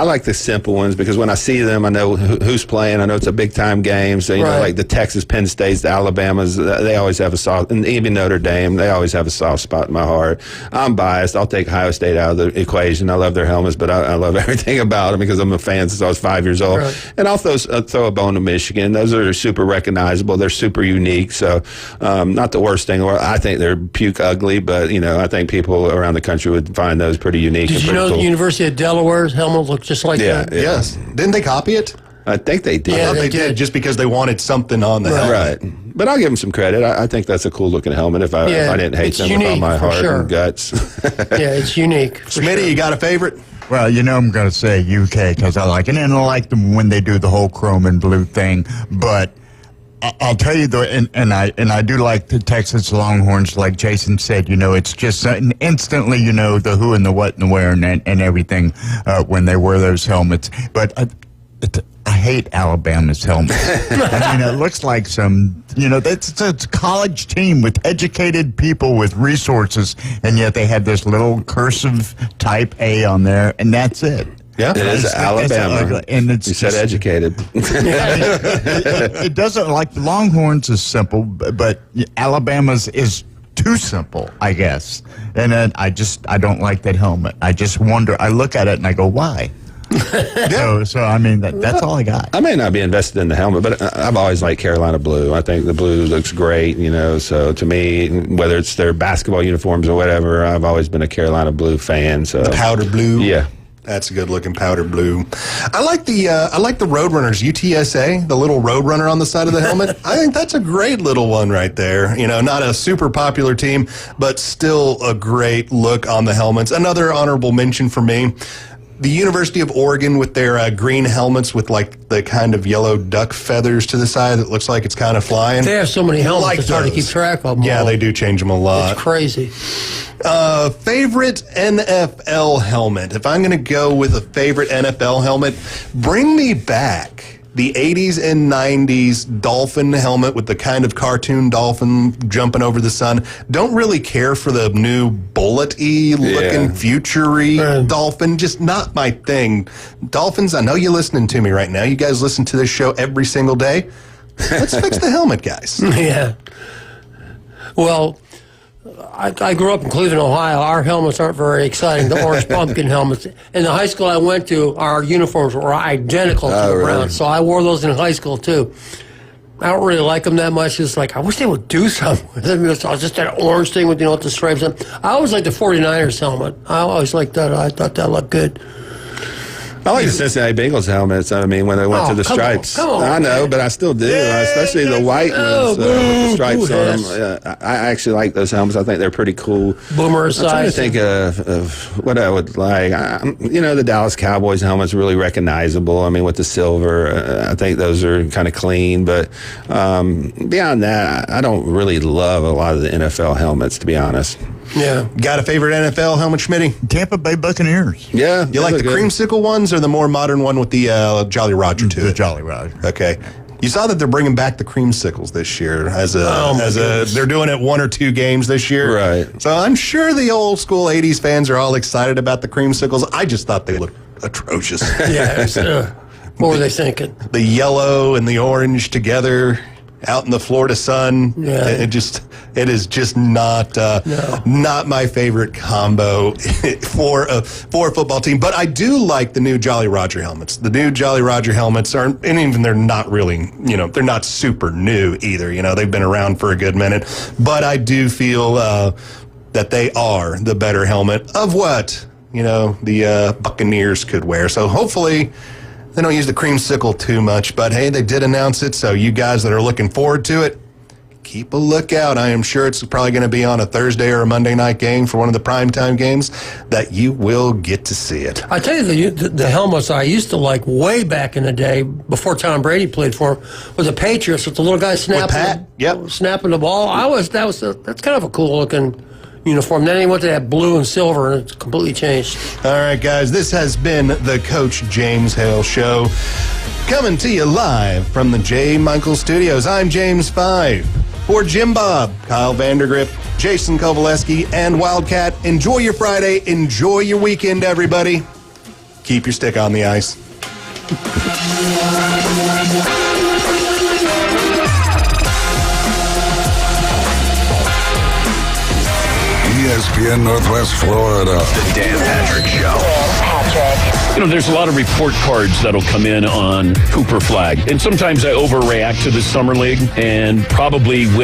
like the simple ones because when I see them, I know who's playing. I know it's a big time game. So you know, like the Texas, Penn States, the Alabamas, they always have a soft, and even Notre Dame, they always have a soft spot in my heart. I'm biased. I'll take Ohio State out of the equation. I love their helmets, but I love everything about them because I'm a fan since I was 5 years old. And I'll throw a bone to Michigan. Those are super recognizable. They're super unique. So not the worst thing. I think they're puke ugly, but I think people around the country would find those pretty unique. Did you know the University of Delaware's helmet looked just like that? Yeah. Yes. Didn't they copy it? I think they did. I thought they did just because they wanted something on the helmet. Right. But I'll give them some credit. I think that's a cool looking helmet if I didn't hate them with all my heart and guts. Yeah, it's unique. Smitty, you got a favorite? Well, I'm going to say UK because I like it. And I like them when they do the whole chrome and blue thing. But I'll tell you, and I do like the Texas Longhorns, like Jason said. It's just instantly, the who and the what and the where and everything when they wear those helmets. But I hate Alabama's helmet. It looks like some, it's a college team with educated people with resources, and yet they have this little cursive type A on there, and that's it. Yeah, it is Alabama. And it's you said educated. It doesn't, like the Longhorns is simple, but Alabama's is too simple, I guess. And then I don't like that helmet. I just wonder, I look at it and I go, why? So that's all I got. I may not be invested in the helmet, but I've always liked Carolina blue. I think the blue looks great, So to me, whether it's their basketball uniforms or whatever, I've always been a Carolina blue fan. So the powder blue, yeah. That's a good looking powder blue. I like the Roadrunners UTSA, the little Roadrunner on the side of the helmet. I think that's a great little one right there. Not a super popular team, but still a great look on the helmets. Another honorable mention for me. The University of Oregon with their green helmets with like the kind of yellow duck feathers to the side that looks like it's kind of flying. They have so many helmets, it's hard to keep track of them. Yeah, they do change them a lot. It's crazy. Favorite NFL helmet. If I'm going to go with a favorite NFL helmet, bring me back the 80s and 90s dolphin helmet with the kind of cartoon dolphin jumping over the sun. Don't really care for the new bullet-y looking future-y dolphin. Just not my thing. Dolphins, I know you're listening to me right now. You guys listen to this show every single day. Let's fix the helmet, guys. Yeah. Well, I grew up in Cleveland, Ohio. Our helmets aren't very exciting, the orange pumpkin helmets. In the high school I went to, our uniforms were identical to the Browns, so I wore those in high school too. I don't really like them that much. It's like, I wish they would do something with them. It's just that orange thing with, with the stripes on. I always liked the 49ers helmet. I always liked that. I thought that looked good. I like the Cincinnati Bengals helmets. When they went to the stripes. Come on, I know, but I still do. Especially the white ones with the stripes on them. I actually like those helmets. I think they're pretty cool. Boomer I'm trying to think of what I would like. The Dallas Cowboys helmet's really recognizable. With the silver, I think those are kind of clean. But beyond that, I don't really love a lot of the NFL helmets, to be honest. Yeah. Got a favorite NFL helmet, Schmitty? Tampa Bay Buccaneers. Yeah. You like the creamsicle ones or the more modern one with the Jolly Roger to it? The Jolly Roger. Okay. You saw that they're bringing back the creamsicles this year they're doing it 1 or 2 games this year. Right. So I'm sure the old school 80s fans are all excited about the creamsicles. I just thought they looked atrocious. Yeah. What were they thinking? The yellow and the orange together out in the Florida sun. Yeah. It is just not my favorite combo for a football team. But I do like the new Jolly Roger helmets. The new Jolly Roger helmets are, and even they're not really, they're not super new either. They've been around for a good minute. But I do feel that they are the better helmet of what, the Buccaneers could wear. So hopefully they don't use the creamsicle too much, but hey, they did announce it, so you guys that are looking forward to it, keep a lookout. I am sure it's probably going to be on a Thursday or a Monday night game for one of the primetime games that you will get to see it. I tell you, the helmets I used to like way back in the day, before Tom Brady played for him, was the Patriots with the little guy snapping the ball. That's kind of a cool looking uniform. Then they went to that blue and silver, and it's completely changed. All right, guys, this has been the Coach James Hale Show, coming to you live from the J. Michael Studios. I'm James Five. For Jim Bob, Kyle Vandergrip, Jason Kovaleski, and Wildcat, enjoy your Friday, enjoy your weekend, everybody. Keep your stick on the ice. ESPN Northwest Florida. The Dan Patrick Show. You know, there's a lot of report cards that'll come in on Cooper Flag. And sometimes I overreact to the Summer League and probably will.